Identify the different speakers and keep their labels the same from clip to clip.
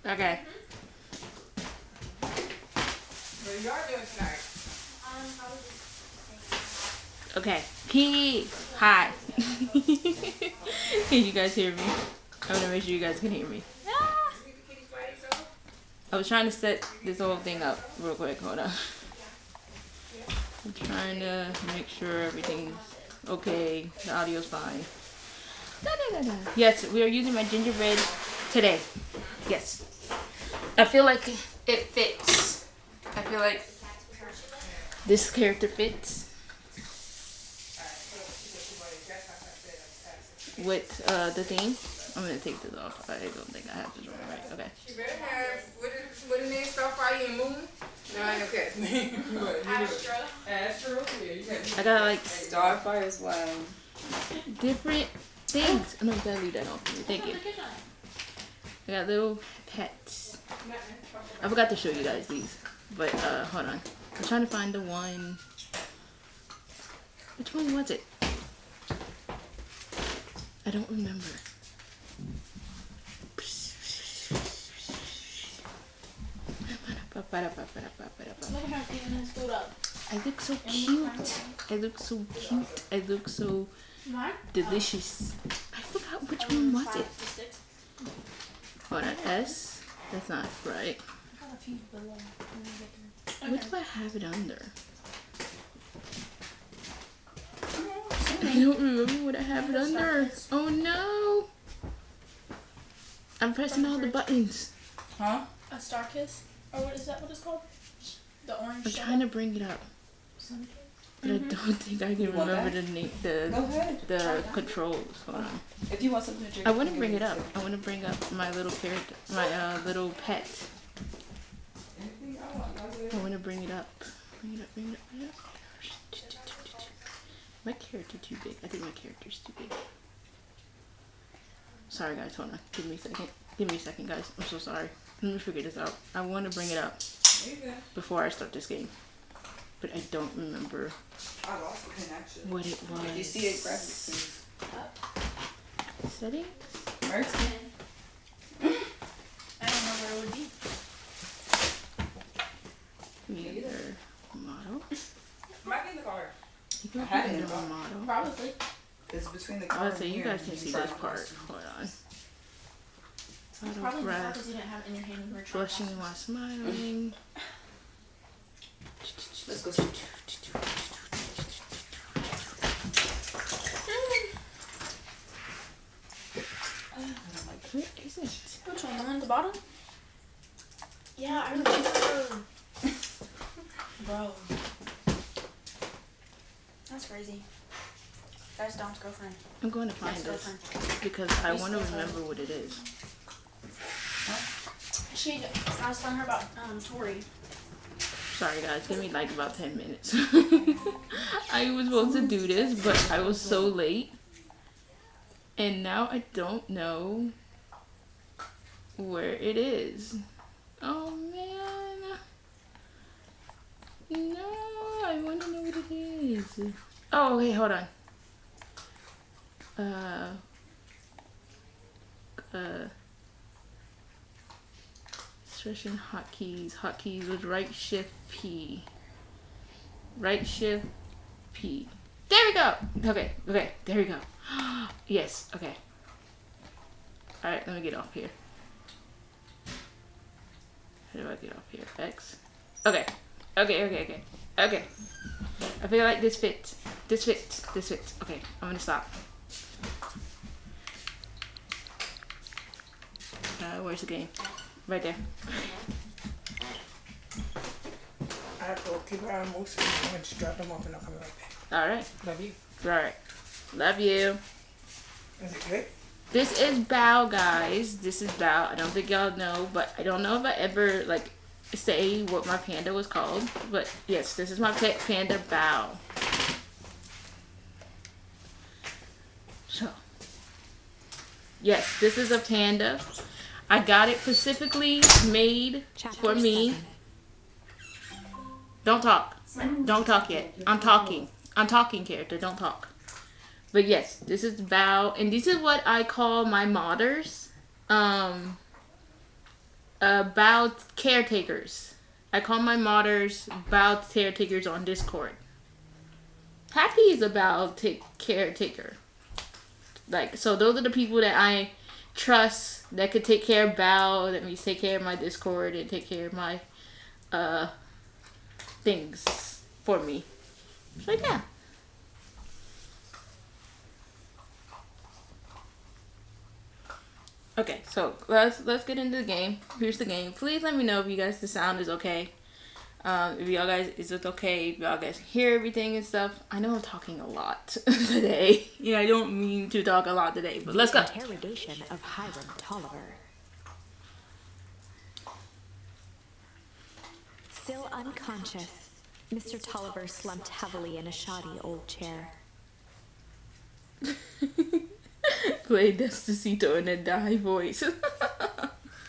Speaker 1: Okay.
Speaker 2: What are y'all doing tonight?
Speaker 1: Okay. Hi. Can you guys hear me? I want to make sure you guys can hear me. I was trying to set this whole thing up real quick. Hold on. I'm trying to make sure everything's okay. The audio's fine. Yes, we are using my gingerbread today. Yes. I feel like it fits. I feel like this character fits with the theme. I'm gonna take this off. I don't think I have this one right. Okay.
Speaker 2: She better have what the name Starfire and Moon. No, I ain't okay. Astro. Yeah, you got.
Speaker 1: I got like
Speaker 3: Starfire as well.
Speaker 1: different things. Oh, no, you gotta leave that on for me. Thank you. I got little pets. I forgot to show you guys these, but hold on. I'm trying to find the one. Which one was it? I don't remember. I look so cute. I look so cute. I look so delicious. I forgot which one was it. Hold on, S. That's not right. What do I have it under? I don't remember what I have it under. Oh no! I'm pressing all the buttons.
Speaker 3: Huh?
Speaker 4: A star kiss? Or what is that what it's called? The orange
Speaker 1: I'm trying to bring it up. But I don't think I can remember the name, the controls. Hold on.
Speaker 3: If you want something to drink,
Speaker 1: I want to bring it up. I want to bring up my little character, my little pet. I want to bring it up. Bring it up, bring it up, bring it up. My character too big. I think my character's too big. Sorry guys, hold on. Give me a second. Give me a second guys. I'm so sorry. Let me figure this out. I want to bring it up before I start this game. But I don't remember
Speaker 3: I lost the connection.
Speaker 1: what it was.
Speaker 3: If you see it, grab it, please.
Speaker 1: Settings?
Speaker 3: Mercy.
Speaker 4: I don't know where it would be.
Speaker 1: Either model.
Speaker 2: Might be in the car.
Speaker 1: You can
Speaker 3: I had
Speaker 1: put
Speaker 3: it
Speaker 1: it
Speaker 3: in
Speaker 1: on
Speaker 3: the
Speaker 1: model.
Speaker 4: Probably.
Speaker 3: It's between the
Speaker 1: I
Speaker 3: car
Speaker 1: would
Speaker 3: and
Speaker 1: say you
Speaker 3: here.
Speaker 1: guys can see this part. Hold on. Auto
Speaker 4: Probably
Speaker 1: breath.
Speaker 4: because you didn't have it in your hand when you were trying.
Speaker 1: Blushing while smiling.
Speaker 3: Let's go.
Speaker 1: Where is it?
Speaker 4: Which one? The one at the bottom? Yeah, I remember. Bro. That's crazy. That's Dom's girlfriend.
Speaker 1: I'm going to find
Speaker 4: Yes,
Speaker 1: this
Speaker 4: girlfriend.
Speaker 1: because I want to remember what it is.
Speaker 4: I was telling her about Tori.
Speaker 1: Sorry guys, give me like about 10 minutes. I was supposed to do this, but I was so late. And now I don't know where it is. Oh man. No, I want to know what it is. Oh, okay, hold on. Insertion hotkeys with right shift P. Right shift P. There we go! Okay, there we go. Yes, okay. Alright, let me get off here. How do I get off here? X? Okay. Okay. I feel like this fits. This fits. Okay, I'm gonna stop. Where's the game? Right there.
Speaker 2: I have to keep her on most. I'm gonna just drop them off and I'll come right back.
Speaker 1: Alright.
Speaker 2: Love you.
Speaker 1: Alright. Love you.
Speaker 2: Is it good?
Speaker 1: This is Bao, guys. This is Bao. I don't think y'all know, but I don't know if I ever, like, say what my panda was called. But, yes, this is my pet panda, Bao. So, yes, this is a panda. I got it specifically made for me. Don't talk. Don't talk yet. I'm talking. I'm talking, character. Don't talk. But yes, this is Val, and this is what I call my modders. bow caretakers. I call my modders bow caretakers on Discord. Happy is a bow caretaker. Like, so those are the people that I trust that could take care of bow, that means take care of my Discord and take care of my things for me. So yeah. Okay, so let's get into the game. Here's the game. Please let me know if you guys the sound is okay. If y'all guys is it okay? If y'all guys hear everything and stuff. I know I'm talking a lot today. Yeah, I don't mean to talk a lot today, but let's go.
Speaker 5: Interrogation of Hiram Tolliver. Still unconscious, Mr. Tolliver slumped heavily in a shoddy old chair.
Speaker 1: Play Despacito in a die voice.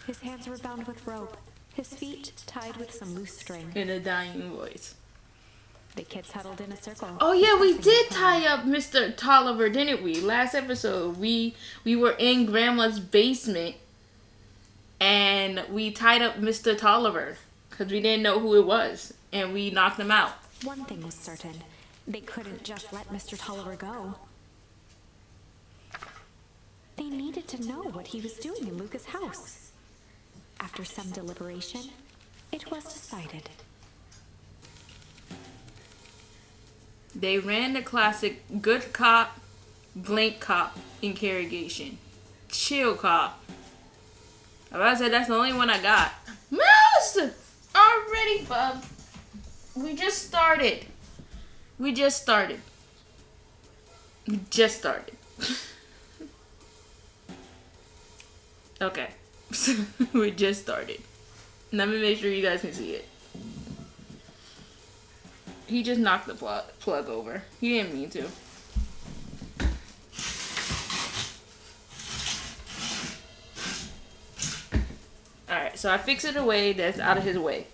Speaker 5: His hands were bound with rope, his feet tied with some loose string.
Speaker 1: In a dying voice.
Speaker 5: The kids huddled in a circle.
Speaker 1: Oh yeah, we did tie up Mr. Tolliver, didn't we? Last episode, we were in Grandma's basement, and we tied up Mr. Tolliver because we didn't know who it was, and we knocked him out.
Speaker 5: One thing was certain: they couldn't just let Mr. Tolliver go. They needed to know what he was doing in Luca's house. After some deliberation, it was decided.
Speaker 1: They ran the classic good cop, blank cop interrogation. Chill cop. I said that's the only one I got. Mouse! Already, bub. We just started. We just started. Okay. We just started. Let me make sure you guys can see it. He just knocked the plug over. He didn't mean to. Alright, so I fixed it away that's out of his way.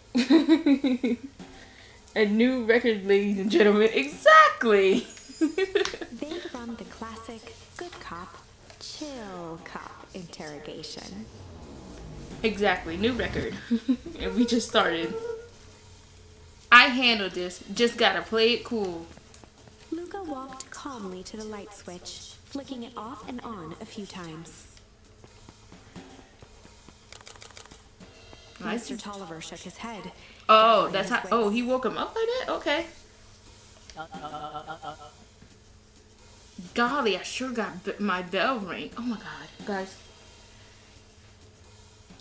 Speaker 1: A new record, ladies and gentlemen. Exactly!
Speaker 5: They run the classic good cop, chill cop interrogation.
Speaker 1: Exactly, new record. And we just started. I handled this, just gotta play it cool.
Speaker 5: Luca walked calmly to the light switch, flicking it off and on a few times. Mr. Tolliver shook his head.
Speaker 1: Oh, that's how. Oh, he woke him up like that? Okay. Golly, I sure got my bell ring. Oh my god, guys.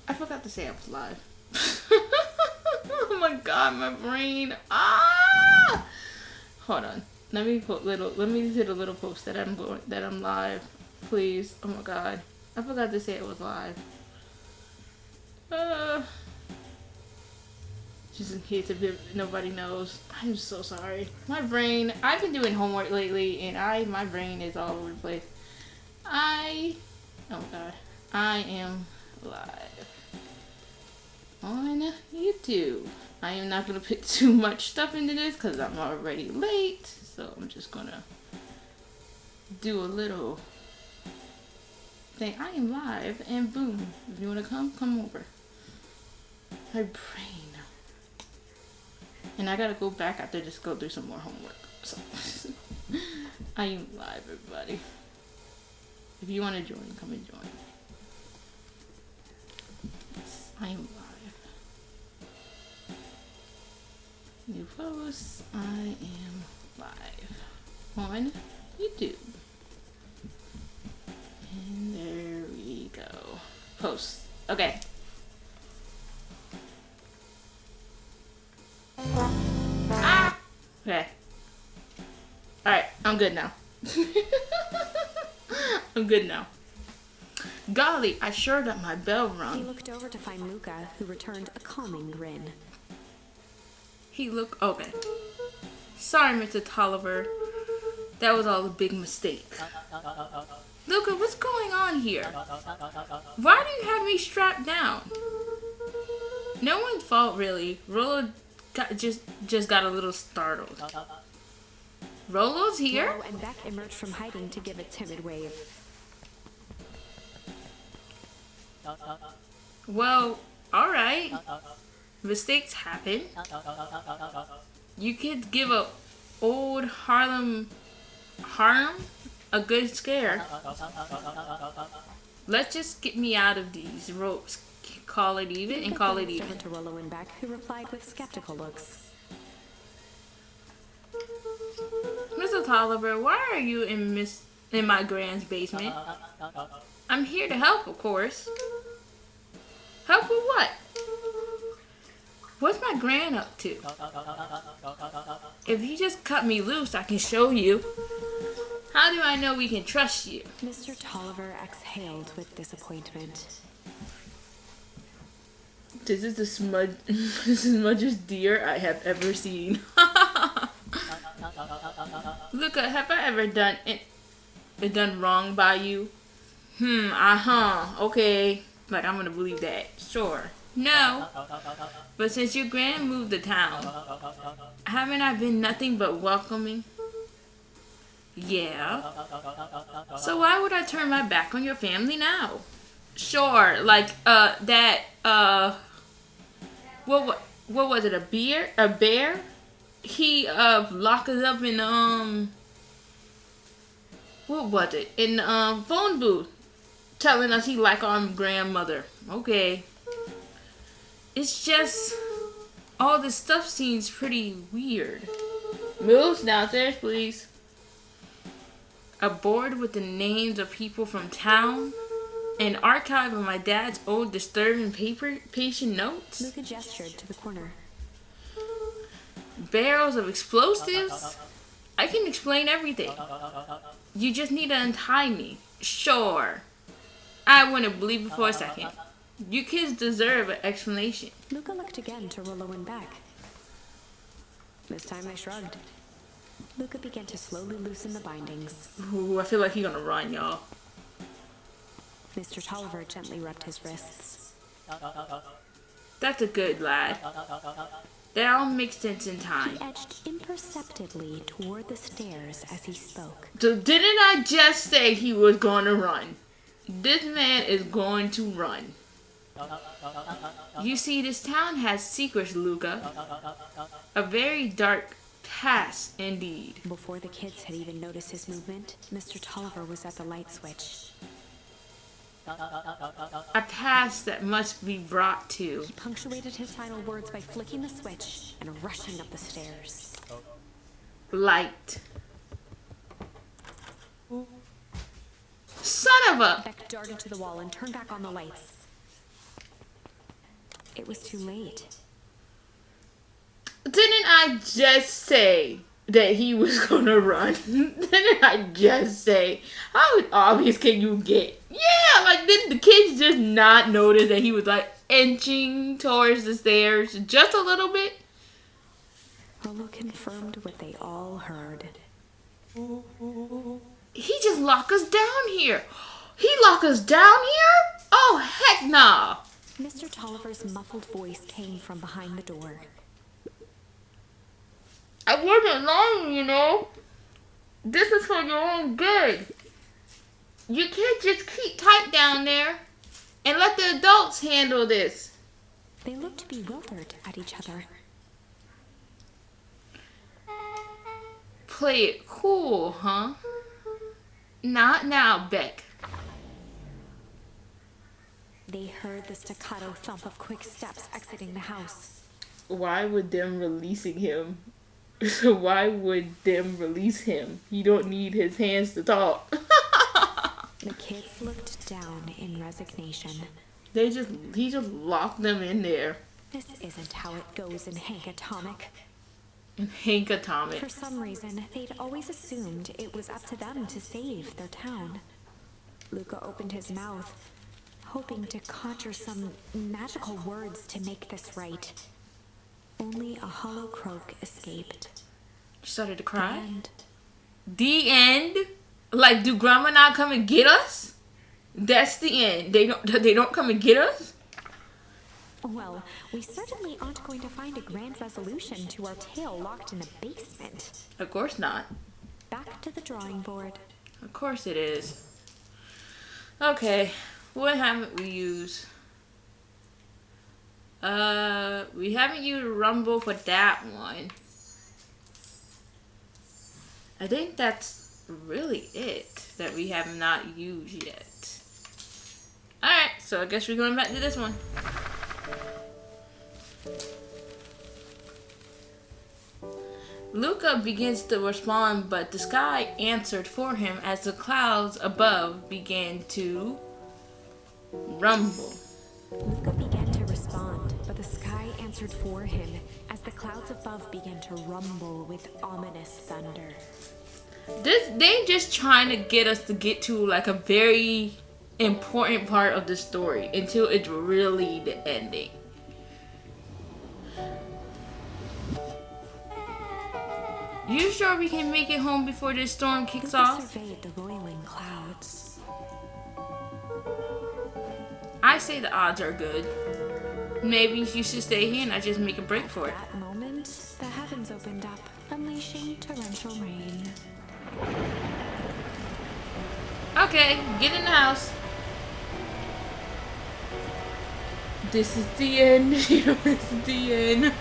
Speaker 1: I forgot to say I was live. Oh my god, my brain. Ah! Hold on. Let me hit a little post that I'm live. Please. Oh my god. I forgot to say it was live. Just in case nobody knows. I'm so sorry. My brain, I've been doing homework lately and my brain is all over the place. Oh my god. I am live on YouTube. I am not going to put too much stuff into this because I'm already late. So I'm just going to do a little thing. I am live and boom. If you want to come over. My brain. And I got to go back after just go do some more homework. So I am live, everybody. If you want to join, come and join. Yes, I am live. New posts. I am live on YouTube. And there we go. Post. Okay. Ah! Okay. Alright, I'm good now. I'm good now. Golly, I sure got my bell rung.
Speaker 5: He looked over to find Luca, who returned a calming grin.
Speaker 1: Okay. Sorry, Mr. Tolliver. That was all a big mistake. Luca, what's going on here? Why do you have me strapped down? No one's fault, really. Rollo just got a little startled. Rollo's here?
Speaker 5: Rollo and Beck emerged from hiding to give a timid wave.
Speaker 1: Well, Alright. Mistakes happen. You could give a old Harlem a good scare. Let's just get me out of these ropes. Call it even and call it even.
Speaker 5: To Rollo and Beck, who replied with skeptical looks.
Speaker 1: Mr. Tolliver, why are you in my grand's basement? I'm here to help, of course. Help with what? What's my gran up to? If you just cut me loose, I can show you. How do I know we can trust you?
Speaker 5: Mr. Tolliver exhaled with disappointment.
Speaker 1: This is the smudgest deer I have ever seen. Luca, have I ever done wrong by you? Okay. Like, I'm gonna believe that. Sure. No. But since your gran moved to town, haven't I been nothing but welcoming? Yeah. So why would I turn my back on your family now? Sure. Like, what was it? A bear? He, locked us up in, what was it? In the, phone booth. Telling us he like our grandmother. Okay. It's just, all this stuff seems pretty weird. Moves downstairs, please. A board with the names of people from town. An archive of my dad's old disturbing patient notes.
Speaker 5: Luca gestured to the corner.
Speaker 1: Barrels of explosives. I can explain everything. You just need to untie me. Sure. I wouldn't believe it for a second. You kids deserve an explanation.
Speaker 5: Luca looked again to Rollo and Beck. This time they shrugged. Luca began to slowly loosen the bindings.
Speaker 1: Ooh, I feel like he's gonna run, y'all.
Speaker 5: Mr. Tolliver gently rubbed his wrists.
Speaker 1: That's a good lad. That all makes sense in
Speaker 5: He
Speaker 1: time.
Speaker 5: edged imperceptibly toward the stairs as he spoke.
Speaker 1: So didn't I just say he was gonna run? This man is going to run. You see, this town has secrets, Luca. A very dark past, indeed.
Speaker 5: Before the kids had even noticed his movement, Mr. Tolliver was at the light switch.
Speaker 1: A past that must be brought to.
Speaker 5: He punctuated his final words by flicking the switch and rushing up the stairs.
Speaker 1: Light. Son of a...
Speaker 5: Beck darted to the wall and turned back on the lights. It was too late.
Speaker 1: Didn't I just say that he was gonna run? Didn't I just say? How obvious can you get? Yeah, like did the kids just not notice that he was like inching towards the stairs just a little bit?
Speaker 5: Rollo confirmed what they all heard.
Speaker 1: He just locked us down here. He locked us down here? Oh, heck nah.
Speaker 5: Mr. Tolliver's muffled voice came from behind the door.
Speaker 1: I wasn't lying, you know. This is for your own good. You can't just keep tight down there and let the adults handle this.
Speaker 5: They looked bewildered at each other.
Speaker 1: Play it cool, huh? Not now, Beck.
Speaker 5: They heard the staccato thump of quick steps exiting the house.
Speaker 1: Why would them releasing him? Why would them release him? He don't need his hands to talk.
Speaker 5: The kids looked down in resignation.
Speaker 1: He just locked them in there.
Speaker 5: This isn't how it goes in Hank Atomic.
Speaker 1: In Hank Atomic.
Speaker 5: For some reason, they'd always assumed it was up to them to save their town. Luca opened his mouth, hoping to conjure some magical words to make this right. Only a hollow croak escaped.
Speaker 1: She started to cry.
Speaker 5: And
Speaker 1: The end? Like, do Grandma not come and get us? That's the end. They don't come and get us?
Speaker 5: well, we certainly aren't going to find a grand resolution to our tale locked in a basement.
Speaker 1: Of course not.
Speaker 5: Back to the drawing board.
Speaker 1: Of course it is. Okay, what haven't we used? We haven't used Rumble for that one. I think that's really it that we have not used yet. Alright, so I guess we're going back to this one. Luca begins to respond, but the sky answered for him as the clouds above began to rumble.
Speaker 5: Luca began to respond, but the sky answered for him as the clouds above began to rumble with ominous thunder.
Speaker 1: They just trying to get us to get to like a very important part of the story until it's really the ending. You sure we can make it home before this storm kicks
Speaker 5: Luca
Speaker 1: off?
Speaker 5: surveyed the roiling clouds.
Speaker 1: I say the odds are good. Maybe you should stay here and I just make a break for it.
Speaker 5: At that moment, the heavens opened up, unleashing torrential rain.
Speaker 1: Okay, get in the house. This is the end. This is the end.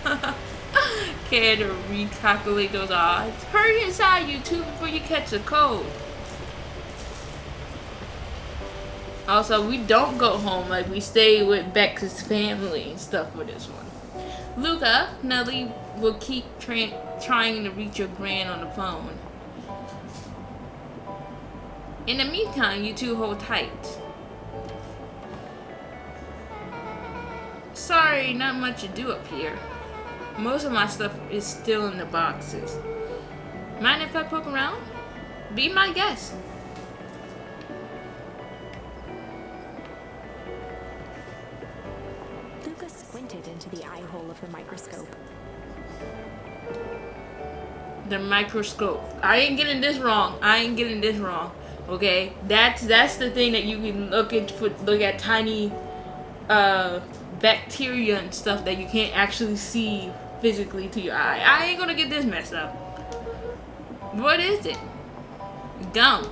Speaker 1: Care to recalculate those odds? Hurry inside, YouTube, before you catch a cold. Also, we don't go home, like we stay with Bex's family and stuff for this one. Luca, Nelly will keep trying to reach your gran on the phone. In the meantime, you two hold tight. Sorry, not much to do up here. Most of my stuff is still in the boxes. Mind if I poke around? Be my guest.
Speaker 5: Luca squinted into the eye hole of the microscope.
Speaker 1: The microscope. I ain't getting this wrong. I ain't getting this wrong. Okay? That's the thing that you can look at tiny bacteria and stuff that you can't actually see physically to your eye. I ain't gonna get this messed up. What is it? Gum.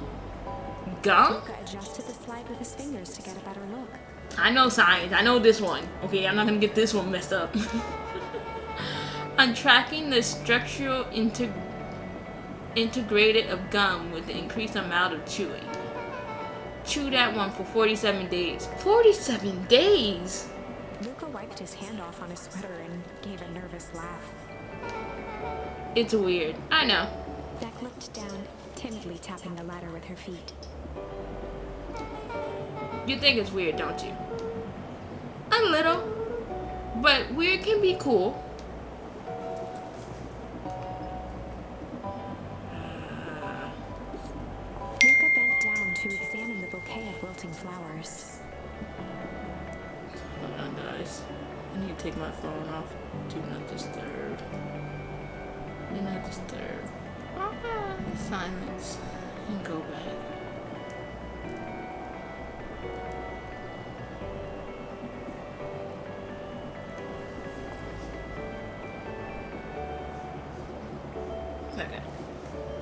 Speaker 1: Gum?
Speaker 5: Luca adjusted the slide with his fingers to get a better look.
Speaker 1: I know science. I know this one. Okay, I'm not gonna get this one messed up. I'm tracking the structural integrated of gum with the increased amount of chewing. Chew that one for 47 days. 47 days?
Speaker 5: Luca wiped his hand off on his sweater and gave a nervous laugh.
Speaker 1: It's weird. I know.
Speaker 5: Beck looked down, timidly tapping the ladder with her feet.
Speaker 1: You think it's weird, don't you? A little. But weird can be cool.
Speaker 5: Luca bent down to examine the bouquet of wilting flowers.
Speaker 1: Hold on, guys. I need to take my phone off. Do not disturb. Do not disturb. Silence. And go back.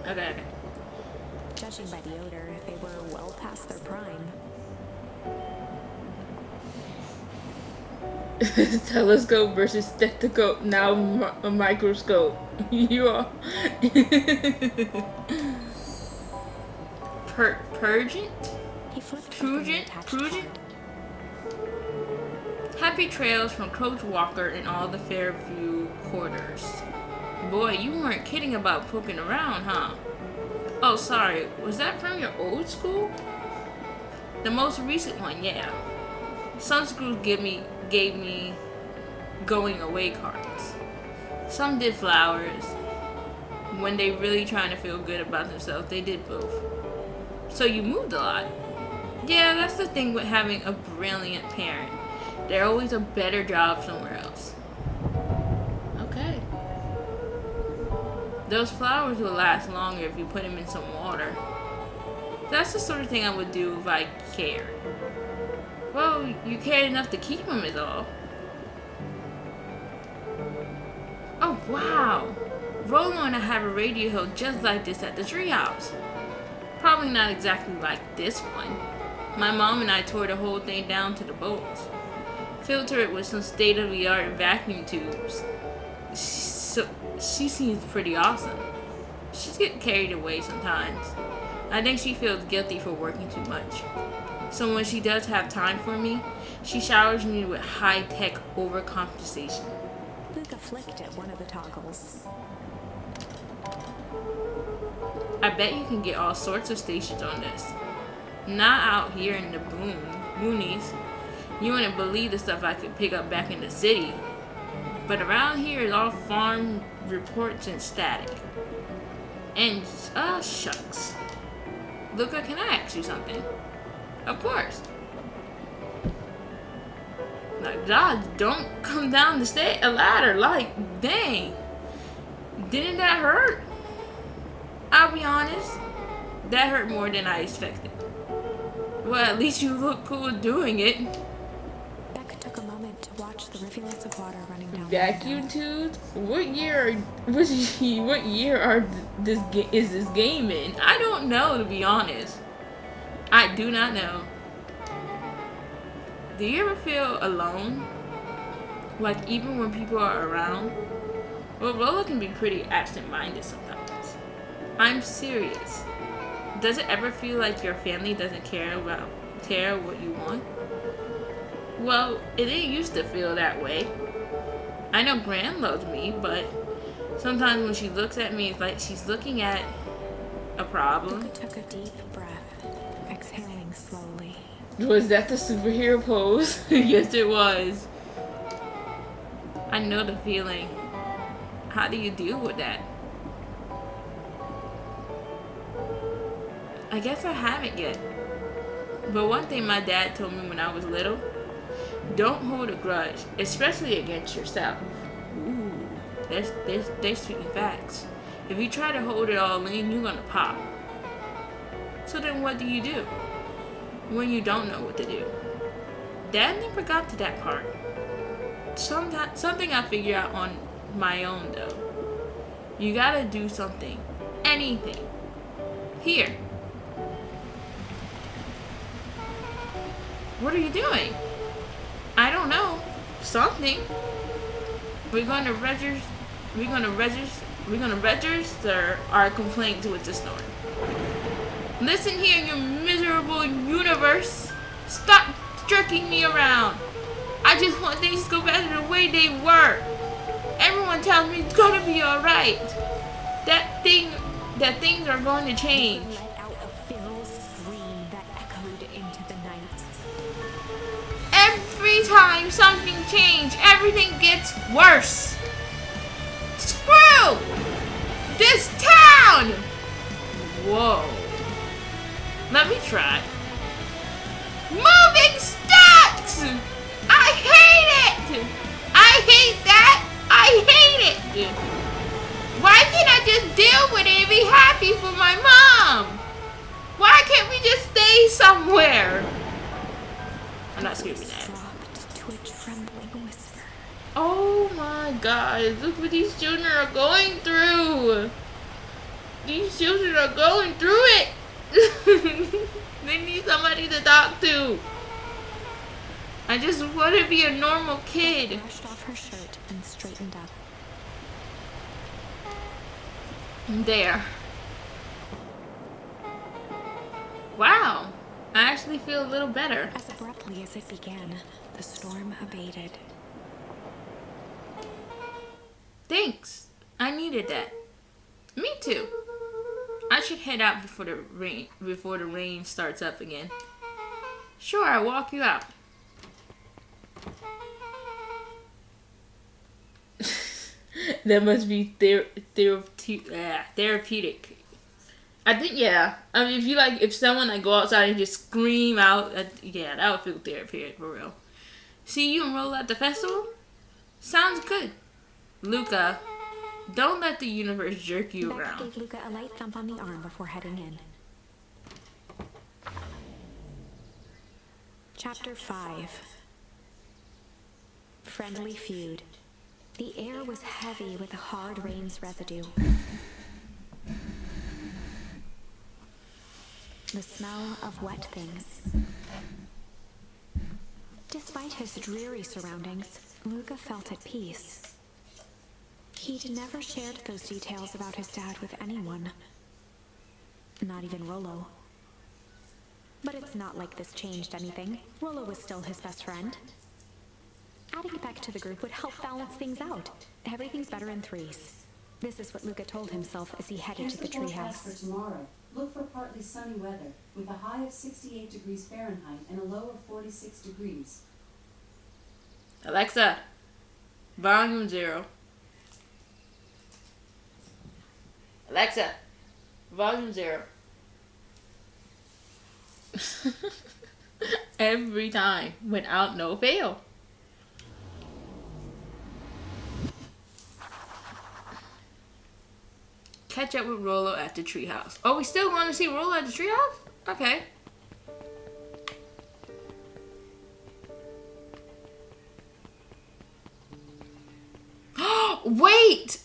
Speaker 1: Okay.
Speaker 5: Judging by the odor, they were well past their prime.
Speaker 1: Telescope versus stethoscope, now a microscope. You are Purgent?
Speaker 5: He flipped
Speaker 1: Prugent? Happy trails from Coach Walker and all the Fairview quarters. Boy, you weren't kidding about poking around, huh? Oh, sorry. Was that from your old school? The most recent one, yeah. Some schools gave me going away cards. Some did flowers. When they really trying to feel good about themselves, they did both. So you moved a lot. Yeah, that's the thing with having a brilliant parent. They're always a better job somewhere else. Okay. Those flowers will last longer if you put them in some water. That's the sort of thing I would do if I cared. Well, you cared enough to keep them is all. Oh, wow. Rolo and I have a radio just like this at the treehouse. Probably not exactly like this one. My mom and I tore the whole thing down to the bolts. filter it with some state-of-the-art vacuum tubes. So she seems pretty awesome. She's getting carried away sometimes. I think she feels guilty for working too much. So when she does have time for me, she showers me with high-tech overcompensation.
Speaker 5: Luca flicked at one of the toggles.
Speaker 1: I bet you can get all sorts of stations on this. Not out here in the boonies. You wouldn't believe the stuff I could pick up back in the city. But around here is all farm reports and static. And, shucks. Luca, can I ask you something? Of course. Like, God, don't come down a ladder. Like, dang. Didn't that hurt? I'll be honest. That hurt more than I expected. Well, at least you look cool doing it.
Speaker 5: Beck took a moment to watch the rivulets of water running down.
Speaker 1: Vacuum tubes? What year is this game in? I don't know, to be honest. I do not know. Do you ever feel alone? Like even when people are around? Well, Rolla can be pretty absent-minded sometimes. I'm serious. Does it ever feel like your family doesn't care what you want? Well, it didn't used to feel that way. I know Gran loves me, but sometimes when she looks at me, it's like she's looking at a problem.
Speaker 5: Luca took a deep breath, exhaling slowly.
Speaker 1: Was that the superhero pose? Yes, it was. I know the feeling. How do you deal with that? I guess I haven't yet. But one thing my dad told me when I was little, don't hold a grudge, especially against yourself. Ooh, they're speaking facts. If you try to hold it all in, you're gonna pop. So then what do you do when you don't know what to do? Dad never got to that part. Something I figure out on my own though. You gotta do something. Anything. Here. What are you doing? I don't know. Something. We're gonna register our complaint with the snore. Listen here, you miserable universe. Stop jerking me around. I just want things to go back to the way they were. Everyone tells me it's gonna be alright. That things are going to change.
Speaker 5: Let out a feral scream that echoed into the night.
Speaker 1: Every time something changes, everything gets worse. Screw this town! Whoa. Let me try. Moving stocks! I hate it! I hate that! I hate it! Why can't I just deal with it and be happy for my mom? Why can't we just stay somewhere? I'm not screaming that.
Speaker 5: Dropped to a trembling whisper.
Speaker 1: Oh my God, look what these children are going through. These children are going through it. They need somebody to talk to. I just want to be a normal kid.
Speaker 5: Brushed off her shirt and straightened up.
Speaker 1: There. Wow, I actually feel a little better.
Speaker 5: As abruptly as it began, the storm abated.
Speaker 1: Thanks. I needed that. Me too. I should head out before the rain starts up again. Sure, I'll walk you out. That must be therapeutic. I think, yeah. I mean, if someone go outside and just scream out, yeah, that would feel therapeutic for real. See you and roll at the festival? Sounds good. Luca, don't let the universe jerk you
Speaker 5: Beck
Speaker 1: around.
Speaker 5: gave Luca a light thump on the arm before heading in. Chapter 5. Friendly Feud. The air was heavy with the hard rain's residue. The smell of wet things. despite his dreary surroundings, Luca felt at peace. He'd never shared those details about his dad with anyone. Not even Rollo. But it's not like this changed anything. Rollo was still his best friend. Adding Beck to the group would help balance things out. Everything's better in threes. This is what Luca told himself as he headed to the treehouse.
Speaker 6: For tomorrow, look for partly sunny weather, with a high of 68 degrees Fahrenheit and a low of 46 degrees.
Speaker 1: Alexa, volume 0. Alexa, volume 0. Every time, without no fail. Catch up with Rollo at the treehouse. Oh, we still want to see Rollo at the treehouse? Okay. Wait!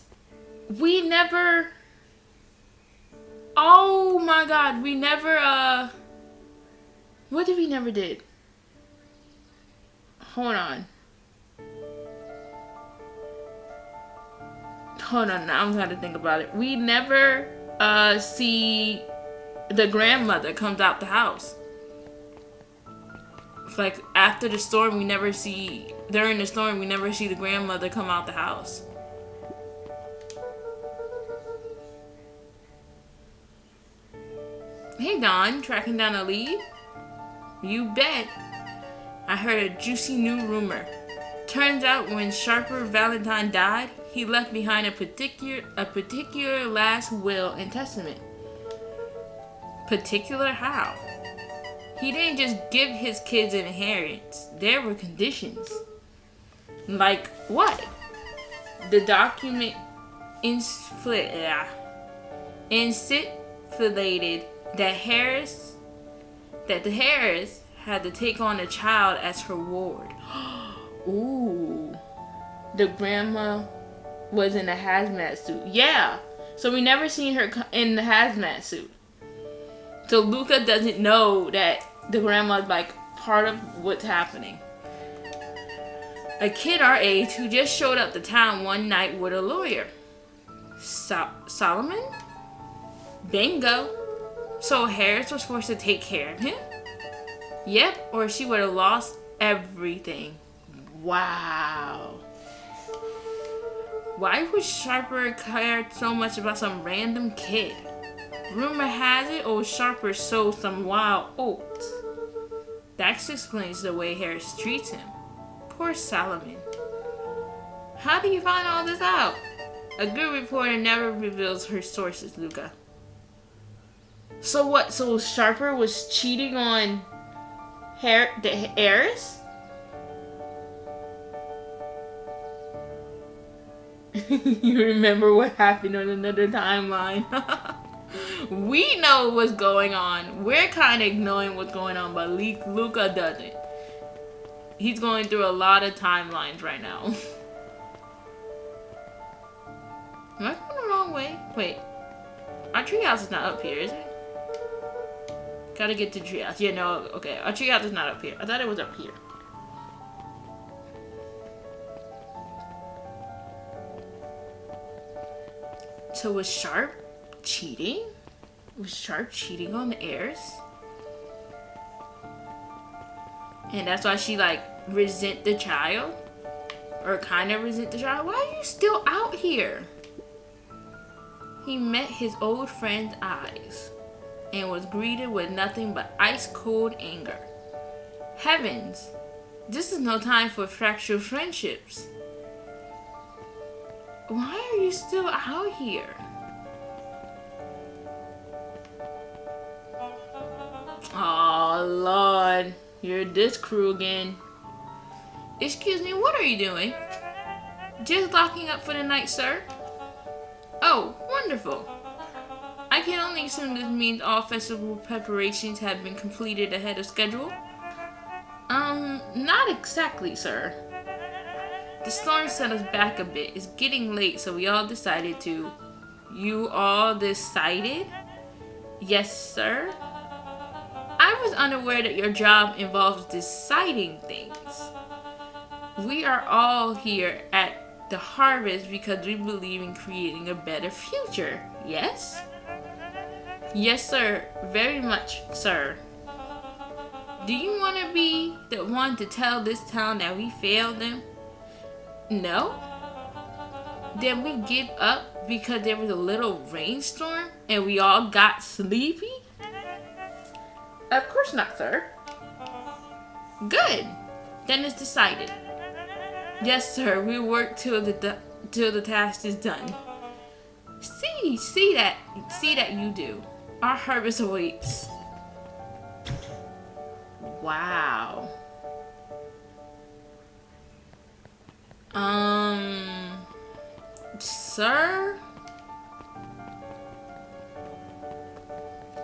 Speaker 1: We never... Oh my god, we never, what did we never did? Hold on. Hold on, now I'm trying to think about it. We never, see the grandmother comes out the house. It's like, after the storm, we never see, during the storm, we never see the grandmother come out the house. Hey Don, tracking down a lead? You bet. I heard a juicy new rumor. Turns out when Sharper Valentine died, he left behind a particular last will and testament. Particular how? He didn't just give his kids an inheritance. There were conditions. Like what? The document stipulated that the Harris had to take on a child as her ward. Ooh. The grandma was in a hazmat suit. Yeah. So we never seen her in the hazmat suit. So Luca doesn't know that the grandma's like part of what's happening. A kid our age who just showed up to town one night with a lawyer. Solomon? Bingo. So Harris was forced to take care of him? Yep, or she would have lost everything. Wow. Why would Sharper care so much about some random kid? Rumor has it old Sharper sowed some wild oats. That explains the way Harris treats him. Poor Solomon. How do you find all this out? A good reporter never reveals her sources, Luca. So what? So Sharper was cheating on the heiress? You remember what happened on another timeline? We know what's going on. We're kind of ignoring what's going on, but Luca doesn't. He's going through a lot of timelines right now. Am I going the wrong way? Wait. Our treehouse is not up here, is it? Gotta get to the treehouse. Yeah, no, okay. Our treehouse is not up here. I thought it was up here. So was Sharp cheating? Was Sharp cheating on the heirs? And that's why she like resent the child? Or kind of resent the child? Why are you still out here? He met his old friend's eyes and was greeted with nothing but ice-cold anger. Heavens, this is no time for fractured friendships. Why are you still out here? Oh Lord, you're this crew again. Excuse me, what are you doing? Just locking up for the night, sir? Oh, wonderful. I can only assume this means all festival preparations have been completed ahead of schedule. Not exactly, sir. The storm set us back a bit. It's getting late, so we all decided to... You all decided? Yes, sir. I was unaware that your job involves deciding things. We are all here at the harvest because we believe in creating a better future. Yes? Yes, sir. Very much, sir. Do you want to be the one to tell this town that we failed them? No? Then we give up because there was a little rainstorm and we all got sleepy? Of course not, sir. Good. Then it's decided. Yes, sir. We work till the task is done. See that you do. Our harvest awaits. Wow. Sir?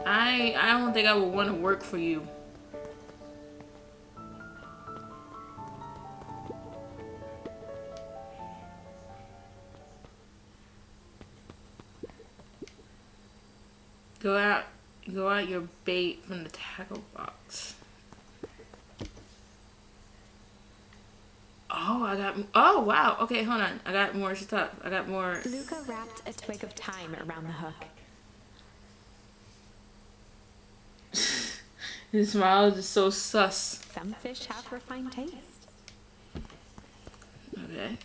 Speaker 1: I don't think I would want to work for you. Go out your bait from the tackle box. Oh, wow. Okay, hold on. I got more stuff. I got more.
Speaker 5: Luca wrapped a twig of thyme around the hook.
Speaker 1: His smile is so sus.
Speaker 5: Some fish have refined taste.
Speaker 1: Okay.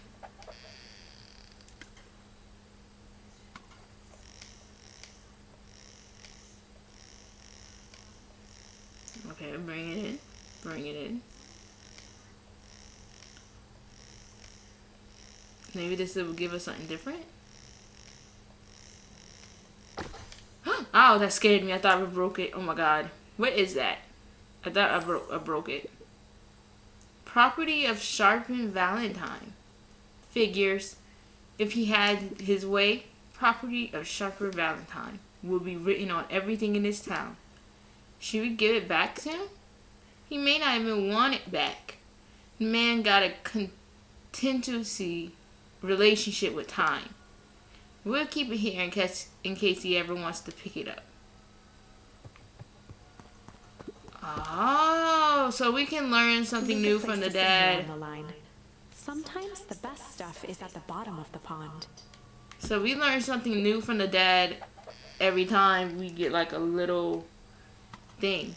Speaker 1: Okay, bring it in. Bring it in. Maybe this will give us something different. Oh, that scared me. I thought I broke it. Oh my god. What is that? I thought I broke it. Property of Sharpened Valentine. Figures. If he had his way, property of Sharpened Valentine will be written on everything in this town. Should we give it back to him? He may not even want it back. The man got a contingency relationship with time. We'll keep it here in case he ever wants to pick it up. Oh, so we can learn something new from the dad.
Speaker 5: Sometimes the best stuff is at the bottom of the pond.
Speaker 1: So we learn something new from the dad every time we get like a little thing.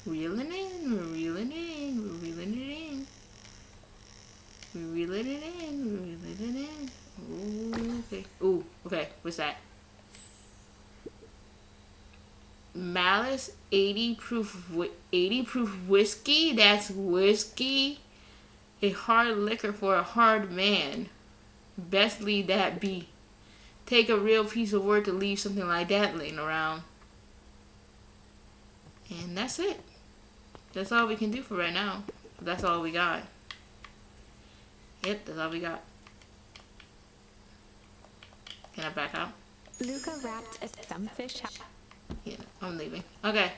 Speaker 1: Reeling in, we're reeling in, we're reeling it in. We're reeling it in, we're reeling it in. Ooh, okay. Ooh, okay, what's that? Malice 80 proof whiskey? That's whiskey? A hard liquor for a hard man. Best leave that be. Take a real piece of work to leave something like that laying around. And that's it. That's all we can do for right now. That's all we got. Yep, that's all we got. Can I back out?
Speaker 5: Luca wrapped some fish.
Speaker 1: Yeah, I'm leaving. Okay.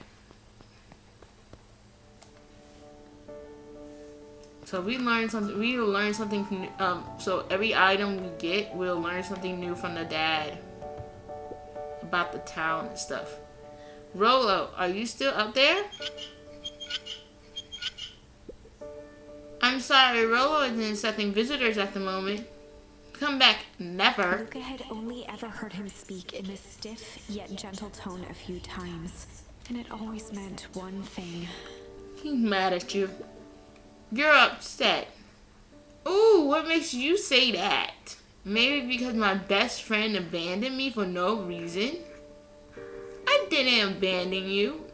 Speaker 1: So we learned something. We will learn something from. So every item we get, we'll learn something new from the dad about the town and stuff. Rolo, are you still up there? I'm sorry, Rolo isn't accepting visitors at the moment. Come back, never.
Speaker 5: Luca had only ever heard him speak in this stiff yet gentle tone a few times, and it always meant one thing.
Speaker 1: He's mad at you. You're upset. Ooh, what makes you say that? Maybe because my best friend abandoned me for no reason? I didn't abandon you.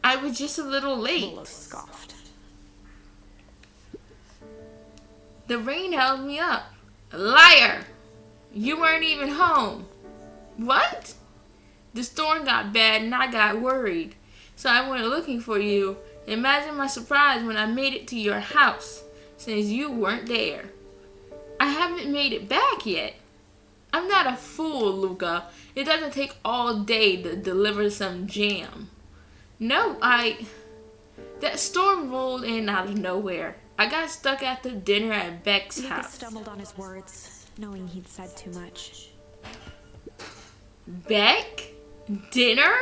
Speaker 1: I was just a little late.
Speaker 5: Rolo scoffed.
Speaker 1: The rain held me up. Liar! You weren't even home. What? The storm got bad and I got worried. So I went looking for you. Imagine my surprise when I made it to your house, since you weren't there. I haven't made it back yet. I'm not a fool, Luca. It doesn't take all day to deliver some jam. No, that storm rolled in out of nowhere. I got stuck at the dinner at Beck's
Speaker 5: Luca
Speaker 1: house.
Speaker 5: stumbled on his words, knowing he'd said too much.
Speaker 1: Beck? Dinner?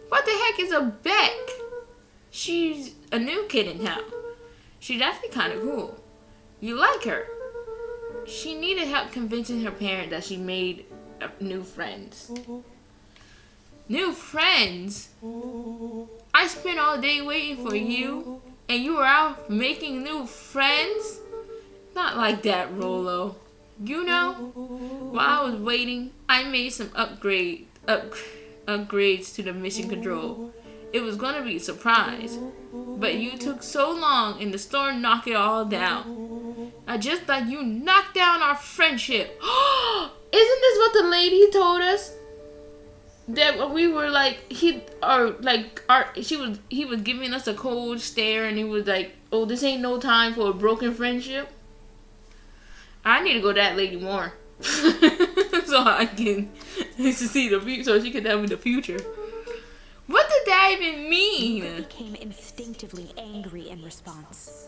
Speaker 1: What the heck is a Beck? She's a new kid in town. She's actually kind of cool. You like her. She needed help convincing her parents that she made new friends. New friends? I spent all day waiting for you, and you were out making new friends? Not like that, Rolo. You know, while I was waiting, I made some upgrades to the mission control. It was gonna be a surprise, but you took so long and the storm knocked it all down. Just like you knocked down our friendship. Isn't this what the lady told us? That we were like, he was giving us a cold stare, and he was like, oh, this ain't no time for a broken friendship. I need to go to that lady more. So I can see the future, so she can tell me the future. What did that even mean?
Speaker 5: Luca became instinctively angry in response.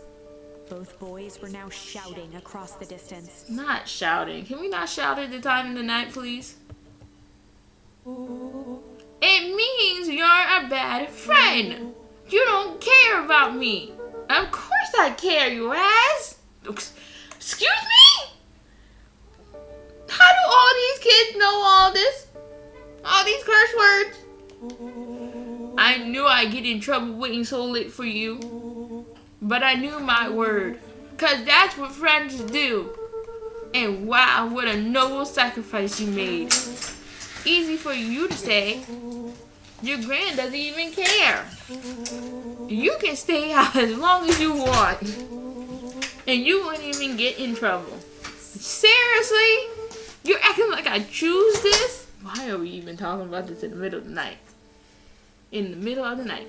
Speaker 5: Both boys were now shouting across the distance.
Speaker 1: Not shouting. Can we not shout at the time of the night, please? It means you're a bad friend. You don't care about me. Of course I care, you ass. Excuse me? How do all these kids know all this? All these curse words? I knew I'd get in trouble waiting so late for you. But I knew my word. 'Cause that's what friends do. And wow, what a noble sacrifice you made. Easy for you to say. Your grand doesn't even care. You can stay out as long as you want. And you won't even get in trouble. Seriously? You're acting like I choose this? Why are we even talking about this in the middle of the night? In the middle of the night.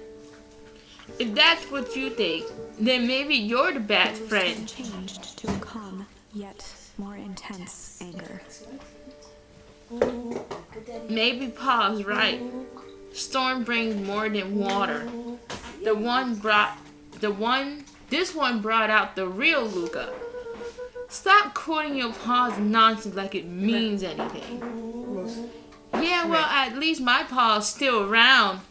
Speaker 1: If that's what you think, then maybe you're the bad friend.
Speaker 5: Changed to a calm, yet more intense anger.
Speaker 1: Maybe Pa's right. Storm brings more than water. This one brought out the real Luca. Stop quoting your Pa's nonsense like it means anything. Yeah, well, at least my Pa's still around.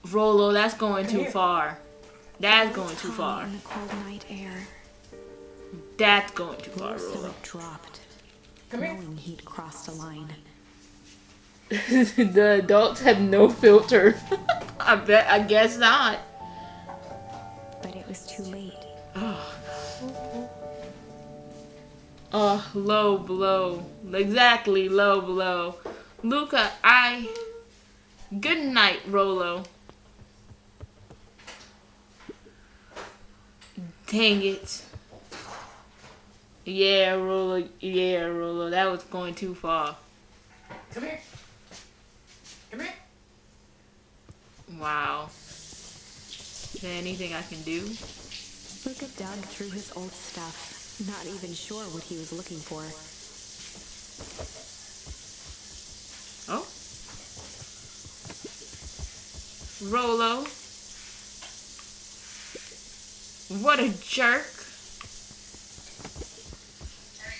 Speaker 1: Rolo, that's going too far. That's going too far.
Speaker 5: In the cold night air,
Speaker 1: That's going too far, Rolo.
Speaker 5: Rolo dropped, knowing he'd crossed a line.
Speaker 1: The adults have no filter. I guess not.
Speaker 5: But it was too late.
Speaker 1: Oh, low blow. Exactly, low blow. Luca, good night, Rolo. Dang it. Yeah, Rolo. That was going too far.
Speaker 2: Come here. Come here.
Speaker 1: Wow. Is there anything I can do?
Speaker 5: Luca dug through his old stuff, not even sure what he was looking for.
Speaker 1: Oh. Rolo. What a jerk.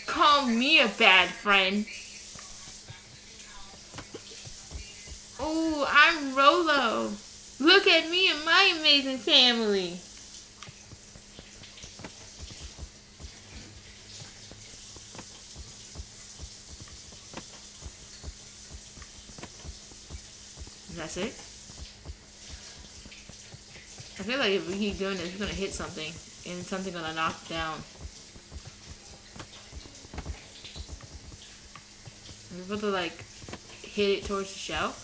Speaker 1: Call me a bad friend. Oh, I'm Rolo. Look at me and my amazing family. That's it. I feel like if we keep doing this, we're gonna hit something, and something's gonna knock down. We're supposed to like hit it towards the shelf.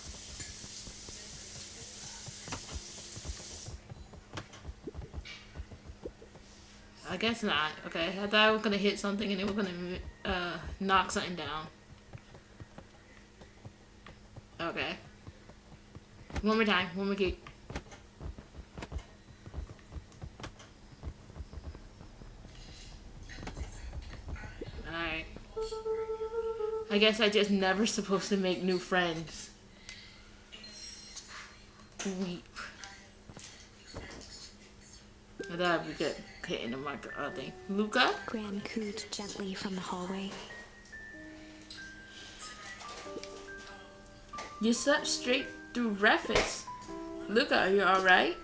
Speaker 1: I guess not. Okay, I thought I was gonna hit something and then we're gonna knock something down. Okay. One more time. One more kick. Alright. I guess I just never supposed to make new friends. Weep. I thought we could hit in the marker thing. Luca?
Speaker 5: Gran cooed gently from the hallway.
Speaker 1: You slept straight through breakfast. Luca, are you alright?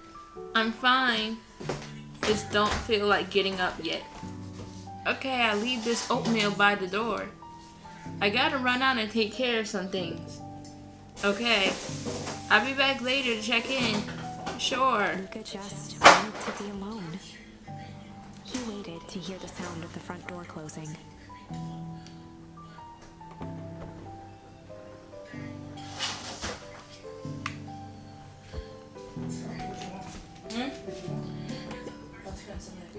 Speaker 1: I'm fine. Just don't feel like getting up yet. Okay, I'll leave this oatmeal by the door. I gotta run out and take care of some things. Okay, I'll be back later to check in. Sure.
Speaker 5: Luca just wanted to be alone. He waited to hear the sound of the front door closing.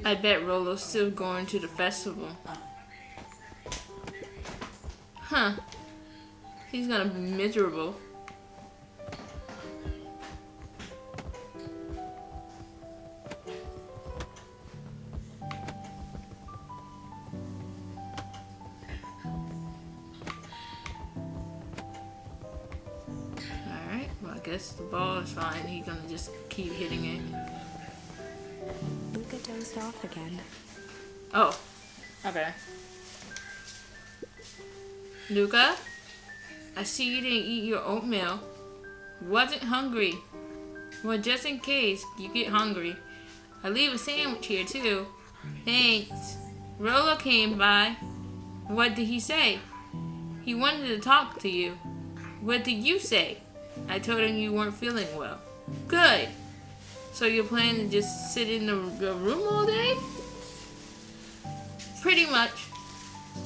Speaker 1: I bet Rolo's still going to the festival. Huh. He's gonna be miserable. Alright, well I guess the ball is fine. He's gonna just keep hitting it.
Speaker 5: Luca dozed off again.
Speaker 1: Oh, okay. Luca, I see you didn't eat your oatmeal. Wasn't hungry. Well, just in case you get hungry, I leave a sandwich here too. Thanks. Rolo came by. What did he say? He wanted to talk to you. What did you say? I told him you weren't feeling well. Good. So you're planning to just sit in the room all day? Pretty much.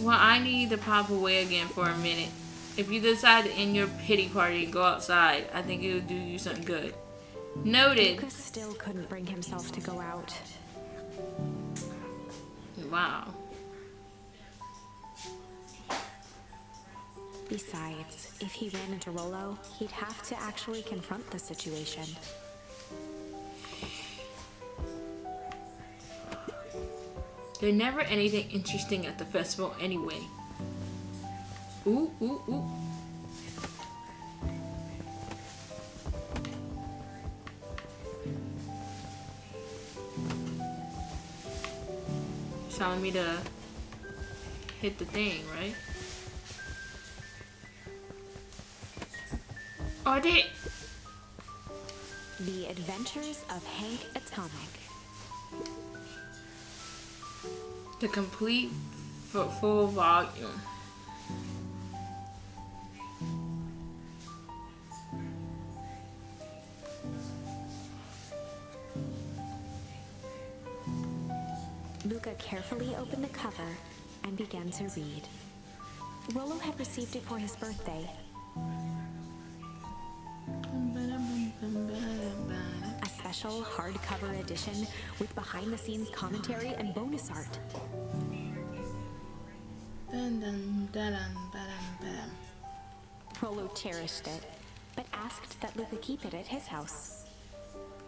Speaker 1: Well, I need to pop away again for a minute. If you decide to end your pity party and go outside, I think it would do you something good. Noted.
Speaker 5: Luca still couldn't bring himself to go out.
Speaker 1: Wow.
Speaker 5: Besides, if he ran into Rolo, he'd have to actually confront the situation.
Speaker 1: There's never anything interesting at the festival anyway. Ooh, ooh, ooh. It's telling me to hit the thing, right? Oh, I did!
Speaker 5: The Adventures of Hank Atomic.
Speaker 1: The complete full volume.
Speaker 5: Luca carefully opened the cover and began to read. Rolo had received it for his birthday. A special hardcover edition with behind-the-scenes commentary and bonus art. Rolo cherished it, but asked that Luca keep it at his house.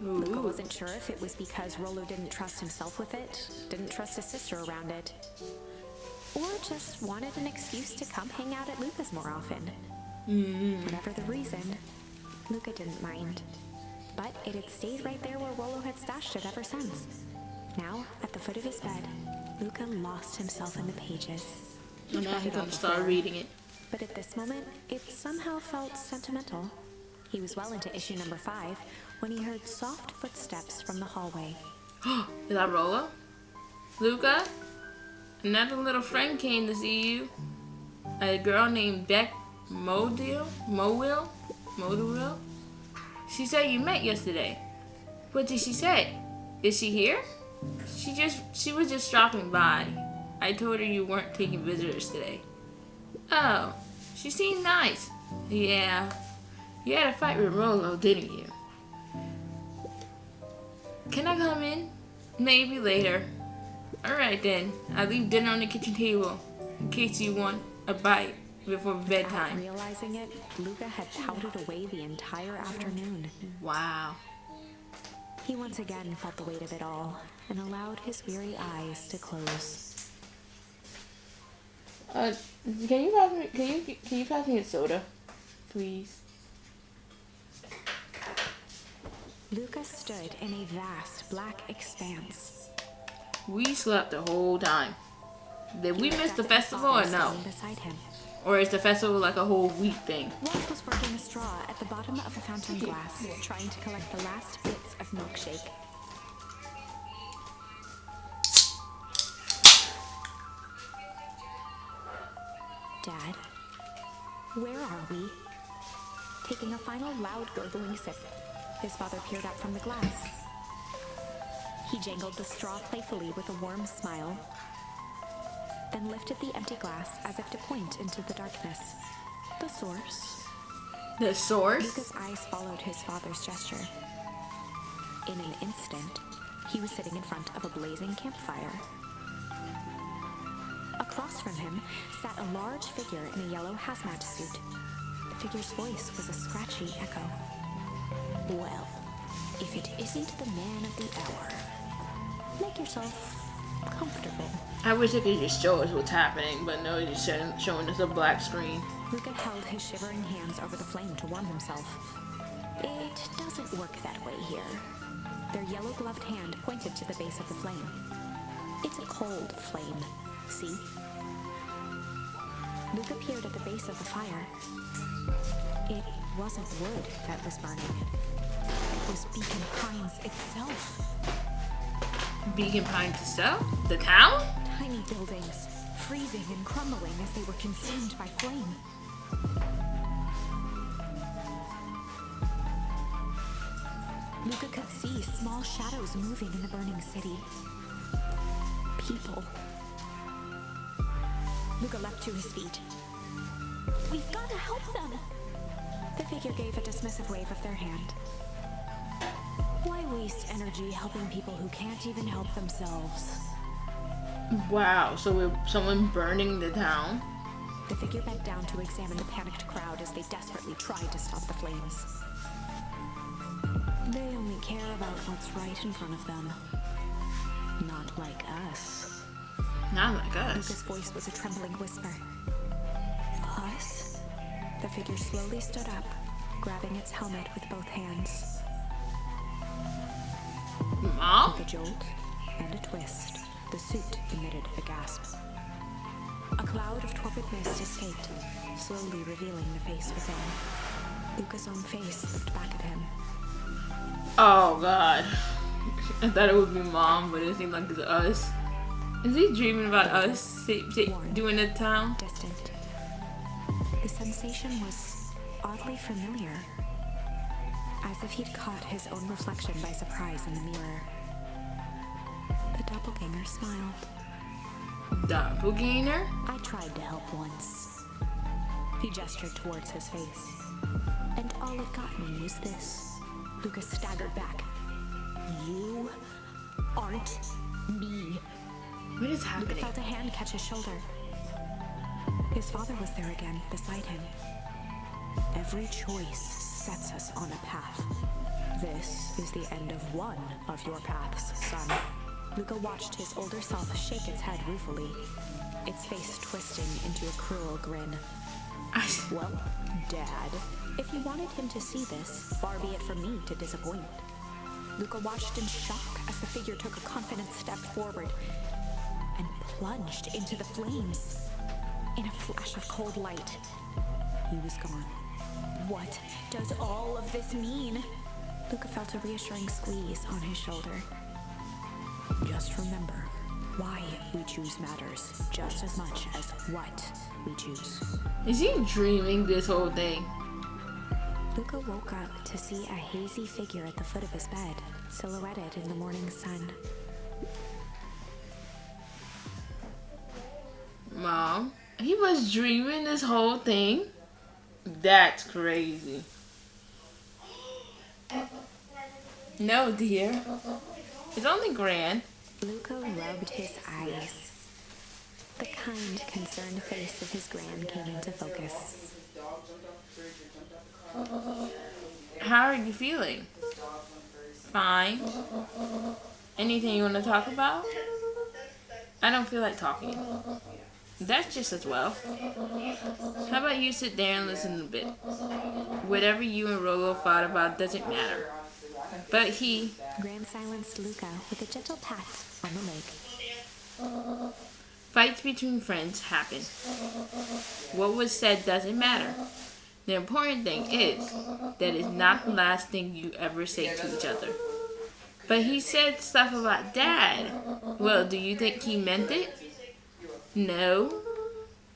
Speaker 5: Luca wasn't sure if it was because Rolo didn't trust himself with it, didn't trust his sister around it, or just wanted an excuse to come hang out at Luca's more often. Whatever the reason, Luca didn't mind. But it had stayed right there where Rolo had stashed it ever since. Now, at the foot of his bed, Luca lost himself in the pages.
Speaker 1: And now he's gonna start reading it.
Speaker 5: But at this moment, it somehow felt sentimental. He was well into issue number 5 when he heard soft footsteps from the hallway.
Speaker 1: Is that Rolo? Luca? Another little friend came to see you. A girl named Beck Mowil? She said you met yesterday. What did she say? Is she here? She was just dropping by. I told her you weren't taking visitors today. Oh, she seemed nice. Yeah. You had a fight with Rolo, didn't you? Can I come in? Maybe later. Alright then. I'll leave dinner on the kitchen table in case you want a bite before bedtime.
Speaker 5: Without realizing it, Luca had pouted away the entire afternoon.
Speaker 1: Wow.
Speaker 5: He once again felt the weight of it all and allowed his weary eyes to close.
Speaker 1: Can you pass me a soda, please?
Speaker 5: Luca stood in a vast black expanse.
Speaker 1: We slept the whole time. Did we miss the festival or no?
Speaker 5: Beside him.
Speaker 1: Or is the festival like a whole week thing?
Speaker 5: Ross was working a straw at the bottom of a fountain glass, trying to collect the last bits of milkshake. Dad, where are we? Taking a final loud gurgling sip, his father peered up from the glass. He jangled the straw playfully with a warm smile, then lifted the empty glass as if to point into the darkness. The source.
Speaker 1: The source?
Speaker 5: Luca's eyes followed his father's gesture. In an instant, he was sitting in front of a blazing campfire. Across from him sat a large figure in a yellow hazmat suit. The figure's voice was a scratchy echo. Well, if it isn't the man of the hour, make yourself comfortable.
Speaker 1: I wish they could just show us what's happening, but no, it's just showing us a black screen.
Speaker 5: Luca held his shivering hands over the flame to warm himself. It doesn't work that way here. Their yellow-gloved hand pointed to the base of the flame. It's a cold flame, see? Luca peered at the base of the fire. It wasn't wood that was burning. It was Beacon Pines itself.
Speaker 1: Beacon Pines itself? The town?
Speaker 5: Tiny buildings, freezing and crumbling as they were consumed by flame. Luca could see small shadows moving in the burning city. People. Luca leapt to his feet. We've got to help them! The figure gave a dismissive wave of their hand. Why waste energy helping people who can't even help themselves?
Speaker 1: Wow, so we're someone burning the town?
Speaker 5: The figure bent down to examine the panicked crowd as they desperately tried to stop the flames. They only care about what's right in front of them. Not like us.
Speaker 1: Not like us.
Speaker 5: Luca's voice was a trembling whisper. Us? The figure slowly stood up, grabbing its helmet with both hands.
Speaker 1: Mom?
Speaker 5: With a jolt and a twist, the suit emitted a gasp. A cloud of torpid mist escaped, slowly revealing the face within. Luca's own face looked back at him.
Speaker 1: Oh god. I thought it would be Mom, but it seemed like it's us. Is he dreaming about us doing the town?
Speaker 5: Distant. The sensation was oddly familiar, as if he'd caught his own reflection by surprise in the mirror. The doppelganger smiled.
Speaker 1: Doppelganger?
Speaker 5: I tried to help once. He gestured towards his face. And all it got me was this. Lucas staggered back. You aren't me.
Speaker 1: What is
Speaker 5: Luca
Speaker 1: happening?
Speaker 5: felt a hand catch his shoulder. His father was there again, beside him. Every choice sets us on a path. This is the end of one of your paths, son. Luca watched his older self shake its head ruefully, its face twisting into a cruel grin. Well, Dad, if you wanted him to see this, far be it from me to disappoint. Luca watched in shock as the figure took a confident step forward and plunged into the flames. In a flash of cold light, he was gone. What does all of this mean? Luca felt a reassuring squeeze on his shoulder. Just remember, why we choose matters just as much as what we choose.
Speaker 1: Is he dreaming this whole thing?
Speaker 5: Luca woke up to see a hazy figure at the foot of his bed, silhouetted in the morning sun.
Speaker 1: Mom, he was dreaming this whole thing? That's crazy. No, dear. It's only Gran.
Speaker 5: Luca rubbed his eyes. The kind, concerned face of his gran came into focus.
Speaker 1: How are you feeling? Fine. Anything you want to talk about? I don't feel like talking. That's just as well. How about you sit there and listen a bit? Whatever you and Rolo thought about doesn't matter. But he...
Speaker 5: Gran silenced Luca with a gentle pat on the leg.
Speaker 1: Fights between friends happen. What was said doesn't matter. The important thing is that it's not the last thing you ever say to each other. But he said stuff about Dad. Well, do you think he meant it? No.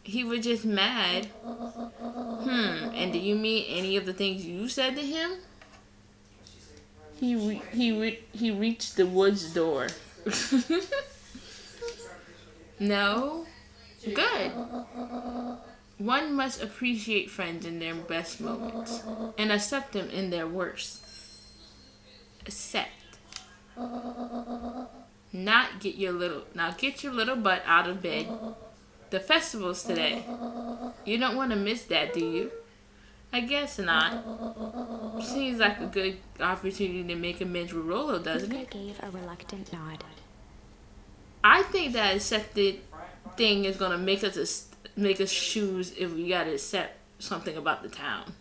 Speaker 1: He was just mad. And do you mean any of the things you said to him? He reached the woods door. No? Good. One must appreciate friends in their best moments and accept them in their worst. Accept. Get your little butt out of bed. The festival's today. You don't want to miss that, do you? I guess not. Seems like a good opportunity to make amends with Rolo, doesn't it?
Speaker 5: Luca gave a reluctant nod.
Speaker 1: I think that accepted thing is gonna make us choose if we gotta accept something about the town.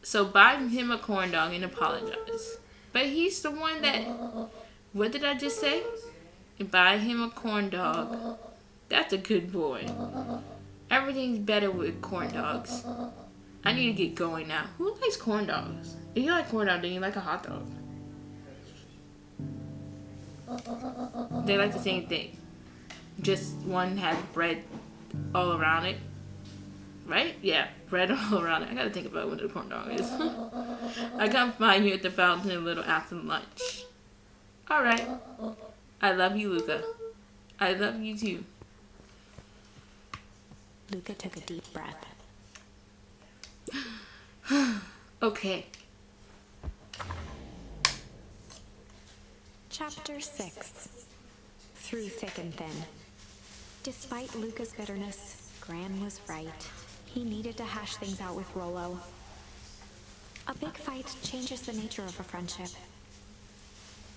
Speaker 1: So buy him a corn dog and apologize. But he's the one that. What did I just say? Buy him a corn dog. That's a good boy. Everything's better with corn dogs. I need to get going now. Who likes corn dogs? If you like corn dogs, then you like a hot dog. They like the same thing. Just one has bread all around it. Right? Yeah, bread all around it. I gotta think about what the corn dog is. I come find you at the fountain a little after lunch. Alright. I love you, Luca. I love you too.
Speaker 5: Luca took a deep breath.
Speaker 1: Okay.
Speaker 5: Chapter 6. Through thick and thin. Despite Luca's bitterness, Gran was right. He needed to hash things out with Rolo. A big fight changes the nature of a friendship.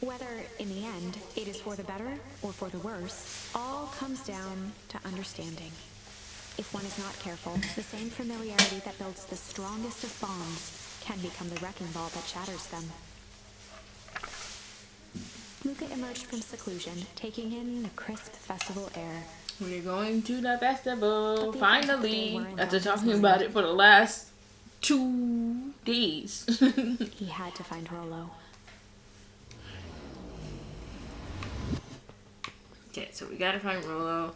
Speaker 5: Whether, in the end, it is for the better or for the worse, all comes down to understanding. If one is not careful, the same familiarity that builds the strongest of bonds can become the wrecking ball that shatters them. Luca emerged from seclusion, taking in the crisp festival air.
Speaker 1: We're going to the festival,
Speaker 5: But the
Speaker 1: finally,
Speaker 5: events
Speaker 1: after
Speaker 5: that they were
Speaker 1: talking
Speaker 5: in
Speaker 1: about it for the last 2 days.
Speaker 5: He had to find Rolo.
Speaker 1: Okay, so we gotta find Rolo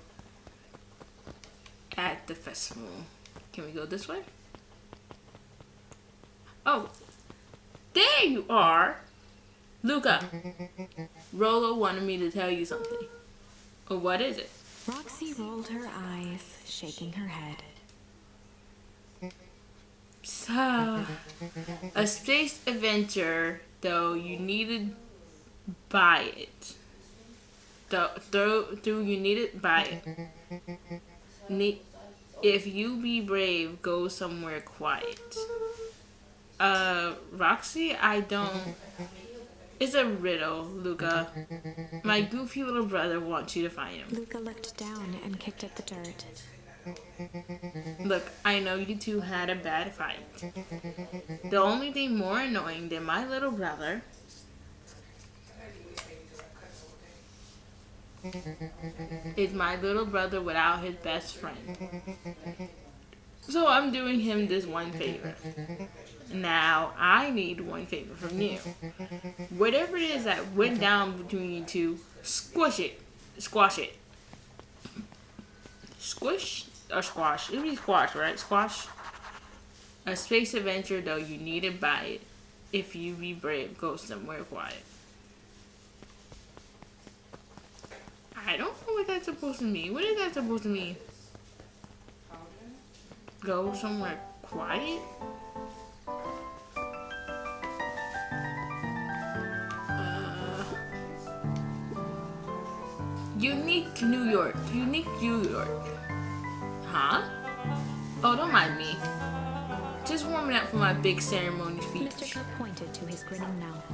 Speaker 1: at the festival. Can we go this way? Oh, there you are! Luca, Rolo wanted me to tell you something. Oh, what is it?
Speaker 5: Roxy rolled her eyes, shaking her head.
Speaker 1: So, a space adventure, though you need to buy it. You need it, buy it. If you be brave, go somewhere quiet. Roxy, I don't. It's a riddle, Luca. My goofy little brother wants you to find him.
Speaker 5: Luca looked down and kicked at the dirt.
Speaker 1: Look, I know you two had a bad fight. The only thing more annoying than my little brother is my little brother without his best friend. So I'm doing him this one favor. Now, I need one favor from you. Whatever it is that went down between you two, squish it. Squash it. Squish or squash? It would be squash, right? Squash. A space adventure, though, you need to buy it. If you be brave, go somewhere quiet. I don't know what that's supposed to mean. What is that supposed to mean? Go somewhere quiet? Unique New York. Unique New York. Huh? Oh, don't mind me. Just warming up for my big ceremony speech.
Speaker 5: Mr. Cook pointed to his grinning mouth.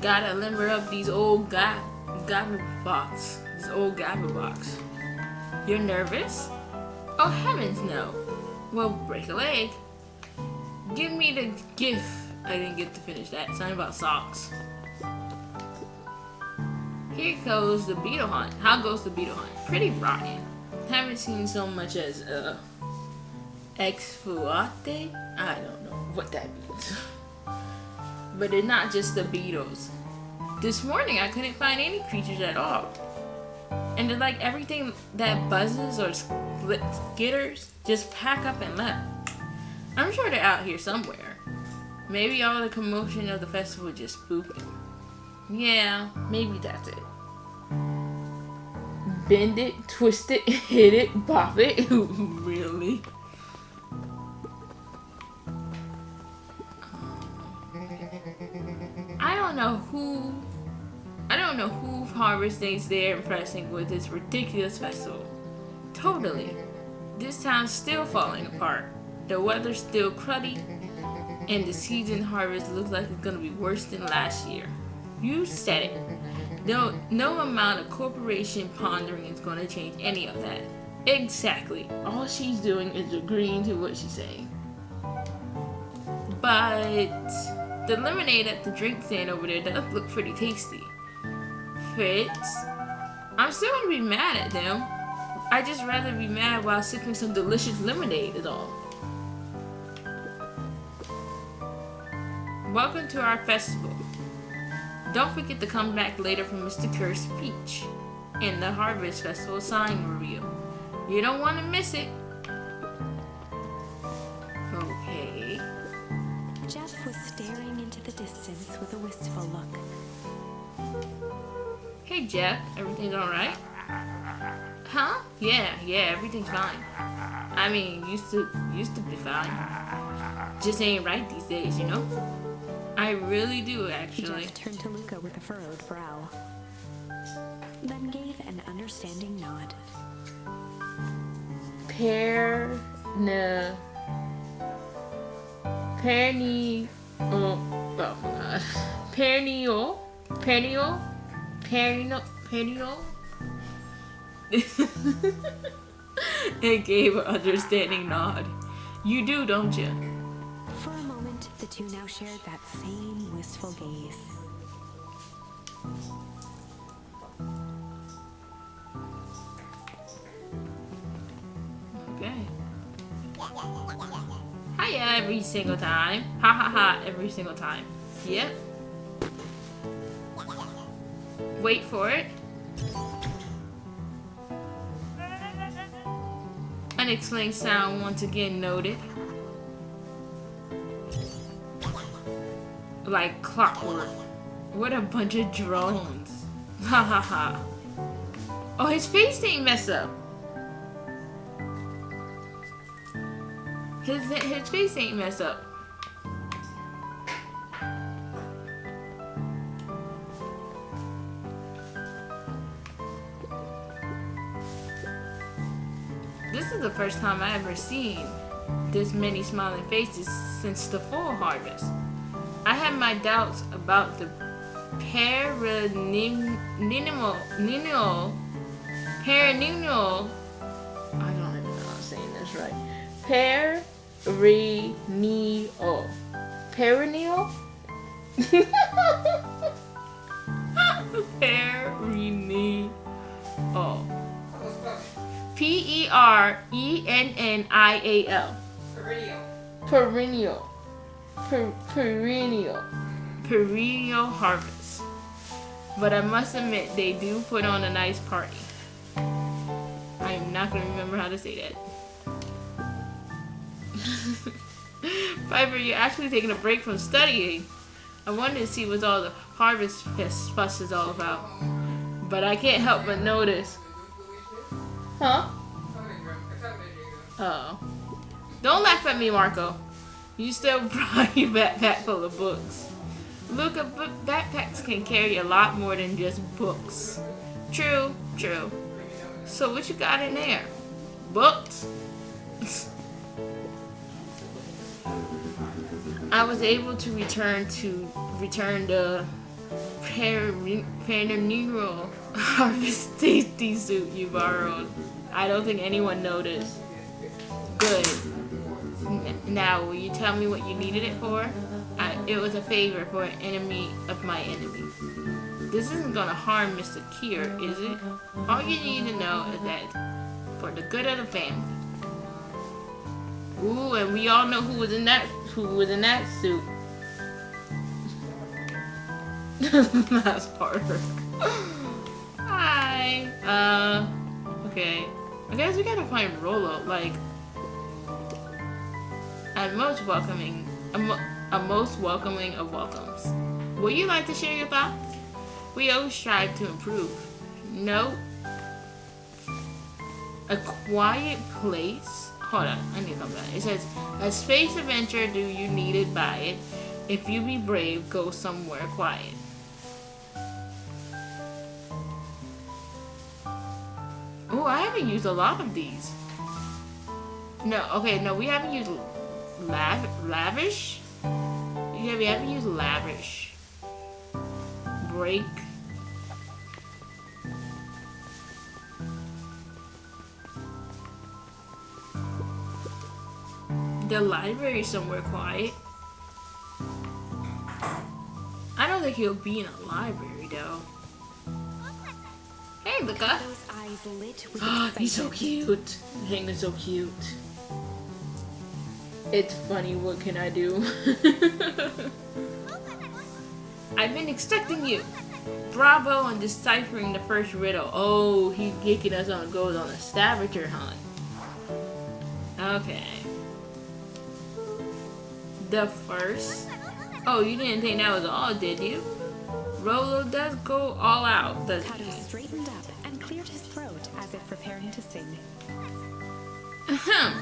Speaker 1: Gotta limber up these old gabba box. This old gabba box. You're nervous? Oh, heavens no. Well, break a leg. Give me the gift. I didn't get to finish that. Something about socks. Here goes the beetle hunt. How goes the beetle hunt? Pretty rotten. Haven't seen so much as exfuate. I don't know what that means. But it's not just the beetles. This morning I couldn't find any creatures at all. And they're like everything that buzzes or skitters just pack up and left. I'm sure they're out here somewhere. Maybe all the commotion of the festival just spooked them. Yeah, maybe that's it. Bend it, twist it, hit it, bop it. Really? I don't know who Harvest Day's there impressing with this ridiculous festival. Totally. This town's still falling apart. The weather's still cruddy, and the season harvest looks like it's gonna be worse than last year. You said it. No amount of corporation pondering is gonna change any of that. Exactly. All she's doing is agreeing to what she's saying. But the lemonade at the drink stand over there does look pretty tasty. Fritz, I'm still gonna be mad at them. I just rather be mad while sipping some delicious lemonade is all. Welcome to our festival. Don't forget to come back later for Mr. Kerr's speech and the Harvest Festival sign reveal. You don't want to miss it. Okay.
Speaker 5: Jeff was staring into the distance with a wistful look.
Speaker 1: Hey Jeff, everything's alright? Huh? Yeah, everything's fine. I mean, used to be fine. Just ain't right these days, you know? I really do, actually.
Speaker 5: Jeff turned to Luca with a furrowed brow, then gave an understanding nod.
Speaker 1: It gave an understanding nod. You do, don't you?
Speaker 5: For a moment, the two now shared that same wistful gaze.
Speaker 1: Okay. Hiya every single time. Ha ha ha every single time. Yep. Wait for it. Unexplained sound once again noted. Like clockwork. What a bunch of drones. Ha ha ha. Oh, his face ain't messed up. His face ain't messed up. This is the first time I ever seen this many smiling faces since the fall harvest. I had my doubts about the perennial, I don't even know if I'm saying this right. Perennial? Perennial. Perennial harvest. But I must admit, they do put on a nice party. I am not going to remember how to say that. Piper, you're actually taking a break from studying. I wanted to see what all the harvest fuss is all about. But I can't help but notice. Huh? Oh. Don't laugh at me, Marco. You still brought your backpack full of books. Look, backpacks can carry a lot more than just books. True. So what you got in there? Books? I was able to return the perennial harvest safety suit you borrowed. I don't think anyone noticed. Good. Now, will you tell me what you needed it for? It was a favor for an enemy of my enemy. this isn't gonna harm Mr. Kier, is it? All you need to know is that for the good of the family. Ooh, and we all know who was in that suit. That's harder. Hi. Okay. I guess we gotta find Rolo. Like, a most welcoming of welcomes. Would you like to share your thoughts? We always strive to improve. No. A quiet place. Hold on, I need to come back. It says, a space adventure, do you need it, buy it. If you be brave, go somewhere quiet. Oh, I haven't used a lot of these. No, okay, no, we haven't used lavish. Yeah, we haven't used lavish. Break. The library somewhere quiet. I don't think he'll be in a library though. Hey, Luca.
Speaker 5: Those eyes lit with
Speaker 1: He's so cute. Hank is so cute. It's funny, what can I do? I've been expecting you. Bravo on deciphering the first riddle. Oh, he's geeking us on goes on a scavenger hunt. Okay. The first. Oh, you didn't think that was all, did you? Rolo does go all out, doesn't
Speaker 5: Kato
Speaker 1: he?
Speaker 5: straightened up and cleared his throat as if preparing to sing.
Speaker 1: Ahem.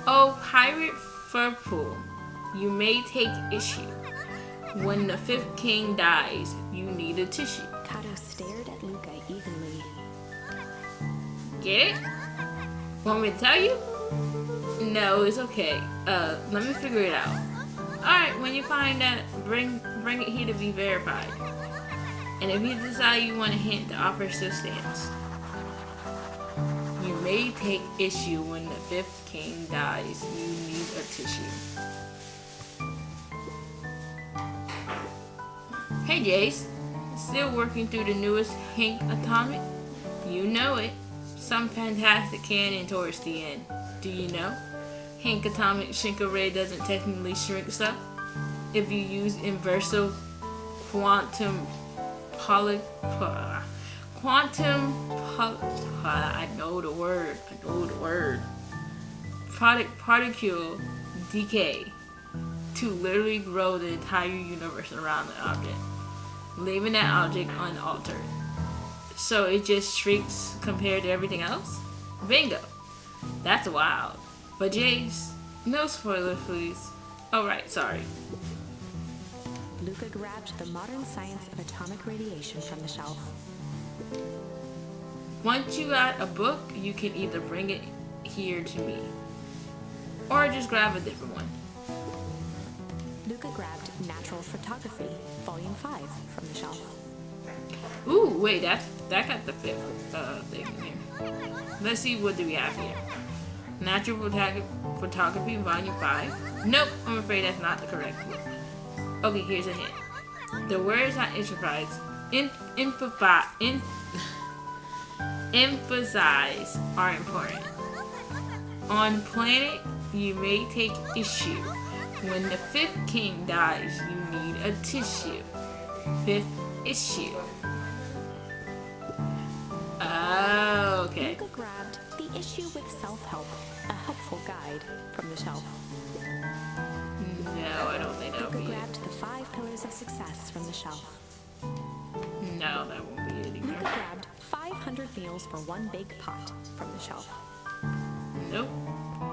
Speaker 1: Oh, pirate Furpool, you may take issue. When the fifth king dies, you need a tissue.
Speaker 5: Kato stared at Luca eagerly.
Speaker 1: Get it? Want me to tell you? No, it's okay. Let me figure it out. Alright, when you find that, bring it here to be verified. And if you decide you want a hint, the offer still stands. You may take issue when the fifth king dies. You need a tissue. Hey Jace, still working through the newest Hank Atomic? You know it. Some fantastic canon towards the end. Do you know? Hank Atomic Shinkaray doesn't technically shrink stuff. If you use inversal quantum I know the word. Particle decay to literally grow the entire universe around the object, leaving that object unaltered. So it just shrinks compared to everything else? Bingo! That's wild. But Jace, no spoilers please. Oh right, sorry.
Speaker 5: Luca grabbed the Modern Science of Atomic Radiation from the shelf.
Speaker 1: Once you got a book, you can either bring it here to me, or just grab a different one.
Speaker 5: Luca grabbed Natural Photography, Volume 5, from the shelf.
Speaker 1: Ooh, wait, that got the fifth thing in here. Let's see, what do we have here? Natural Photography, Volume 5. Nope, I'm afraid that's not the correct one. Okay, here's a hint. The words I emphasize are important. On planet, you may take issue. When the fifth king dies, you need a tissue. Fifth issue. Oh, okay.
Speaker 5: Luca grabbed The Issue with Self-Help, a helpful guide, from the shelf.
Speaker 1: No, I don't think that
Speaker 5: Luca
Speaker 1: would be it.
Speaker 5: grabbed The 5 Pillars of Success from the shelf.
Speaker 1: No, that won't be it
Speaker 5: Luca
Speaker 1: either.
Speaker 5: grabbed 500 Meals for One Big Pot from the shelf.
Speaker 1: Nope.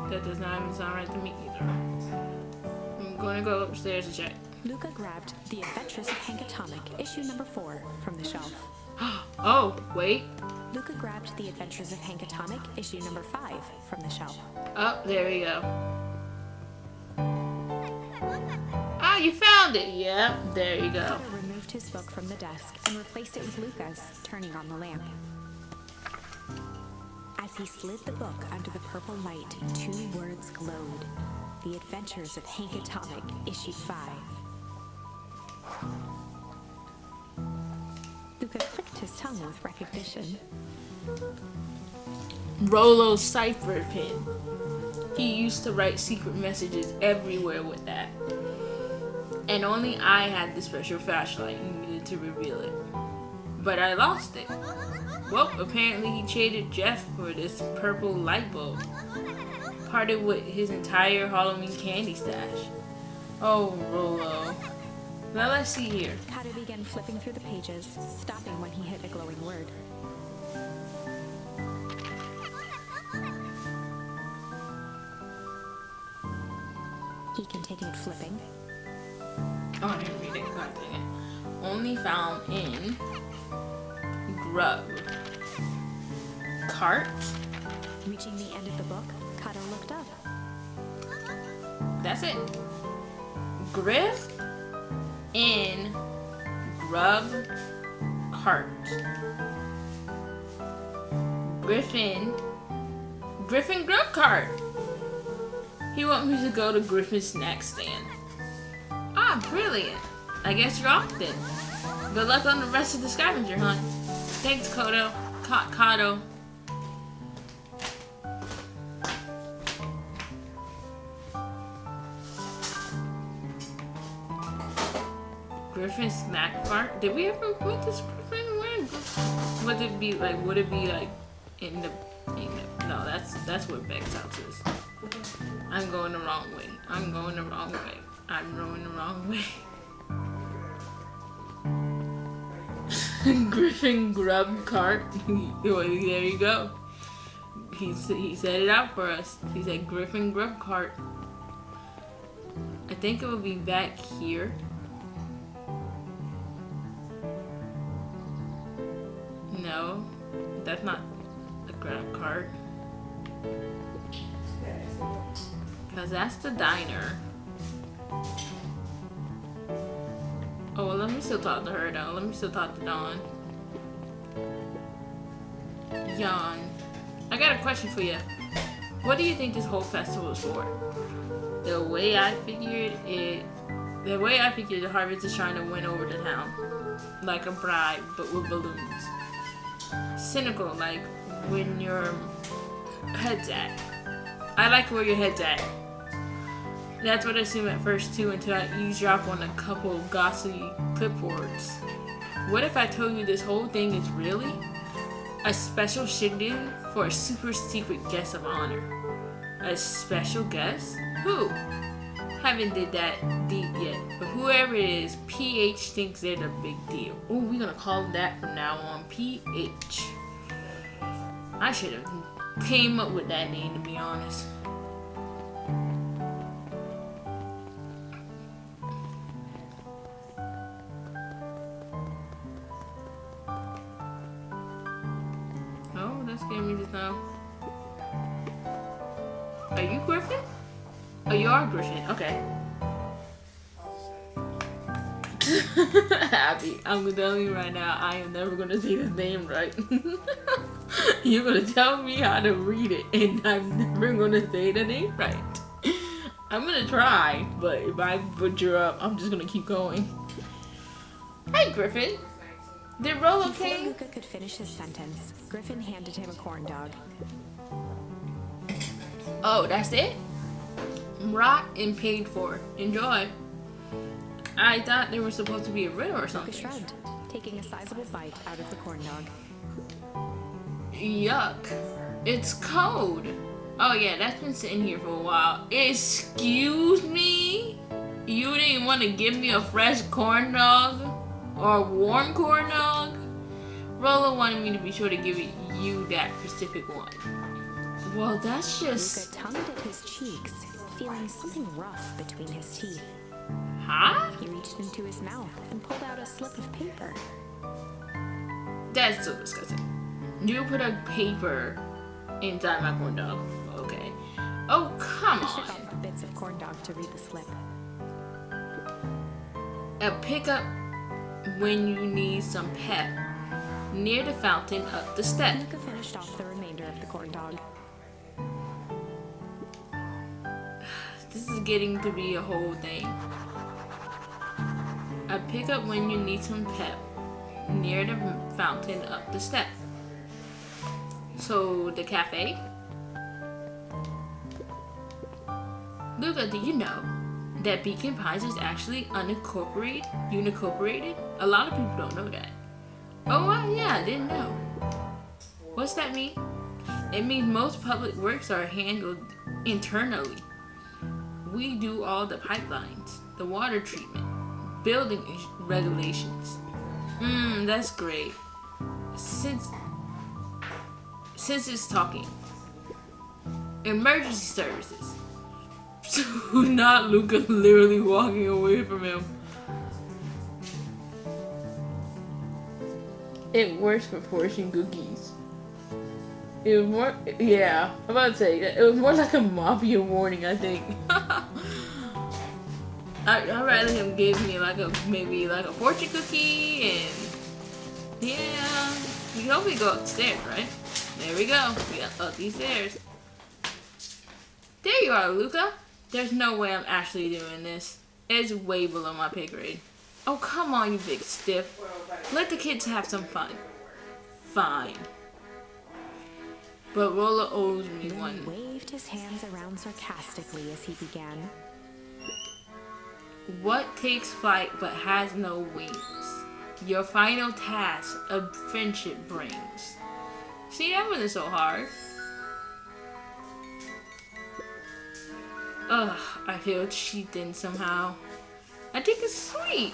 Speaker 1: That does not even sound right to me either. I'm gonna go upstairs and check.
Speaker 5: Luca grabbed The Adventures of Hank Atomic, issue number 4, from the shelf.
Speaker 1: Oh, wait.
Speaker 5: Luca grabbed The Adventures of Hank Atomic, issue number 5, from the shelf.
Speaker 1: Oh, there we go. Ah, you found it. Yep, there you go.
Speaker 5: Kato removed his book from the desk and replaced it with Luca's, turning on the lamp. As he slid the book under the purple light, 2 words glowed. The Adventures of Hank Atomic, issue 5. his tongue with recognition.
Speaker 1: Rolo's cipher pin. He used to write secret messages everywhere with that. And only I had the special flashlight and needed to reveal it. But I lost it. Well, apparently he traded Jeff for this purple light bulb. Parted with his entire Halloween candy stash. Oh, Rolo. Now let's see here.
Speaker 5: Kato began flipping through the pages, stopping when he hit a glowing word. He continued flipping.
Speaker 1: Oh, I didn't read it. God dang it. Only found in Grub. Cart.
Speaker 5: Reaching the end of the book, Kato looked up.
Speaker 1: That's it. Griff in Grub Cart. Griffin Grub Cart. He want me to go to Griffin's snack stand. Ah, brilliant. I guess you're off then. Good luck on the rest of the scavenger hunt. Thanks, Kato. Kato. Griffin's snack cart? Did we ever put this Griffin? Where would it be like? Would it be like in the no, that's where Beck's house is. I'm going the wrong way. I'm going the wrong way. I'm going the wrong way. Griffin Grub Cart. There you go. He set it out for us. He said Griffin Grub Cart. I think it will be back here. No, that's not a grab cart. Because that's the diner. Oh, well, let me still talk to her though. Let me still talk to Dawn. Yawn. I got a question for you. What do you think this whole festival is for? The way I figured, the Harvest is trying to win over the town. Like a bribe, but with balloons. Cynical, like when your head's at. I like where your head's at. That's what I assumed at first too, until I eavesdrop on a couple of gossipy clipboards. What if I told you this whole thing is really a special shindig for a super secret guest of honor? A special guest? Who? Haven't did that deep yet, but whoever it is, PH thinks they're the big deal. Oh, we're gonna call that from now on PH. I should have came up with that name, to be honest. Oh, that scared me just now. Are you Griffin? Oh, you are Griffin. Okay. Abby, I'm gonna tell you right now, I am never gonna say the name right. You're gonna tell me how to read it, and I'm never gonna say the name right. I'm gonna try, but if I butcher up, I'm just gonna keep going. Hey, Griffin. Did Rolo
Speaker 5: Before
Speaker 1: came?
Speaker 5: Luca could finish his sentence, Griffin handed him a corn dog.
Speaker 1: Oh, that's it? Brought and paid for. Enjoy. I thought there was supposed to be a riddle or
Speaker 5: Luca
Speaker 1: something.
Speaker 5: shrugged, taking a sizable bite out of the corn dog.
Speaker 1: Yuck. It's cold. Oh yeah, that's been sitting here for a while. Excuse me? You didn't want to give me a fresh corn dog? Or a warm corn dog? Rolo wanted me to be sure to give you that specific one. Well, that's just...
Speaker 5: Luca tongued at his cheeks, feeling something rough between his teeth.
Speaker 1: Huh?
Speaker 5: He reached into his mouth and pulled out a slip of paper.
Speaker 1: That's so disgusting. You put a paper inside my corn dog. Okay. Oh, come
Speaker 5: He shook
Speaker 1: on.
Speaker 5: off bits of corn dog to read the slip.
Speaker 1: A pickup when you need some pep. Near the fountain up the step.
Speaker 5: Luca finished off the remainder of the corn dog.
Speaker 1: This is getting to be a whole thing. A pickup when you need some pep. near the fountain up the step. So the cafe? Luca, do you know that Beacon Pines is actually unincorporated? A lot of people don't know that. Oh, well, yeah, I didn't know. What's that mean? It means most public works are handled internally. We do all the pipelines, the water treatment, building regulations. That's great. Since it's talking. Emergency services. Not Luca literally walking away from him. It works for portion cookies. It was more, yeah, I'm about to say, it was more like a mafia warning, I think. I'd rather him give me maybe a fortune cookie and yeah, we hope we go upstairs, right? There we go. We got up these stairs. There you are, Luca. There's no way I'm actually doing this. It's way below my pay grade. Oh, come on, you big stiff. Let the kids have some fun. Fine. But Rolla owes me one.
Speaker 5: He waved his hands around sarcastically as he began.
Speaker 1: What takes flight but has no wings? Your final task of friendship brings. See, that wasn't so hard. Ugh, I feel cheating somehow. I think it's sweet.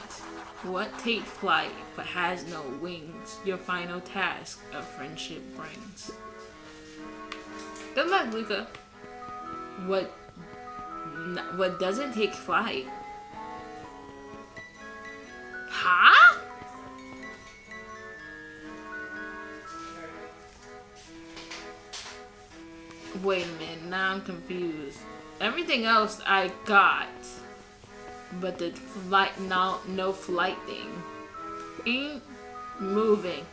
Speaker 1: What takes flight but has no wings? Your final task of friendship brings. Good luck, Luca. What doesn't take flight? Huh? Wait a minute, now I'm confused. Everything else I got, but the flight, no flight thing ain't moving.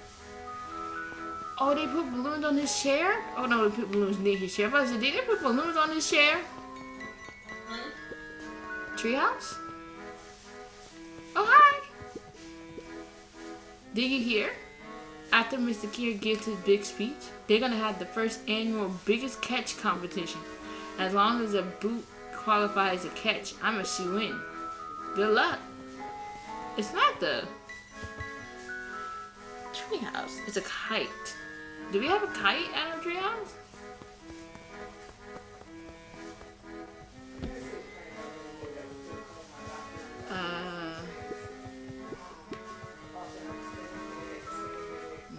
Speaker 1: Oh, they put balloons on his chair? Oh no, they put balloons near his chair. But I said, did they put balloons on his chair? Treehouse? Oh, hi! Did you hear? After Mr. Kier gives his big speech, they're gonna have the first annual biggest catch competition. As long as a boot qualifies a catch, I'm a shoe-in. Good luck. It's not the treehouse. It's a kite. Do we have a kite at our treehouse?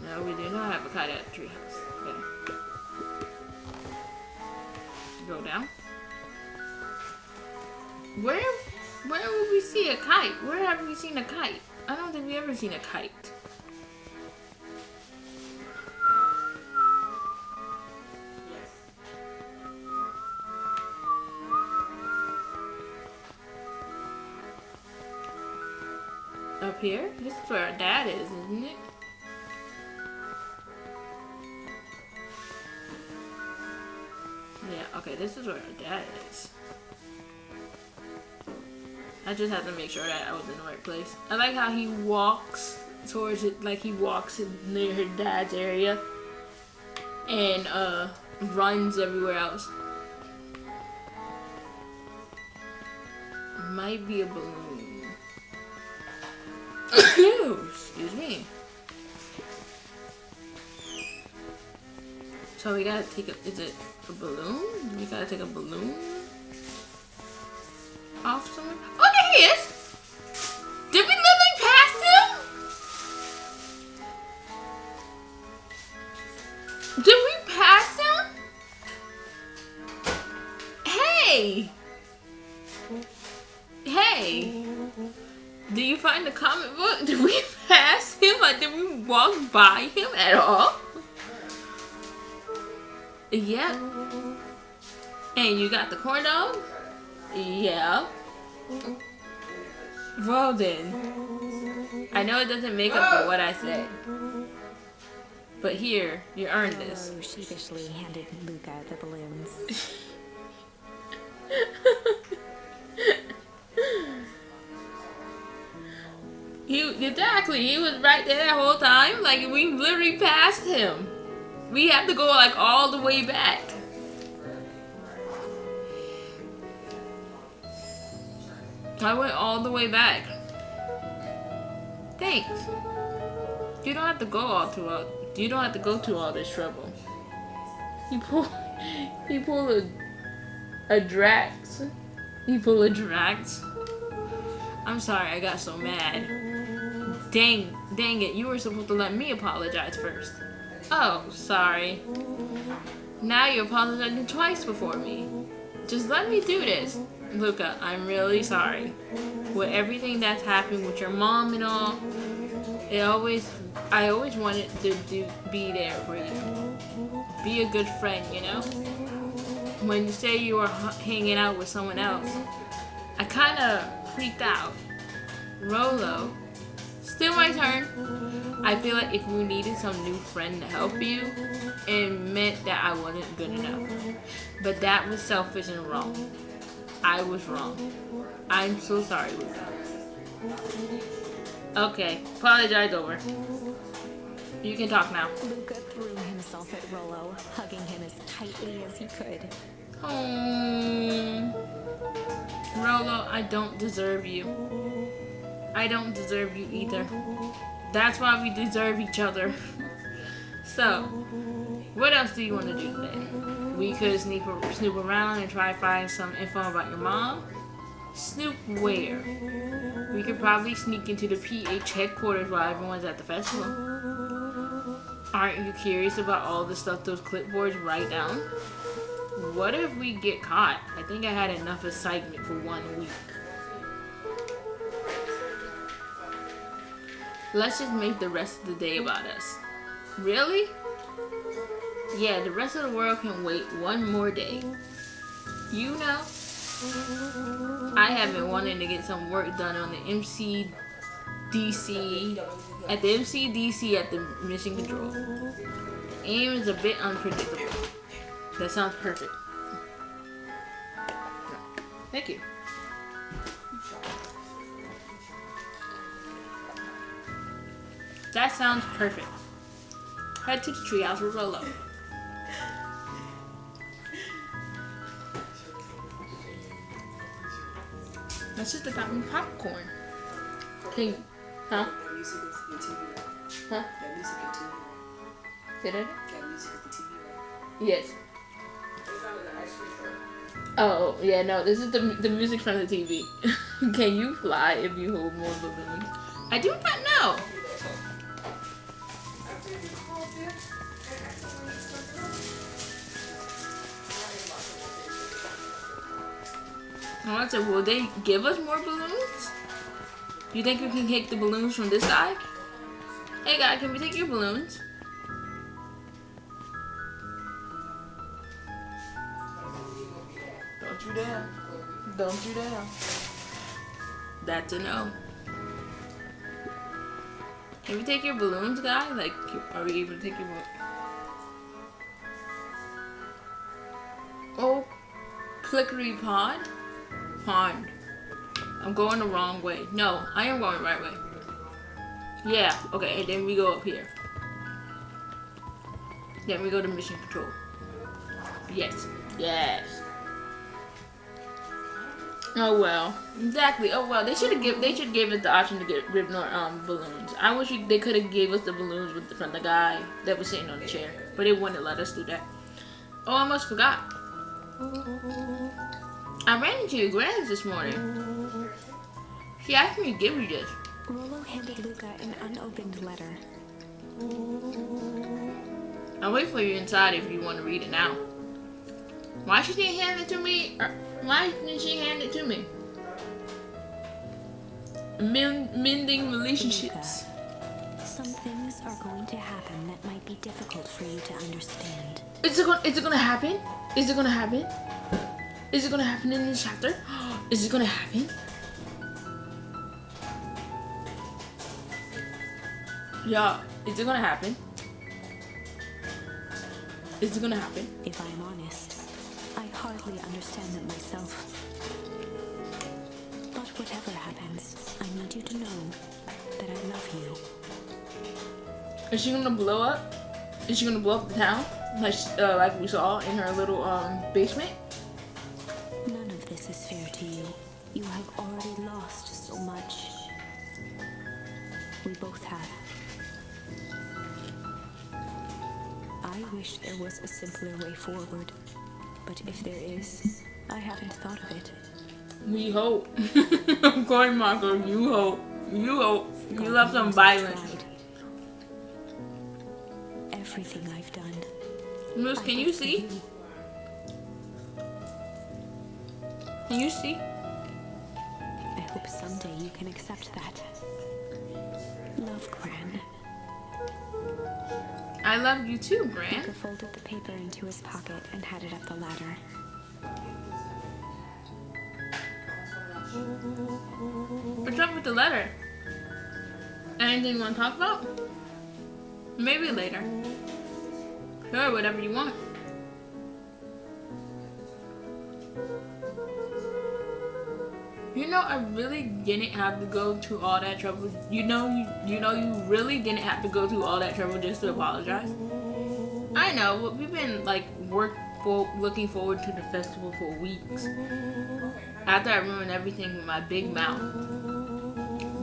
Speaker 1: No, we do not have a kite at the treehouse. Okay. Go down. Where would we see a kite? Where have we seen a kite? I don't think we ever seen a kite. Up here? This is where our dad is, isn't it? Yeah, okay, this is where our dad is. I just have to make sure that I was in the right place. I like how he walks towards it, like he walks near her dad's area and runs everywhere else. Might be a balloon. Excuse me. So we gotta take is it a balloon? We gotta take a balloon off somewhere. Oh, there he is! Did we literally pass him? Did we pass him? Hey! Hey! Do you find the comic book? Did we pass him? Like, did we walk by him at all? Yeah. And you got the corn dog? Yeah. Well then. I know it doesn't make up for what I said. But here, you earned this.
Speaker 5: Rolo sheepishly handed Luca the balloons.
Speaker 1: Exactly. He was right there that whole time. Like, we literally passed him. We had to go, like, all the way back. I went all the way back. Thanks. You don't have to go all throughout. You don't have to go through all this trouble. He pulled a Drax. He pulled a Drax. I'm sorry, I got so mad. Dang it, you were supposed to let me apologize first. Oh, sorry. Now you're apologizing twice before me. Just let me do this. Luca, I'm really sorry. With everything that's happened with your mom and all, I always wanted to be there for you. Be a good friend, you know? When you say you were hanging out with someone else, I kind of freaked out. Rolo, still my turn. I feel like if you needed some new friend to help you, it meant that I wasn't good enough. But that was selfish and wrong. I was wrong. I'm so sorry, Luca. Okay, apologize over. You can talk now.
Speaker 5: Luca threw himself at Rolo, hugging him as tightly as he could.
Speaker 1: Rolo, I don't deserve you. I don't deserve you either. That's why we deserve each other. So, what else do you want to do today? We could snoop around and try to find some info about your mom. Snoop where? We could probably sneak into the PH headquarters while everyone's at the festival. Aren't you curious about all the stuff those clipboards write down? What if we get caught? I think I had enough excitement for 1 week. Let's just make the rest of the day about us. Really? Yeah, the rest of the world can wait one more day. You know, I have been wanting to get some work done on the MCDC at the Mission Control. The aim is a bit unpredictable. That sounds perfect. Thank you. That sounds perfect. Head to the treehouse with Rolo. My sister got me popcorn. Can you, huh?
Speaker 3: That music is your TV, right?
Speaker 1: Huh?
Speaker 3: That music is TV, right?
Speaker 1: Say that?
Speaker 3: That music is the TV, right?
Speaker 1: Yes. Oh, yeah, no, this is the music from the TV. Can you fly if you hold more balloons? I do not know. I said, will they give us more balloons? You think we can take the balloons from this guy? Hey guy, can we take your balloons? Don't you dare. Don't you dare. That's a no. Can we take your balloons, guy? Like, are we able to take your balloons? Oh, Flickery Pond? Pond. I'm going the wrong way. No, I am going the right way. Yeah, okay, and then we go up here. Then we go to Mission Control. Yes, yes. Oh well, exactly. Oh well, they should give us the option to get balloons. I wish they could have gave us the balloons from the guy that was sitting on the chair, but it wouldn't let us do that. Oh, I almost forgot. I ran into your grand's this morning. She asked me to give you this.
Speaker 5: Rolo handed Luca an unopened letter.
Speaker 1: I'll wait for you inside if you want to read it now. Why she didn't hand it to me? Why didn't she hand it to me? Mending relationships.
Speaker 5: Luca, some things are going to happen that might be difficult for you to understand.
Speaker 1: Is it gonna happen? Is it gonna happen? Is it gonna happen in this chapter? Is it gonna happen? Yeah, is it gonna happen? Is it gonna happen?
Speaker 5: If I'm honest, I hardly understand it myself. But whatever happens, I need you to know that I love
Speaker 1: Is she gonna blow up? Is she gonna blow up the town? Like we saw in her little basement?
Speaker 5: None of this is fair to you. You have already lost so much. We both have. I wish there was a simpler way forward. But if there is, I haven't thought of it.
Speaker 1: We hope. I'm going, Marco. You hope. You hope. You love some violence.
Speaker 5: Everything I've done.
Speaker 1: Moose, can you see? Can you see?
Speaker 5: I hope someday you can accept that. Love, Gran.
Speaker 1: I love you too, Gran.
Speaker 5: Luca folded the paper into his pocket and headed up the ladder.
Speaker 1: What's up with the letter? Anything you want to talk about? Maybe later. Sure, whatever you want. You know, I really didn't have to go to all that trouble. You really didn't have to go through all that trouble just to apologize. I know, but we've been like looking forward to the festival for weeks. After I ruined everything with my big mouth,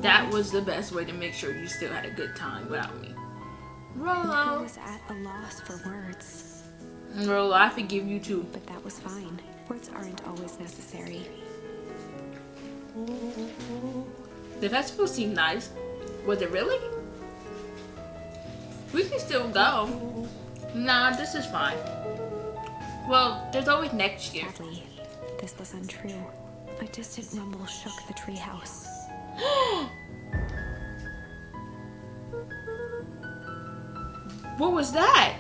Speaker 1: that was the best way to make sure you still had a good time without me.
Speaker 5: Luca
Speaker 1: Rolo.
Speaker 5: was at a loss for words.
Speaker 1: Rolo, I forgive you too.
Speaker 5: But that was fine. Words aren't always necessary.
Speaker 1: The festival seemed nice. Was it really? We can still go. Nah, this is fine. Well, there's always next year.
Speaker 5: Sadly, this was untrue. A distant rumble shook the treehouse.
Speaker 1: What was that?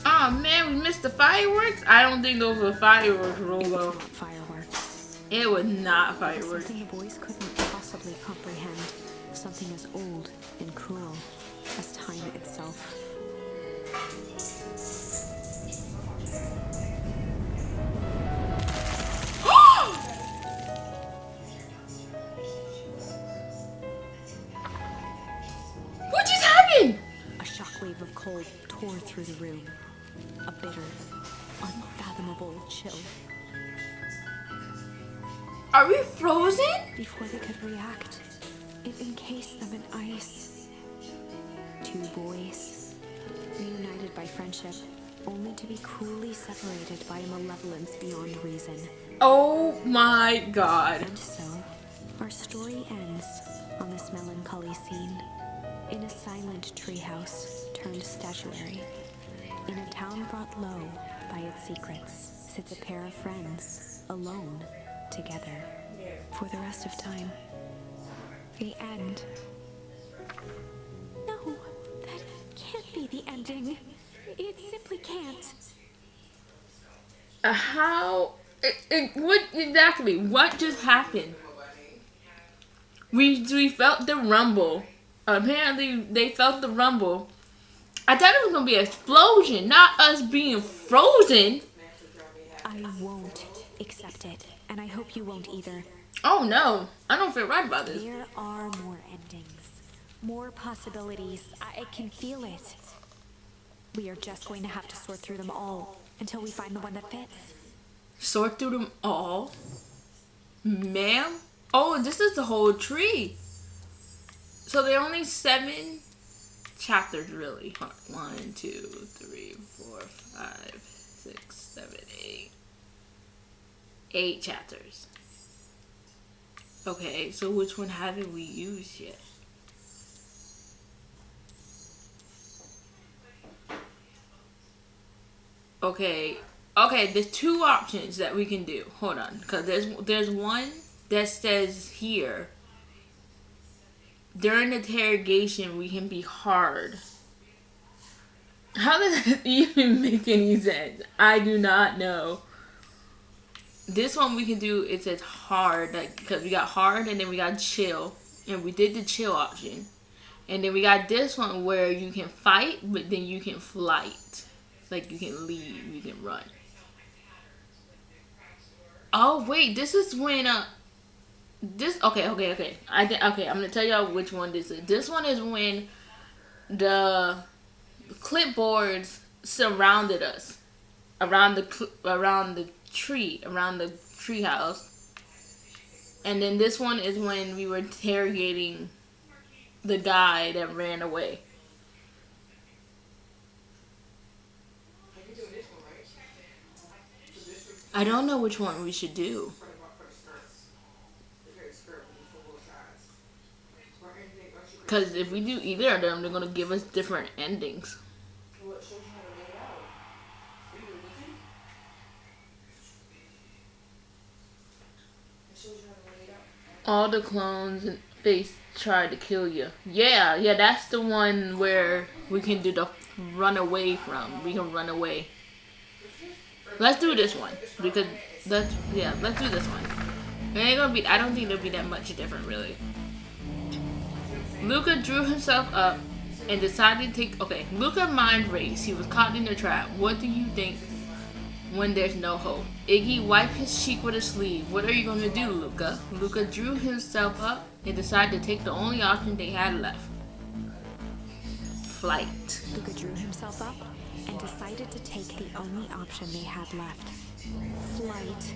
Speaker 1: Oh man, we missed the fireworks? I don't think those were fireworks,
Speaker 5: It
Speaker 1: Rolo.
Speaker 5: was not fireworks.
Speaker 1: It was not fireworks.
Speaker 5: Something the boys couldn't possibly comprehend. Something as old and cruel as time itself.
Speaker 1: What just happened?
Speaker 5: A shockwave of cold tore through the room. A bitter, unfathomable chill.
Speaker 1: Are we frozen?
Speaker 5: Before they could react, it encased them in ice. Two boys, reunited by friendship, only to be cruelly separated by a malevolence beyond reason.
Speaker 1: Oh my god.
Speaker 5: And so, our story ends on this melancholy scene. In a silent treehouse turned statuary. In a town brought low by its secrets, sits a pair of friends, alone, together, for the rest of time. The end. No, that can't be the ending. It simply can't.
Speaker 1: How? What exactly? What just happened? We felt the rumble. Apparently, they felt the rumble. I thought it was gonna be an explosion, not us being frozen.
Speaker 5: I won't accept it, and I hope you won't either.
Speaker 1: Oh no, I don't feel right about this.
Speaker 5: There are more endings, more possibilities. I can feel it. We are just going to have to sort through them all until we find the one that fits.
Speaker 1: Sort through them all? Ma'am? Oh, this is the whole tree. So there are only 7 chapters, really. 1, 2, 3, 4, 5, 6, 7, 8. 8 chapters. Okay, so which one haven't we used yet? Okay, there's 2 options that we can do. Hold on, because there's one that says here, during interrogation we can be hard. How does that even make any sense? I do not know. This one we can do, it says hard, like, because we got hard and then we got chill, and we did the chill option. And then we got this one where you can fight, but then you can flight. Like you can leave, you can run. Oh wait, this is when This okay. Okay. Okay. I'm gonna tell y'all which one this is. This one is when the clipboards surrounded us around the tree house, and then this one is when we were interrogating the guy that ran away. I don't know which one we should do. Because if we do either of them, they're going to give us different endings. All the clones and face tried to kill you. Yeah, that's the one where we can do the run away from. We can run away. Let's do this one because let's do this one. It ain't gonna be. I don't think it'll be that much different, really. Luca drew himself up and decided to take. Okay, Luca mind race. He was caught in the trap. What do you think when there's no hope? Iggy wiped his cheek with a sleeve. What are you gonna do, Luca? Luca drew himself up and decided to take the only option they had left. Flight.
Speaker 5: Luca drew himself up and decided to take the only option they had left. Flight.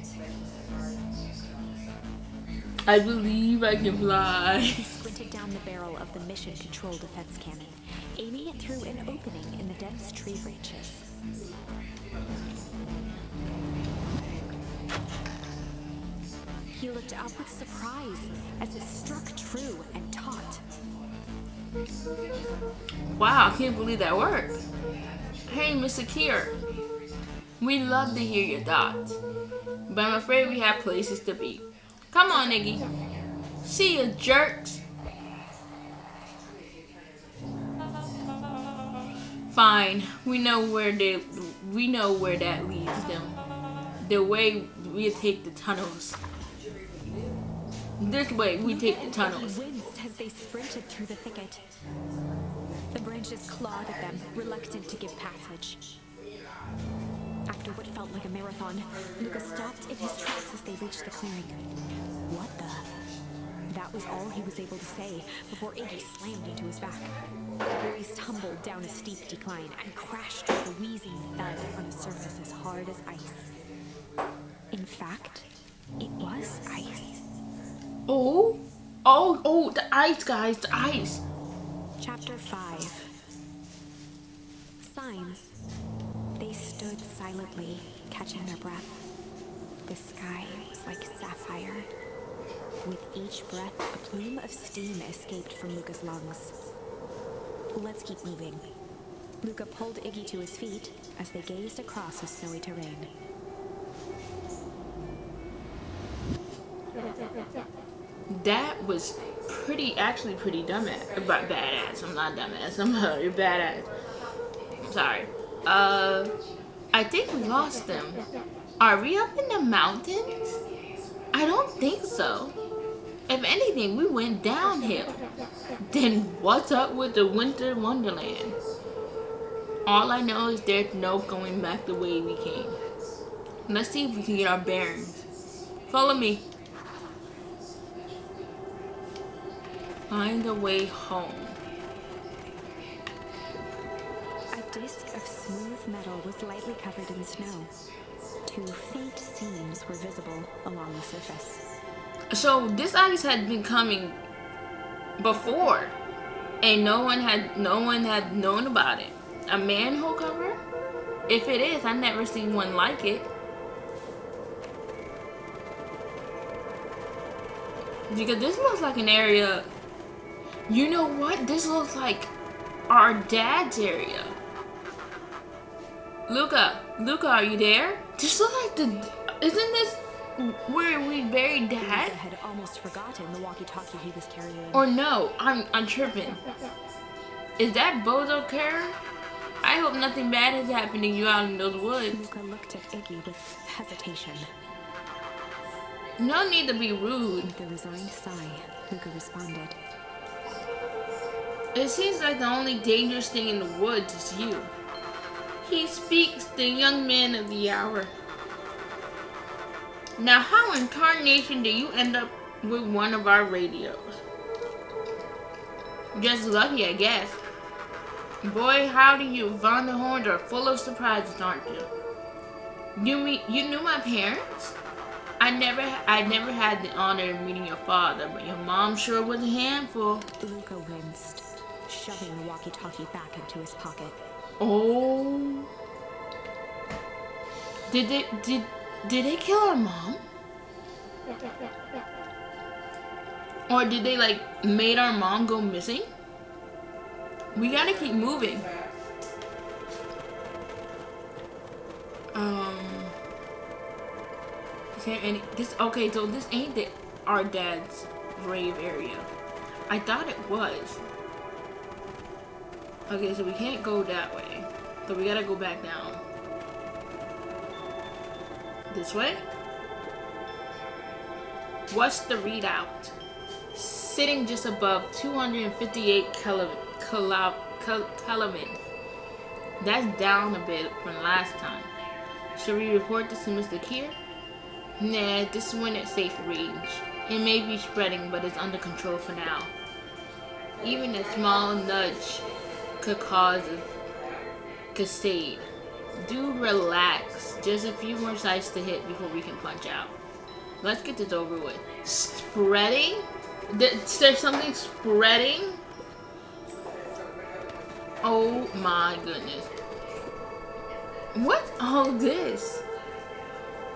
Speaker 1: I believe I can fly.
Speaker 5: He squinted down the barrel of the mission control defense cannon, aiming it through an opening in the dense tree branches. He looked up with surprise as it struck true and taut.
Speaker 1: Wow, I can't believe that worked. Hey, Mr. Kier. We love to hear your thoughts, but I'm afraid we have places to be. Come on, Iggy. See ya, jerks. Fine. We know where that leads them. The way we take the tunnels. This way we take the tunnels.
Speaker 5: He winced as they sprinted through the thicket. The branches clawed at them, reluctant to give passage. After what felt like a marathon, Luca stopped in his tracks as they reached the clearing. What the? That was all he was able to say before Iggy slammed into his back. The boys tumbled down a steep decline and crashed with a wheezing thud on a surface as hard as ice. In fact, it was ice.
Speaker 1: Oh, the ice, guys, the ice.
Speaker 5: Chapter 5. Signs. They stood silently, catching their breath. The sky was like sapphire. With each breath, a plume of steam escaped from Luca's lungs. Let's keep moving. Luca pulled Iggy to his feet as they gazed across the snowy terrain.
Speaker 1: That was actually pretty badass. I'm not dumbass. You're badass. I'm sorry. I think we lost them. Are we up in the mountains? I don't think so. If anything, we went downhill. Then what's up with the winter wonderland? All I know is there's no going back the way we came. Let's see if we can get our bearings. Follow me. Find a way home.
Speaker 5: A disc of smooth metal was lightly covered in snow. 2 faint seams were visible along the surface.
Speaker 1: So this ice had been coming before, and no one had known about it. A manhole cover? If it is, I never seen one like it. Because this looks like an area. You know what? This looks like our dad's area. Luca, are you there? This looks like isn't this where we buried Dad?
Speaker 5: Luca had almost forgotten the walkie-talkie he was carrying.
Speaker 1: Or no, I'm tripping. Is that Bozo Care? I hope nothing bad has happened to you out in those woods.
Speaker 5: Luca looked at Iggy with hesitation.
Speaker 1: No need to be rude.
Speaker 5: With a resigned sigh, Luca responded.
Speaker 1: It seems like the only dangerous thing in the woods is you. He speaks, the young man of the hour. Now, how in tarnation did you end up with one of our radios. Just lucky, I guess. Boy, howdy, you Von the Horns are full of surprises, aren't you? You knew my parents? I never had the honor of meeting your father, but your mom sure was a handful.
Speaker 5: Luca winced, shoving the walkie-talkie back into his pocket.
Speaker 1: Oh. Did they kill our mom? Or did they like made our mom go missing? We gotta keep moving. Is there any okay, so this ain't our dad's grave area. I thought it was. Okay, so we can't go that way. So we gotta go back down. This way? What's the readout? Sitting just above 258 Kelvin. That's down a bit from last time. Should we report this to Mr. Kier? Nah, this one at safe range. It may be spreading, but it's under control for now. Even a small nudge could cause a cascade. Do relax. Just a few more sites to hit before we can punch out. Let's get this over with. Spreading? There's something spreading? Oh my goodness. What's all this?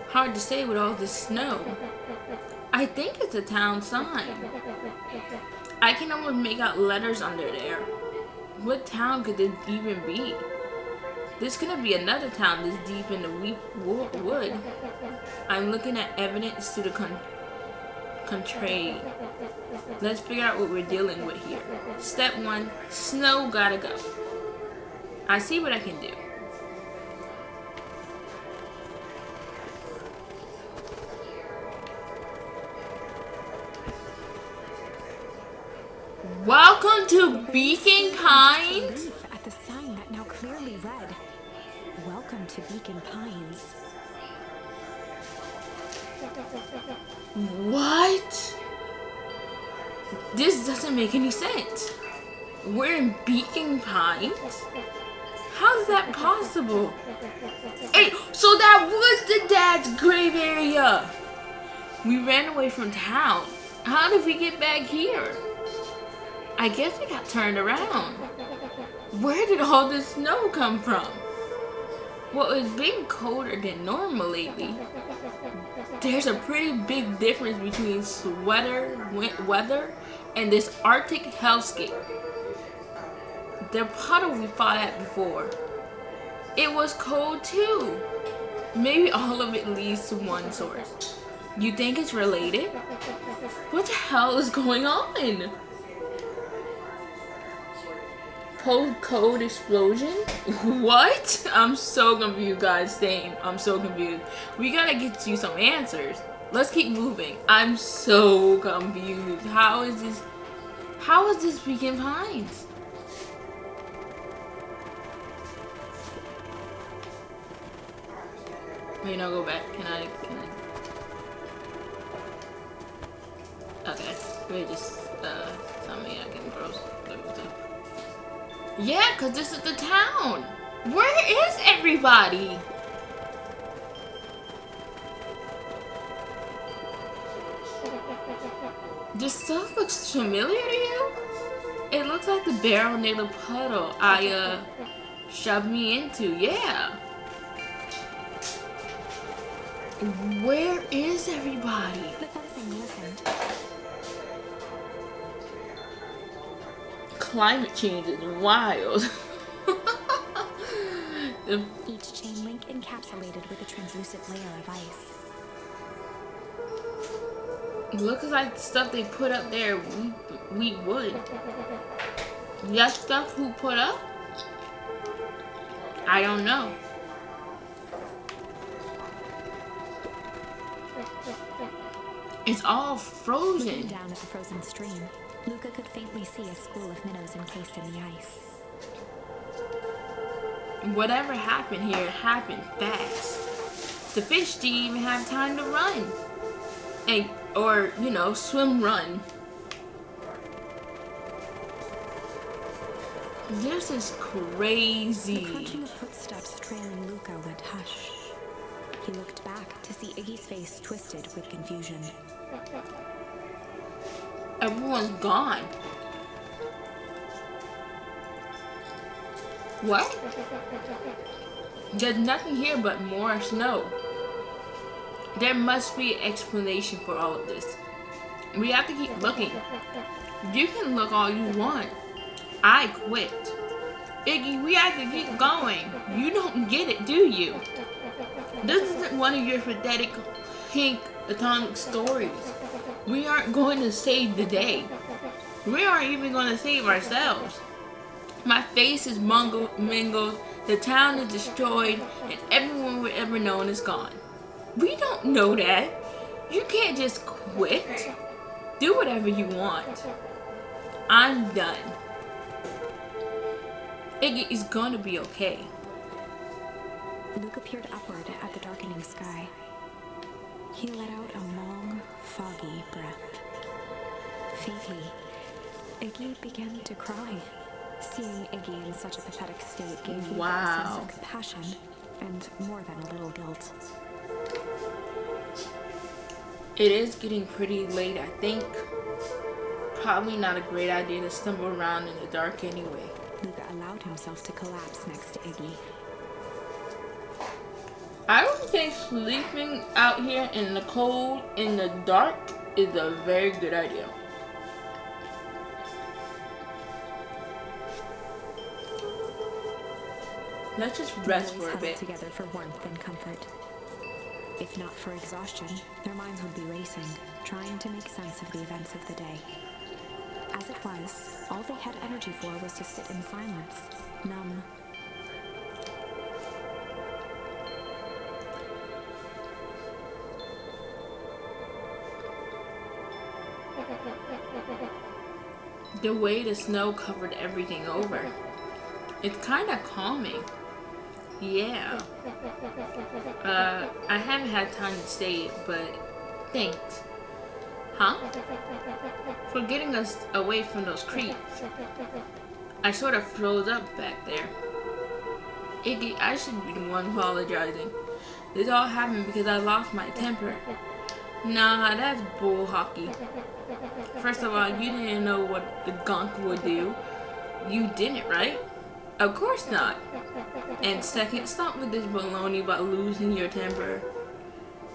Speaker 1: Hard to say with all this snow. I think it's a town sign. I can almost make out letters under there. What town could this even be? This couldn't be another town this deep in the wood. I'm looking at evidence to the contrary. Let's figure out what we're dealing with here. Step 1, snow gotta go. I see what I can do. Welcome to Beacon Pines.
Speaker 5: At the sign that now clearly read, "Welcome to Beacon Pines."
Speaker 1: What? This doesn't make any sense. We're in Beacon Pines? How is that possible? Hey, so that was the dad's grave area. We ran away from town. How did we get back here? I guess we got turned around. Where did all this snow come from? Well, it's been colder than normal lately. There's a pretty big difference between sweater weather and this Arctic hellscape. The puddle we fought at before, it was cold too. Maybe all of it leads to one source. You think it's related? What the hell is going on? Code explosion? What? I'm so confused, guys. Same. I'm so confused. We gotta get you some answers. Let's keep moving. I'm so confused. How is this Beacon Pines? Wait, no, go back. Can I? Okay. Wait, just tell me I can browse. Yeah, because this is the town. Where is everybody? This stuff looks familiar to you? It looks like the barrel near the puddle I shoved me into. Yeah. Where is everybody?
Speaker 5: The fencing listened.
Speaker 1: Climate change is wild.
Speaker 5: Each chain link encapsulated with a translucent layer of ice.
Speaker 1: Looks like stuff they put up there. We would. That stuff who put up? I don't know. It's all frozen.
Speaker 5: Looking down at the frozen stream, Luca could faintly see a school of minnows encased in the ice.
Speaker 1: Whatever happened here happened fast. The fish didn't even have time to run. Hey, or you know, swim, run. This is
Speaker 5: The
Speaker 1: crazy.
Speaker 5: crunching of footsteps trailing Luca went hush. He looked back to see Iggy's face twisted with confusion.
Speaker 1: Everyone's gone. What? There's nothing here but more snow. There must be an explanation for all of this. We have to keep looking. You can look all you want. I quit. Iggy, we have to keep going. You don't get it, do you? This isn't one of your pathetic pink atomic stories. We aren't going to save the day. We aren't even going to save ourselves. My face is mingled, the town is destroyed, and everyone we've ever known is gone. We don't know that. You can't just quit. Do whatever you want. I'm done. Iggy is gonna be okay.
Speaker 5: Luca peered upward at the darkening sky. He let out a long, foggy breath. Faintly, Iggy began to cry. Seeing Iggy in such a pathetic state gave Luca a
Speaker 1: Wow.
Speaker 5: sense of compassion and more than a little guilt.
Speaker 1: It is getting pretty late, I think. Probably not a great idea to stumble around in the dark anyway.
Speaker 5: Luca allowed himself to collapse next to Iggy.
Speaker 1: I don't think sleeping out here in the cold, in the dark, is a very good idea. Let's just rest
Speaker 5: The
Speaker 1: for
Speaker 5: boys
Speaker 1: a
Speaker 5: huddled
Speaker 1: bit.
Speaker 5: together for warmth and comfort. If not for exhaustion, their minds would be racing, trying to make sense of the events of the day. As it was, all they had energy for was to sit in silence, numb.
Speaker 1: The way the snow covered everything over. It's kind of calming. Yeah. I haven't had time to say it, but thanks. Huh? For getting us away from those creeps. I sort of froze up back there. Iggy, I should be the one apologizing. This all happened because I lost my temper. Nah, that's bull hockey. First of all, you didn't know what the gunk would do. You didn't, right? Of course not. And second, stop with this baloney about losing your temper.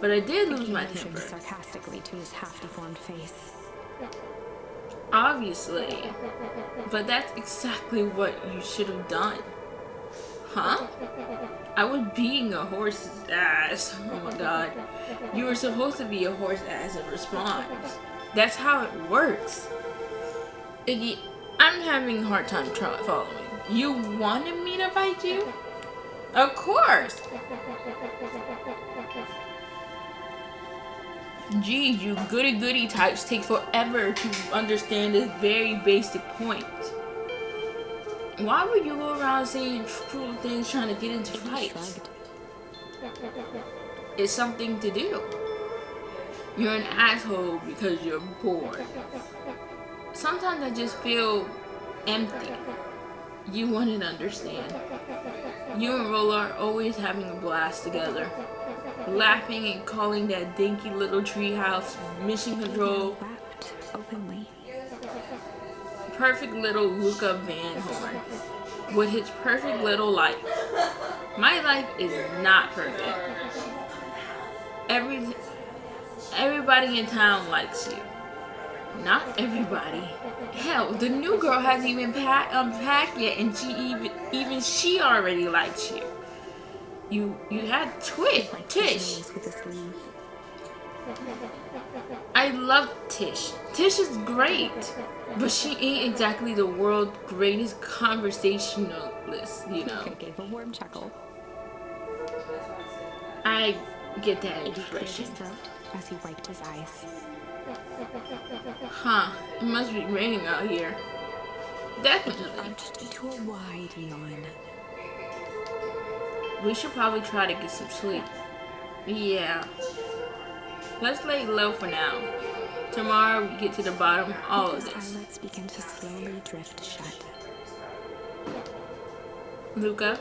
Speaker 1: But I did lose my
Speaker 5: Iggy motioned
Speaker 1: temper.
Speaker 5: sarcastically to his half-deformed face.
Speaker 1: Obviously. But that's exactly what you should have done. Huh? I was being a horse's ass. Oh my god. You were supposed to be a horse ass in response. That's how it works. Iggy, I'm having a hard time following. You wanted me to fight you? Of course. Geez, you goody-goody types take forever to understand this very basic point. Why would you go around saying cruel things trying to get into
Speaker 5: Iggy
Speaker 1: fights?
Speaker 5: shrugged.
Speaker 1: It's something to do. You're an asshole because you're bored. Sometimes I just feel empty. You wouldn't understand. You and Rolla are always having a blast together. Laughing and calling that dinky little treehouse mission control.
Speaker 5: Wept openly.
Speaker 1: Perfect little Luca Van Horn. With his perfect little life. My life is not perfect. Everybody in town likes you. Not everybody. Hell, the new girl hasn't even unpacked yet, and she already likes you. You had Tish.
Speaker 5: Nose with his sleeve.
Speaker 1: I love Tish. Tish is great, but she ain't exactly the world's greatest conversationalist, you know.
Speaker 5: Luca gave a warm chuckle.
Speaker 1: I get that
Speaker 5: Iggy cleared
Speaker 1: expression.
Speaker 5: his throat as he wiped his eyes.
Speaker 1: Huh, it must be raining out here. Definitely.
Speaker 5: Arched into a wide yawn.
Speaker 1: We should probably try to get some sleep. Yeah. Let's lay low for now. Tomorrow we get to the bottom of all of
Speaker 5: Luca's
Speaker 1: this.
Speaker 5: eyelids begin to slowly drift shut.
Speaker 1: Luca?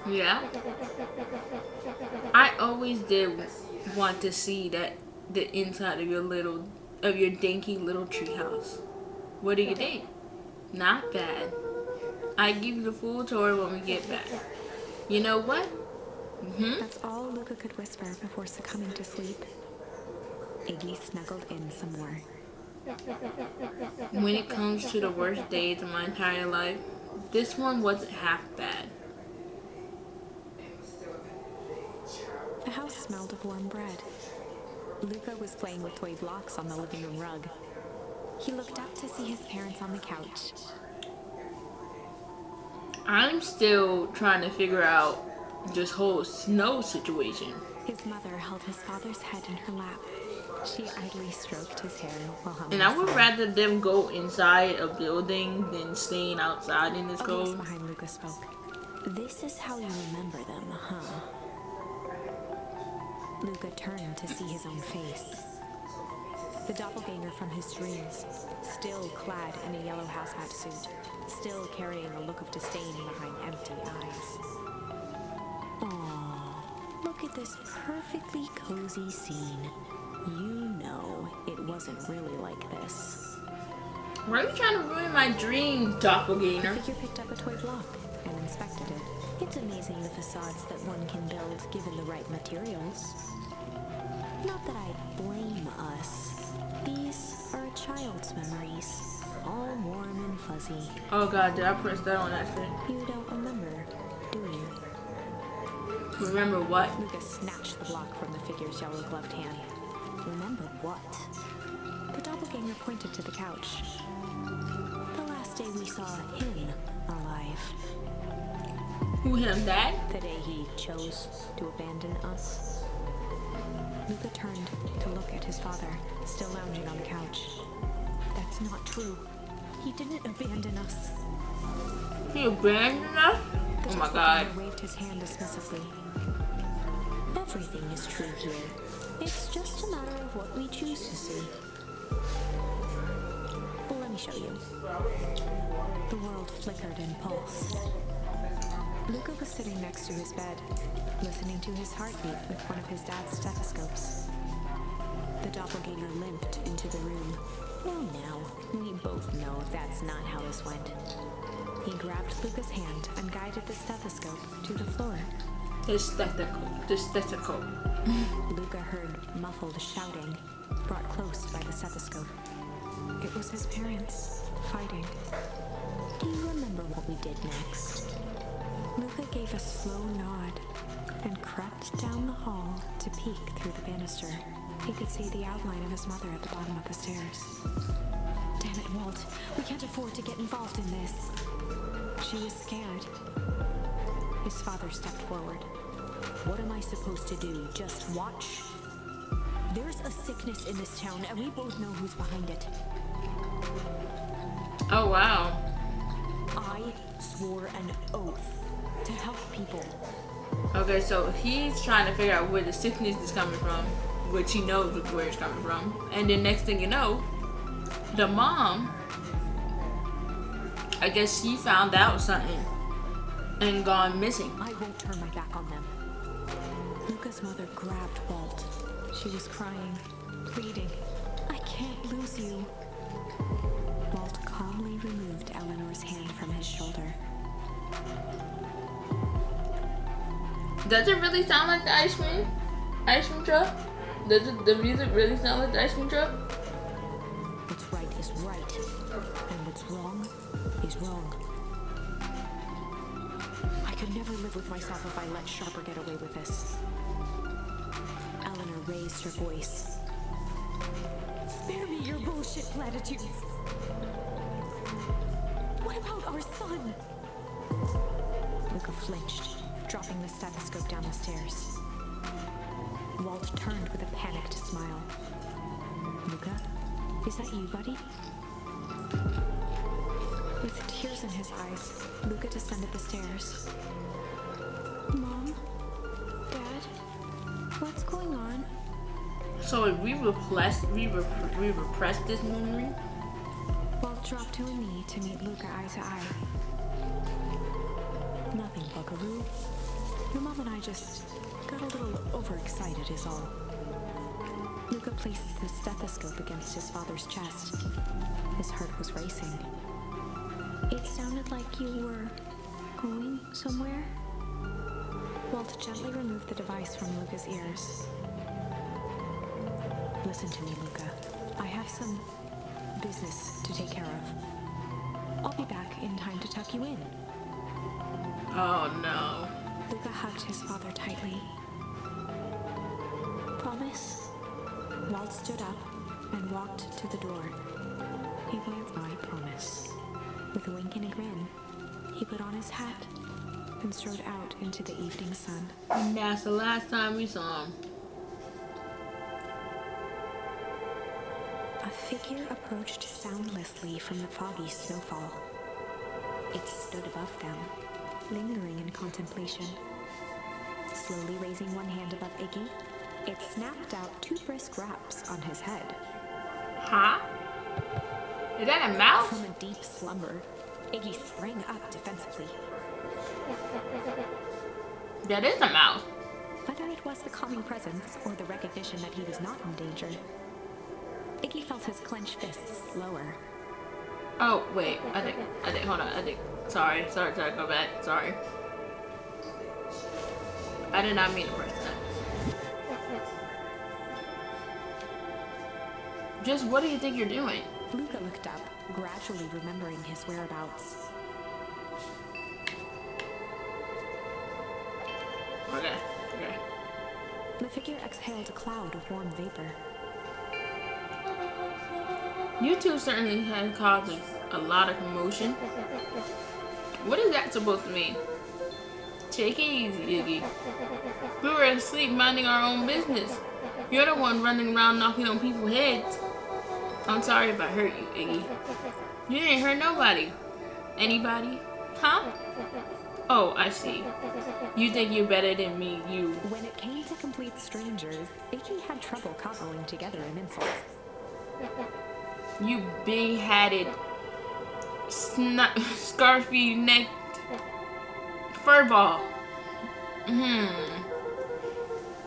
Speaker 1: Yeah? I always did want to see the inside of your dinky little treehouse. What do you think? Not bad. I give you the full tour when we get back. You know what?
Speaker 5: That's all Luca could whisper before succumbing to sleep. Iggy snuggled in some more.
Speaker 1: When it comes to the worst days of my entire life, this one wasn't half bad.
Speaker 5: The house smelled of warm bread. Luca was playing with toy blocks on the living room rug. He looked up to see his parents on the couch.
Speaker 1: I'm still trying to figure out this whole snow situation.
Speaker 5: His mother held his father's head in her lap. She idly stroked his hair while humming.
Speaker 1: And I would rather them go inside a building than staying outside in this
Speaker 5: A voice
Speaker 1: cold.
Speaker 5: behind Luca spoke. This is how you remember them, huh? Luca turned to see his own face. The doppelganger from his dreams, still clad in a yellow hazmat suit, still carrying a look of disdain behind empty eyes. Aww, look at this perfectly cozy scene. You know it wasn't really like this.
Speaker 1: Why are you trying to ruin my dream,
Speaker 5: The
Speaker 1: doppelganger?
Speaker 5: figure picked up a toy block and inspected it. It's amazing the facades that one can build given the right materials. Not that I blame us. These are a child's memories, all warm and fuzzy.
Speaker 1: Oh god, did I press that on accident?
Speaker 5: You don't remember, do you?
Speaker 1: Remember what?
Speaker 5: Luca snatched the block from the figure's yellow-gloved hand. Remember what? The doppelganger pointed to the couch. The last day we saw him alive.
Speaker 1: Who, him, dad?
Speaker 5: The day he chose to abandon us. Luca turned to look at his father, still lounging on the couch. That's not true. He didn't abandon us.
Speaker 1: He abandoned us?
Speaker 5: The
Speaker 1: Oh my god.
Speaker 5: doppelganger waved his hand dismissively. Everything is true here. It's just a matter of what we choose to see. Well, let me show you. The world flickered and pulsed. Luca was sitting next to his bed, listening to his heartbeat with one of his dad's stethoscopes. The doppelganger limped into the room. Well, now, we both know that's not how this went. He grabbed Luca's hand and guided the stethoscope to the floor.
Speaker 1: The stethoscope.
Speaker 5: Luca heard muffled shouting, brought close by the stethoscope. It was his parents, fighting. Do you remember what we did next? Luca gave a slow nod and crept down the hall to peek through the banister. He could see the outline of his mother at the bottom of the stairs. Damn it, Walt. We can't afford to get involved in this. She was scared. His father stepped forward. What am I supposed to do? Just watch? There's a sickness in this town, and we both know who's behind it.
Speaker 1: Oh wow.
Speaker 5: I swore an oath to help people.
Speaker 1: Okay, so he's trying to figure out where the sickness is coming from, which he knows where it's coming from. And then next thing you know, the mom, I guess she found out something and gone missing.
Speaker 5: I won't turn my back on them. Luca's mother grabbed Walt. She was crying, pleading, I can't lose you. Walt calmly removed Eleanor's hand from his shoulder.
Speaker 1: Does it really sound like the ice cream truck? Does the music really sound like the ice cream truck?
Speaker 5: What's right is right, and what's wrong is wrong. I could never live with myself if I let Sharper get away with this. Eleanor raised her voice. Spare me your bullshit platitudes. What about our son? Luca flinched, dropping the stethoscope down the stairs. Walt turned with a panicked smile. Luca, is that you, buddy? With tears in his eyes, Luca descended the stairs. Mom? Dad? What's going on?
Speaker 1: So if we repress this memory.
Speaker 5: Walt dropped to a knee to meet Luca eye to eye. Nothing, Buckaroo. Your mom and I just got a little overexcited is all. Luca placed the stethoscope against his father's chest. His heart was racing. It sounded like you were going somewhere? Walt gently removed the device from Luca's ears. Listen to me, Luca. I have some business to take care of. I'll be back in time to tuck you in.
Speaker 1: Oh no.
Speaker 5: Luca hugged his father tightly. Promise? Walt stood up and walked to the door. He glanced, I promise. With a wink and a grin, he put on his hat and strode out into the evening sun.
Speaker 1: And that's the last time we saw him.
Speaker 5: A figure approached soundlessly from the foggy snowfall. It stood above them, lingering in contemplation. Slowly raising one hand above Iggy, it snapped out 2 brisk raps on his head.
Speaker 1: Huh? Is that a mouse?
Speaker 5: From a deep slumber, Iggy sprang up defensively.
Speaker 1: That is a mouse.
Speaker 5: Whether it was the calming presence or the recognition that he was not in danger, Iggy felt his clenched fists lower.
Speaker 1: Oh, wait. I think, hold on. Sorry, go back. Sorry. I did not mean to press that. Just what do you think you're doing?
Speaker 5: Luca looked up, gradually remembering his whereabouts.
Speaker 1: Okay.
Speaker 5: The figure exhaled a cloud of warm vapor.
Speaker 1: You two certainly have caused a lot of commotion. What is that supposed to mean? Take it easy, Iggy. We were asleep minding our own business. You're the one running around knocking on people's heads. I'm sorry if I hurt you, Iggy. You didn't hurt nobody. Anybody? Huh? Oh, I see. You think you're better than me, you.
Speaker 5: When it came to complete strangers, Iggy had trouble cobbling together an insult.
Speaker 1: You big-hatted, scarfy-necked furball.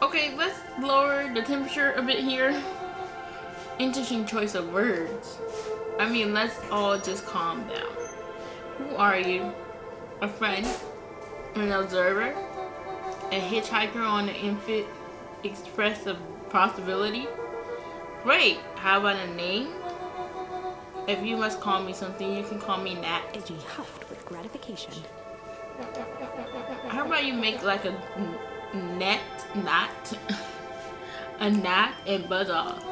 Speaker 1: Okay, let's lower the temperature a bit here. Interesting choice of words. I mean, let's all just calm down. Who are you? A friend? An observer? A hitchhiker on the Infant Express of Possibility? Great! How about a name? If you must call me something, you can call me Nat.
Speaker 5: Iggy huffed with gratification.
Speaker 1: How about you make like a knot, a knot and buzz off?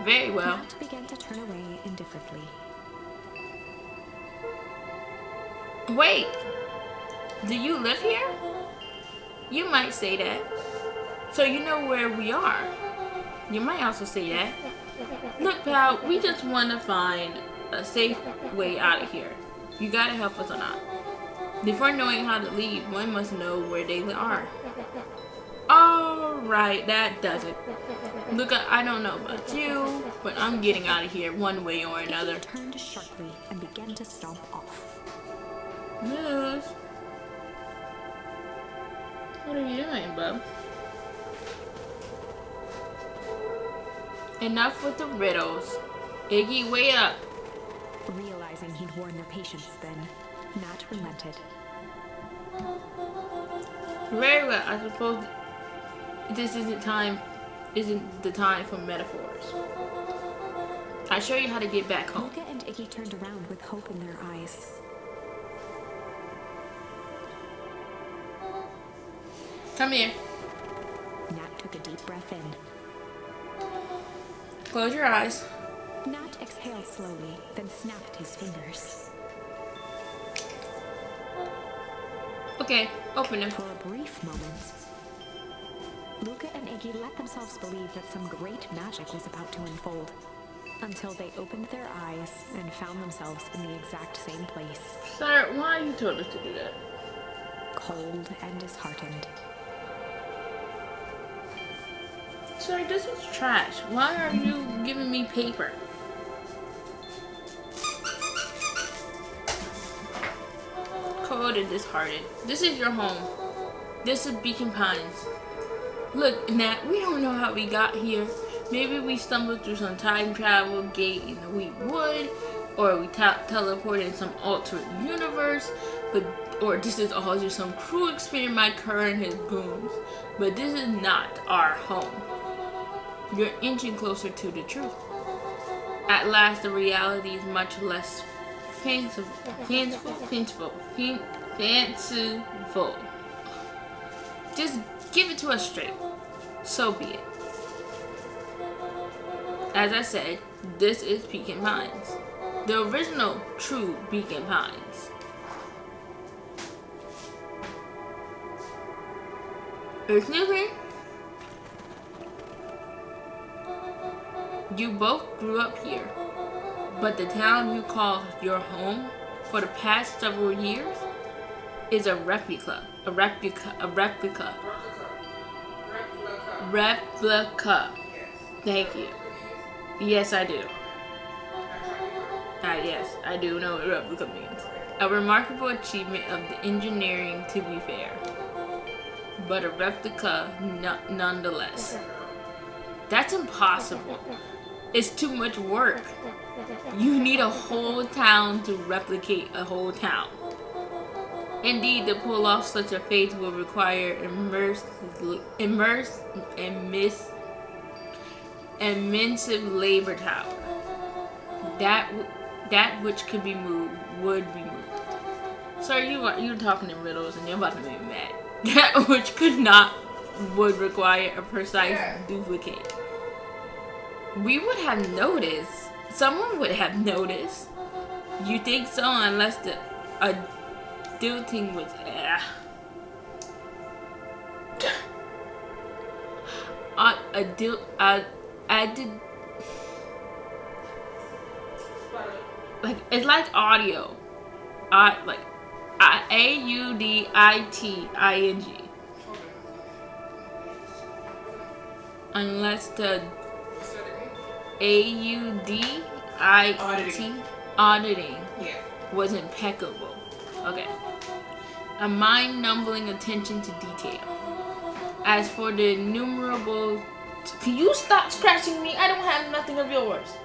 Speaker 1: Very well.
Speaker 5: Nat began to turn away indifferently.
Speaker 1: Wait, do you live here? You might say that. So you know where we are. You might also say that. Look, pal, we just want to find a safe way out of here. You gotta help us or not. Before knowing how to leave, one must know where they are. Alright, that does it. Look, I don't know about you, but I'm getting out of here one way or another.
Speaker 5: Iggy turned sharply and began to stomp off.
Speaker 1: Moose. What are you doing, bub? Enough with the riddles. Iggy, wait up.
Speaker 5: Realizing he'd worn their patience then, Nat relented.
Speaker 1: Very well, I suppose this isn't the time for metaphors. I'll show you how to get back home.
Speaker 5: Luca and Iggy turned around with hope in their eyes.
Speaker 1: Come here.
Speaker 5: Nat took a deep breath in.
Speaker 1: Close your eyes.
Speaker 5: Nat exhaled slowly, then snapped his fingers.
Speaker 1: Okay, open them.
Speaker 5: For a brief moment, Luca and Iggy let themselves believe that some great magic was about to unfold, until they opened their eyes and found themselves in the exact same place.
Speaker 1: Sir, why you told us to do that?
Speaker 5: Cold and disheartened.
Speaker 1: Sir, this is trash. Why are you giving me paper? Cold and disheartened. This is your home. This is Beacon Pines. Look, Nat, we don't know how we got here. Maybe we stumbled through some time travel gate in the Wheat Wood, or we teleported in some alternate universe, or this is all just some cruel experiment by Kerr and his goons. But this is not our home. You're inching closer to the truth. At last, the reality is much less fanciful. Just give it to us straight. So be it. As I said, this is Beacon Pines. The original true Beacon Pines. Excuse me? You both grew up here, but the town you call your home for the past several years is a replica. Thank you. Yes, I do. Yes, I do know what replica means. A remarkable achievement of the engineering, to be fair. But a replica nonetheless. That's impossible. It's too much work. You need a whole town to replicate a whole town. Indeed, to pull off such a feat will require immense labor power. That which could be moved would be moved. Sir, you're talking in riddles and you're about to make me mad. That which could not would require a precise duplicate. We would have noticed. Someone would have noticed. You think so? Unless the adulting was like it's like audio. Like AUDITING. Unless the auditing was impeccable. Okay. A mind-numbing attention to detail. As for the innumerable... Can you stop scratching me? I don't have nothing of yours.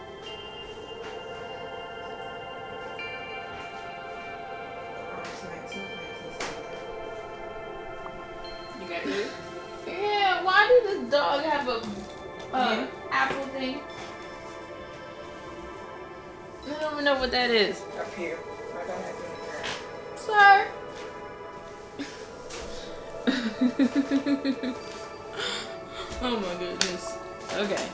Speaker 2: You got it?
Speaker 1: Yeah, why did this dog have a apple thing? I don't even know what that is.
Speaker 2: Up here.
Speaker 1: Sir. Oh my goodness. Okay.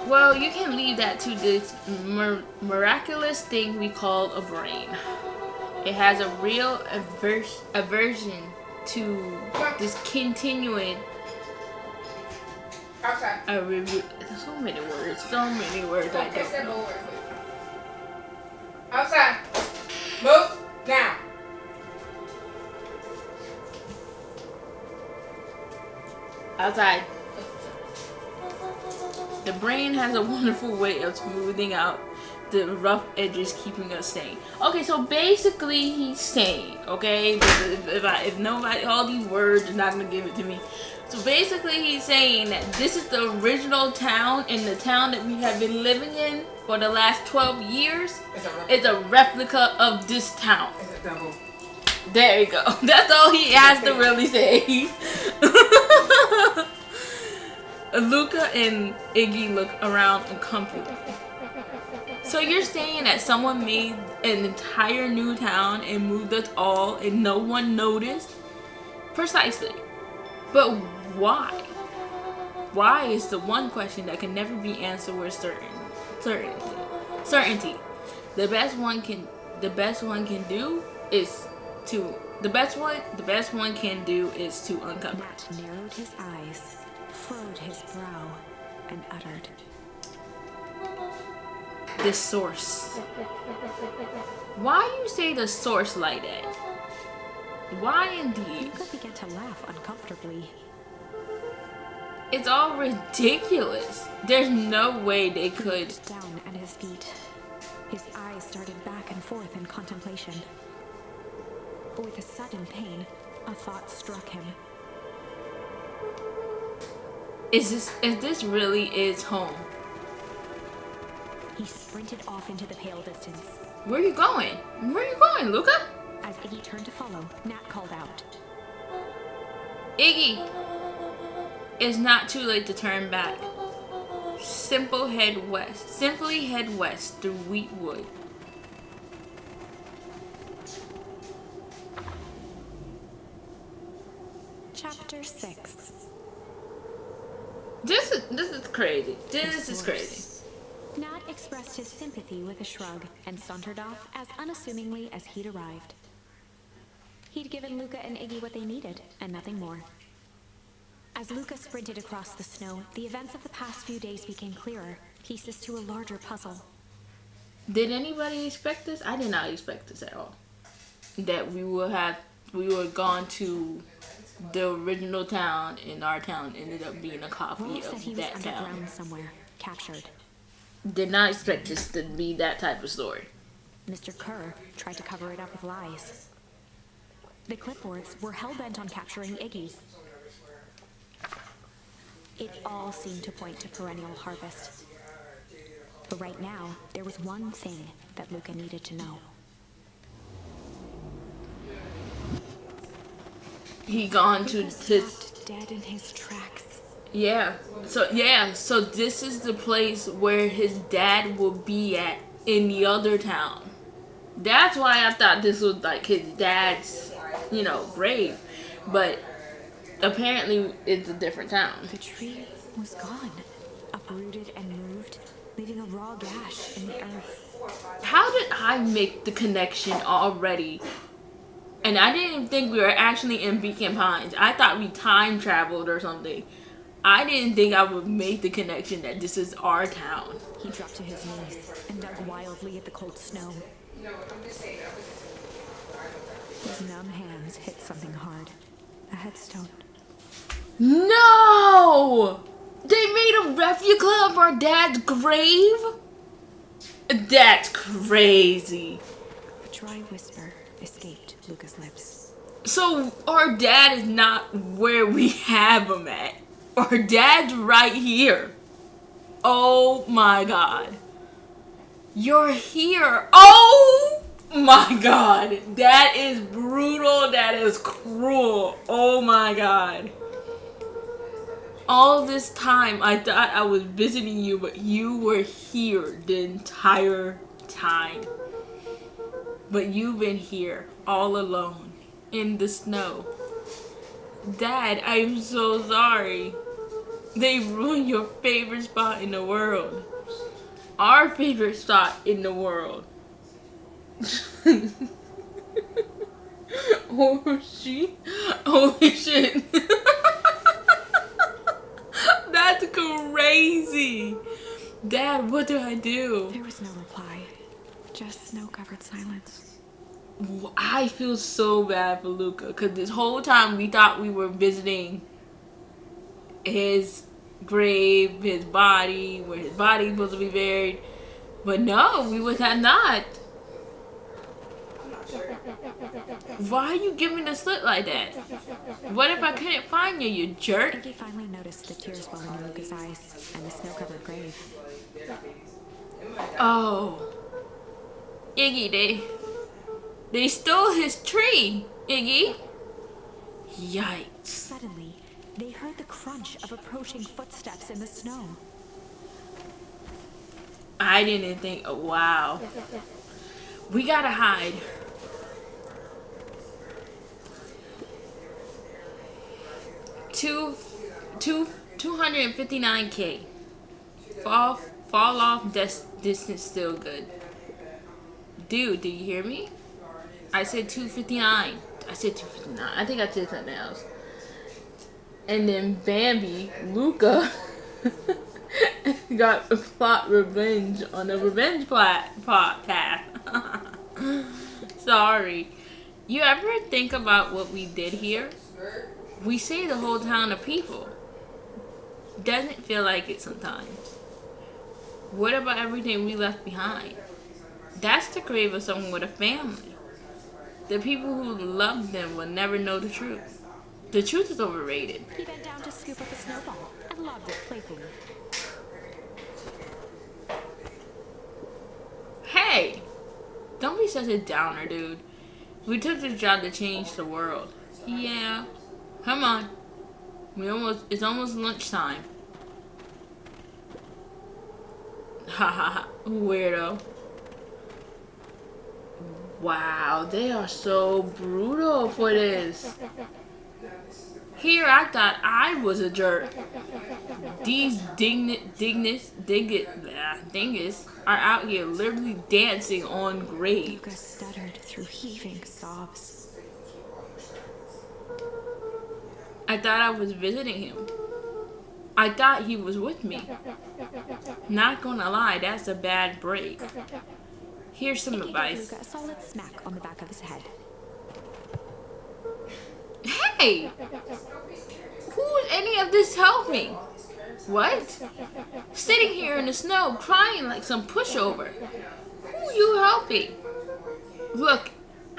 Speaker 1: Well, you can leave that to this miraculous thing we call a brain. It has a real aversion to this continuing a review. There's so many words. I don't know.
Speaker 2: Outside. Move now.
Speaker 1: Outside. The brain has a wonderful way of smoothing out the rough edges, keeping us sane. Okay, so basically he's sane, okay? If nobody, all these words are not gonna give it to me. So basically he's saying that this is the original town, and the town that we have been living in for the last 12 years is a replica of this town.
Speaker 2: It's a double.
Speaker 1: There you go. That's all he has to really say. Luca and Iggy look around uncomfortably. So you're saying that someone made an entire new town and moved us all and no one noticed? Precisely. But why? Why is the one question that can never be answered with certainty. The best one can do is to uncover.
Speaker 5: Matt narrowed his eyes, furrowed his brow, and uttered,
Speaker 1: The source. Why you say the source like that? Why indeed?
Speaker 5: Luca began to laugh uncomfortably.
Speaker 1: It's all ridiculous. There's no way they could.
Speaker 5: Down at his feet. His eyes started back and forth in contemplation. With a sudden pain, a thought struck him.
Speaker 1: If this really is home?
Speaker 5: He sprinted off into the pale distance.
Speaker 1: Where are you going? Where are you going, Luca?
Speaker 5: As Iggy turned to follow, Nat called out.
Speaker 1: Iggy! It's not too late to turn back. Simply head west through Wheatwood.
Speaker 5: Chapter 6.
Speaker 1: This is crazy. This is crazy.
Speaker 5: Nat expressed his sympathy with a shrug and sauntered off as unassumingly as he'd arrived. He'd given Luca and Iggy what they needed, and nothing more. As Luca sprinted across the snow, the events of the past few days became clearer, pieces to a larger puzzle.
Speaker 1: Did anybody expect this? I did not expect this at all. That we were gone to the original town, and our town ended up being a copy
Speaker 5: Wolf said he
Speaker 1: of
Speaker 5: was
Speaker 1: that town.
Speaker 5: underground somewhere, captured.
Speaker 1: Did not expect this to be that type of story.
Speaker 5: Mr. Kerr tried to cover it up with lies. The clipboards were hell-bent on capturing Iggy. It all seemed to point to perennial harvest. But right now, there was one thing that Luca needed to know.
Speaker 1: He gone to
Speaker 5: stopped dead in his tracks.
Speaker 1: So this is the place where his dad will be at in the other town. That's why I thought this was like his dad's, grave. But apparently it's a different town.
Speaker 5: The tree was gone, uprooted and moved, leaving a raw gash in the earth.
Speaker 1: How did I make the connection already? And I didn't think we were actually in Beacon Pines. I thought we time traveled or something. I didn't think I would make the connection that this is our town.
Speaker 5: He dropped to his knees and dug wildly at the cold snow. His numb hands hit something hard. A headstone.
Speaker 1: No! They made a replica of our dad's grave? That's crazy.
Speaker 5: A dry whisper escaped Luca's lips.
Speaker 1: So our dad is not where we have him at. Our dad's right here. Oh my god. You're here. Oh my god. That is brutal. That is cruel. Oh my god. All this time I thought I was visiting you, but you were here the entire time. But you've been here all alone in the snow. Dad, I'm so sorry. They ruined your favorite spot in the world. Our favorite spot in the world. Holy shit. That's crazy. Dad, what do I do?
Speaker 5: There was no reply. Just snow-covered silence.
Speaker 1: I feel so bad for Luca, because this whole time we thought we were visiting his grave, his body, where his body was supposed to be buried. But no, we was not. Why are you giving the slip like that? What if I couldn't find you, you jerk?
Speaker 5: Iggy finally noticed the tears welling in Luca's eyes and the snow-covered grave.
Speaker 1: Oh. Iggy, they stole his tree, Iggy. Yikes.
Speaker 5: Suddenly, they heard the crunch of approaching footsteps in the snow.
Speaker 1: I didn't think, oh, wow. We gotta hide. Two 259K. Fall off distance still good. Dude, do you hear me? I said 259. I said 259. I think I said something else. And then Bambi, Luca, got a plot revenge on a revenge path. Sorry. You ever think about what we did here? We saved the whole town of people. doesn't feel like it sometimes. What about everything we left behind? That's the crave of someone with a family. The people who love them will never know the truth. The truth is overrated.
Speaker 5: He bent down to scoop up a snowball and lobbed it playfully.
Speaker 1: Hey! Don't be such a downer, dude. We took this job to change the world. Yeah. Come on. It's almost lunchtime. Ha ha ha. Weirdo. Wow, they are so brutal for this. Here I thought I was a jerk. These dingus are out here literally dancing on graves.
Speaker 5: Luca stuttered through heaving sobs.
Speaker 1: I thought I was visiting him. I thought he was with me. Not gonna lie, that's a bad break. Here's some advice.
Speaker 5: Luca a solid smack on the back of his head.
Speaker 1: Hey! Who's any of this helping? What? Sitting here in the snow crying like some pushover. Who you helping? Look,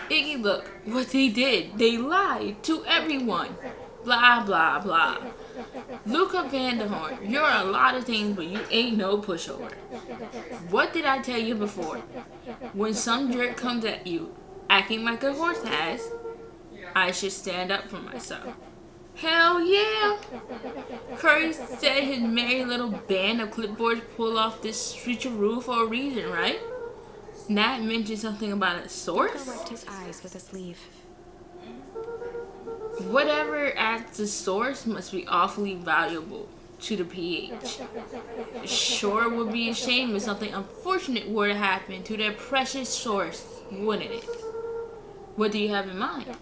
Speaker 1: Iggy, look what they did. They lied to everyone. Blah, blah, blah. Luca Vanderhorn, you're a lot of things, but you ain't no pushover. What did I tell you before? When some jerk comes at you, acting like a horse has, I should stand up for myself. Hell yeah! Curry said his merry little band of clipboards pull off this switcheroo for a reason, right? Nat mentioned something about a source?
Speaker 5: Luca wiped his eyes with a sleeve.
Speaker 1: Whatever acts as source must be awfully valuable to the PH. Sure would be a shame if something unfortunate were to happen to their precious source, wouldn't it? What do you have in mind?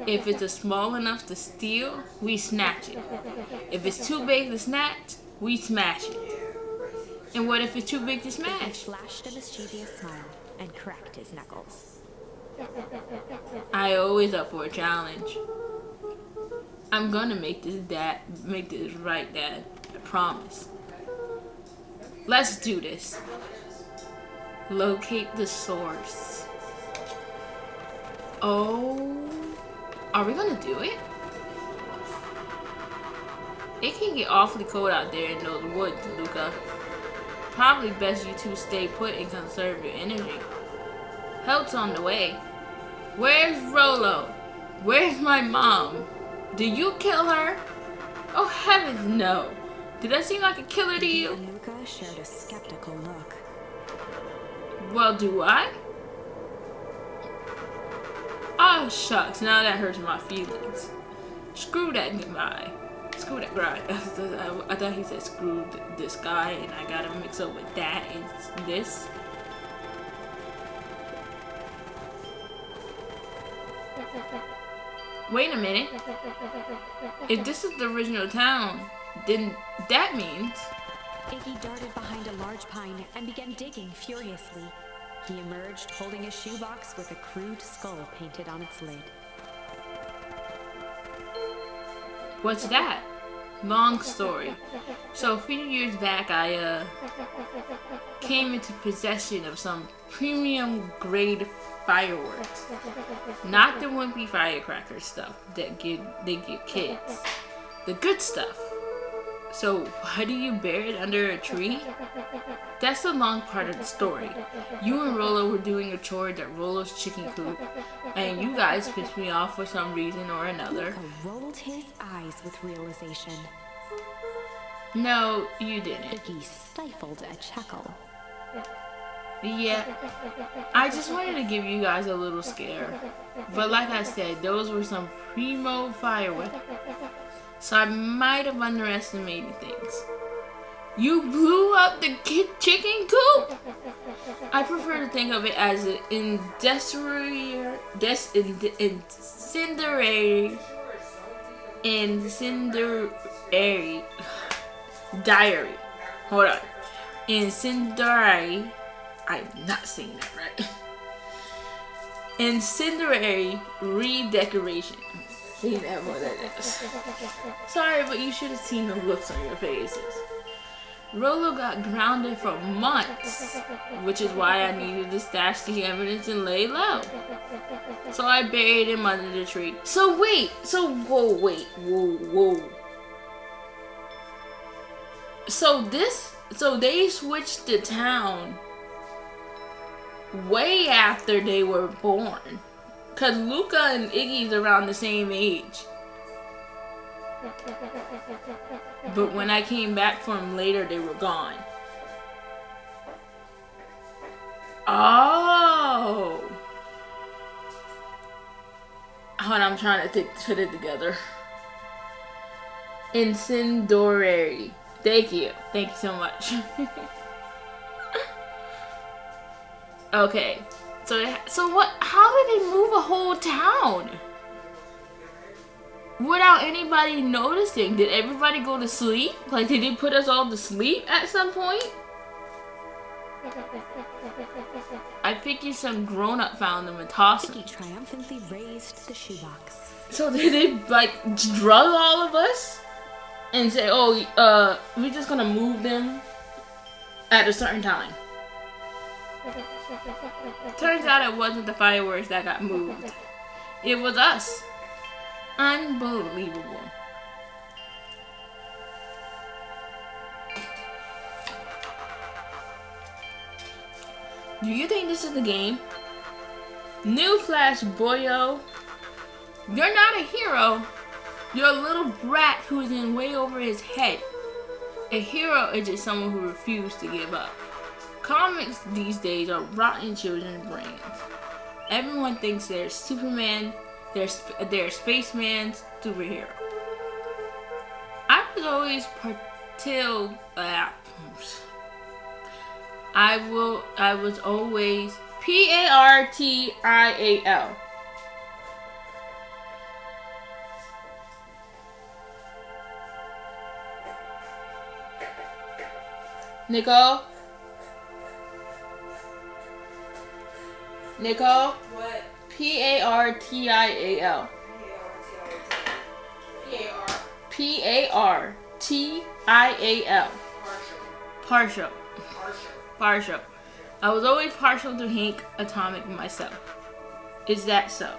Speaker 1: If it's a small enough to steal, we snatch it. If it's too big to snatch, we smash it. And what if it's too big to smash?
Speaker 5: Flashed a mischievous smile and cracked his knuckles.
Speaker 1: I always up for a challenge. I'm gonna make this right, Dad. I promise. Let's do this. Locate the source. Oh, are we gonna do it? It can get awfully cold out there in those woods, Luca. Probably best you two stay put and conserve your energy. Help's on the way. Where's Rolo? Where's my mom? Did you kill her? Oh heavens, no. Did I seem like a killer to you?
Speaker 5: Luca shared a skeptical look.
Speaker 1: Well, do I? Oh shucks, now that hurts my feelings. Screw that guy. Screw that guy. I thought he said screw this guy, and I got him mixed up with that and this. Wait a minute. If this is the original town, then that means...
Speaker 5: Iggy darted behind a large pine and began digging furiously. He emerged holding a shoebox with a crude skull painted on its lid.
Speaker 1: What's that? Long story. So a few years back, I came into possession of some premium grade fireworks. Not the wimpy firecracker stuff that they give kids. The good stuff. So why do you bury it under a tree? That's the long part of the story. You and Rolo were doing a chore at Rolo's chicken coop, and you guys pissed me off for some reason or another.
Speaker 5: Luca rolled his eyes with realization.
Speaker 1: No, you didn't.
Speaker 5: Iggy stifled a chuckle.
Speaker 1: Yeah, I just wanted to give you guys a little scare. But like I said, those were some primo fireworks. So I might have underestimated things. You blew up the chicken coop? I prefer to think of it as an incendiary diary. Hold on. Incendiary. I'm not saying that right. Incendiary redecoration. See that what it is. Sorry, but you should have seen the looks on your faces. Rolo got grounded for months, which is why I needed to stash the evidence and lay low. So I buried him under the tree. So wait, whoa. So they switched the town way after they were born. Cause Luca and Iggy's around the same age. But when I came back for them later, they were gone. Oh. Hold on, I'm trying to put it together. Incendiary. Thank you so much. Okay, so what? How did they move a whole town without anybody noticing? Did everybody go to sleep? Like, did they put us all to sleep at some point? I figured some grown-up found them and tossed them.
Speaker 5: He triumphantly raised the shoebox.
Speaker 1: So did they like drug all of us and say, "Oh, we're just gonna move them at a certain time"? Turns out it wasn't the fireworks that got moved. It was us. Unbelievable. Do you think this is the game? Newsflash, boyo. You're not a hero. You're a little brat who's in way over his head. A hero is just someone who refused to give up. Comics these days are rotten children's brains. Everyone thinks they're Superman, they're spaceman's superhero. I was always I was always Partial. Nicole?
Speaker 2: What?
Speaker 1: Partial. Partial. Partial. I was always partial to Hank Atomic myself. Is that so?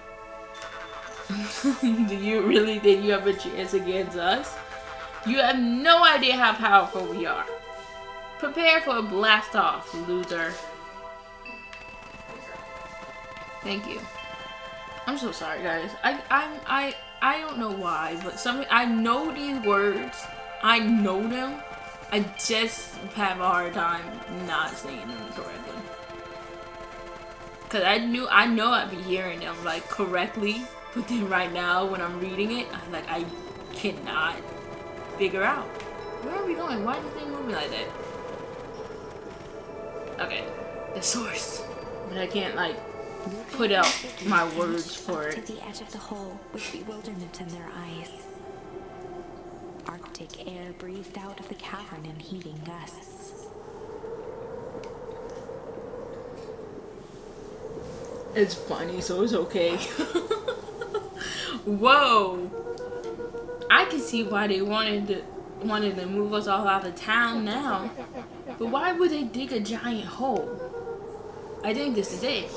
Speaker 1: Do you really think you have a chance against us? You have no idea how powerful we are. Prepare for a blast off, loser. Thank you. I'm so sorry, guys. I don't know why, but I know these words. I know them. I just have a hard time not saying them correctly. Cause I know I'd be hearing them like correctly, but then right now when I'm reading it, I cannot figure out where are we going. Why is this thing moving like that? Okay, the source, but I can't like put out my words for it.
Speaker 5: To the edge of the hole with bewilderment in their eyes. Arctic air breathed out of the cavern in heaving gusts.
Speaker 1: It's funny, so it's okay. Whoa! I can see why they wanted to move us all out of town now. But why would they dig a giant hole? I think this is it.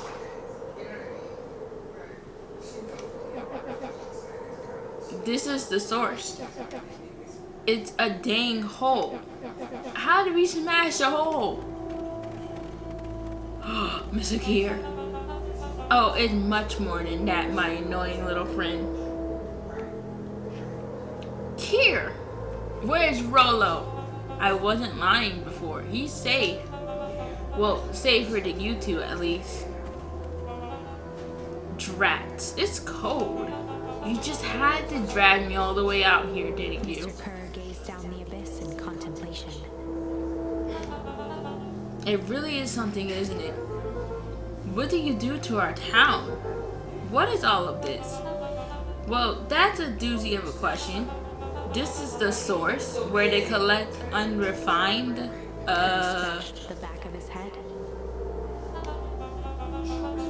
Speaker 1: This is the source. It's a dang hole. How did we smash a hole? Miss Akir. Oh, it's much more than that, my annoying little friend. Kier, where's Rolo? I wasn't lying before. He's safe. Well, safer than you two at least. Drats, it's cold. You just had to drag me all the way out here, didn't you?
Speaker 5: Mr. Kerr gazed down the abyss in contemplation.
Speaker 1: It really is something, isn't it? What do you do to our town? What is all of this? Well, that's a doozy of a question. This is the source where they collect unrefined,
Speaker 5: The back of his head.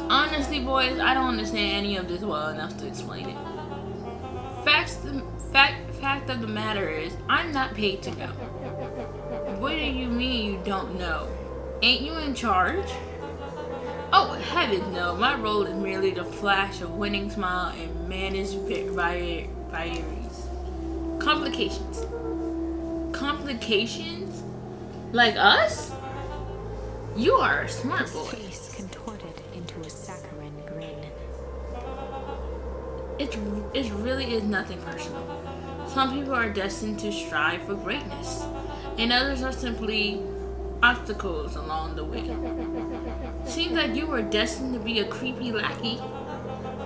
Speaker 1: Honestly, boys, I don't understand any of this well enough to explain it. Fact of the matter is, I'm not paid to go. What do you mean you don't know? Ain't you in charge? Oh, heavens no. My role is merely to flash a winning smile and manage vagaries. Complications. Complications? Like us? You are a smart boy.
Speaker 5: His face contorted into a saccharine grin.
Speaker 1: It really is nothing personal. Some people are destined to strive for greatness, and others are simply obstacles along the way. Seems like you were destined to be a creepy lackey.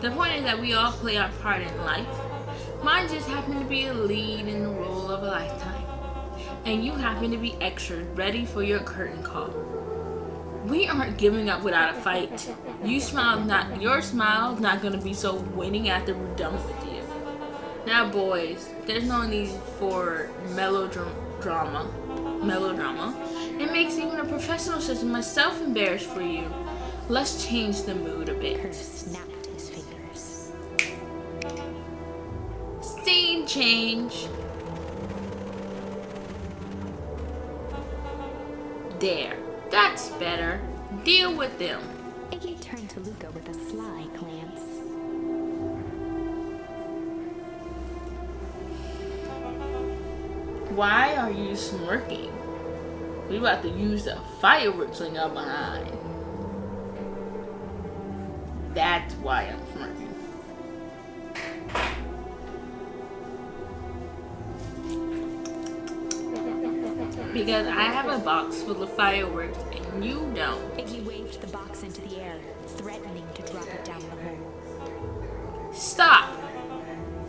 Speaker 1: The point is that we all play our part in life. Mine just happened to be a lead in the role of a lifetime, and you happen to be extra ready for your curtain call. We aren't giving up without a fight. Your smile's not gonna be so winning after we're done with you. Now, boys, there's no need for melodrama. It makes even a professional such as myself embarrassed for you. Let's change the mood a bit.
Speaker 5: Kerr snapped his fingers.
Speaker 1: Scene change. There. That's better. Deal with them.
Speaker 5: Iggy turned to Luca with a sly glance.
Speaker 1: Why are you smirking? We about to use the fireworks on your behind. That's why I'm smirking. Because I have a box full of fireworks and you don't.
Speaker 5: Iggy waved the box into the air, threatening to drop it down the hole.
Speaker 1: Stop!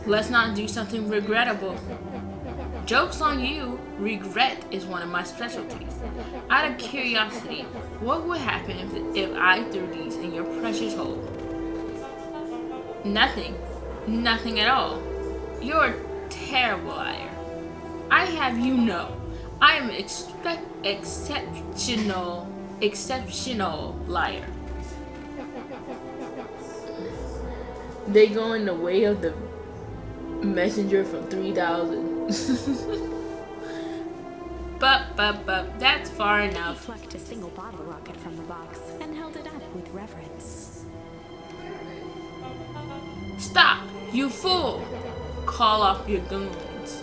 Speaker 1: Let's not do something regrettable. Joke's on you, regret is one of my specialties. Out of curiosity, what would happen if I threw these in your precious hole? Nothing. Nothing at all. You're a terrible liar. I have you know, I am an exceptional liar. They go in the way of the messenger from 3000. But that's far
Speaker 5: He
Speaker 1: enough.
Speaker 5: plucked a single bottle rocket from the box and held it up with reverence.
Speaker 1: Stop, you fool! Call off your goons.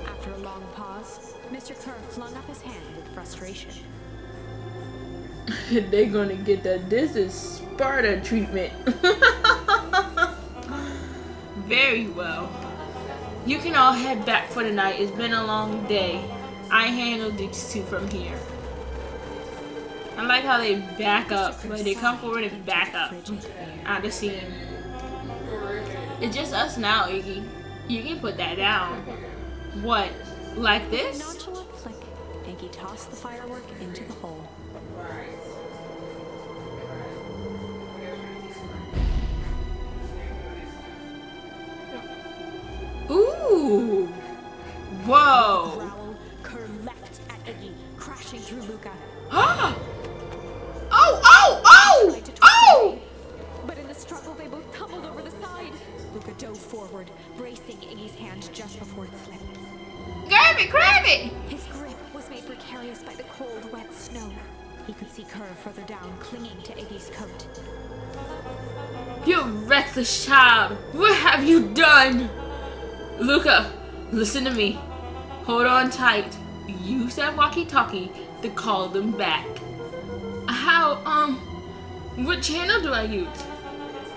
Speaker 5: After a long pause, Mr. Kerr flung up his hand with frustration.
Speaker 1: They're gonna get that this is Sparta treatment. Very well. You can all head back for the night. It's been a long day. I handle these two from here. I like how they back up. Like they come forward and back up out of scene. It's just us now, Iggy. You can put that down. What? Like
Speaker 5: With a
Speaker 1: this?
Speaker 5: nonchalant flick, Iggy tossed the firework into the hole.
Speaker 1: Ooh! Whoa!
Speaker 5: Growl, Kerr leapt at Iggy, crashing through Luca.
Speaker 1: Oh! Oh!
Speaker 5: Tried to twist
Speaker 1: Oh!
Speaker 5: away, but in the struggle, they both tumbled over the side. Luca dove forward, bracing Iggy's hand just before it slipped.
Speaker 1: Grab it!
Speaker 5: His grip was made precarious by the cold, wet snow. He could see Kerr further down, clinging to Iggy's coat.
Speaker 1: You reckless child! What have you done? Luca, listen to me. Hold on tight. Use that walkie-talkie to call them back. What channel do I use?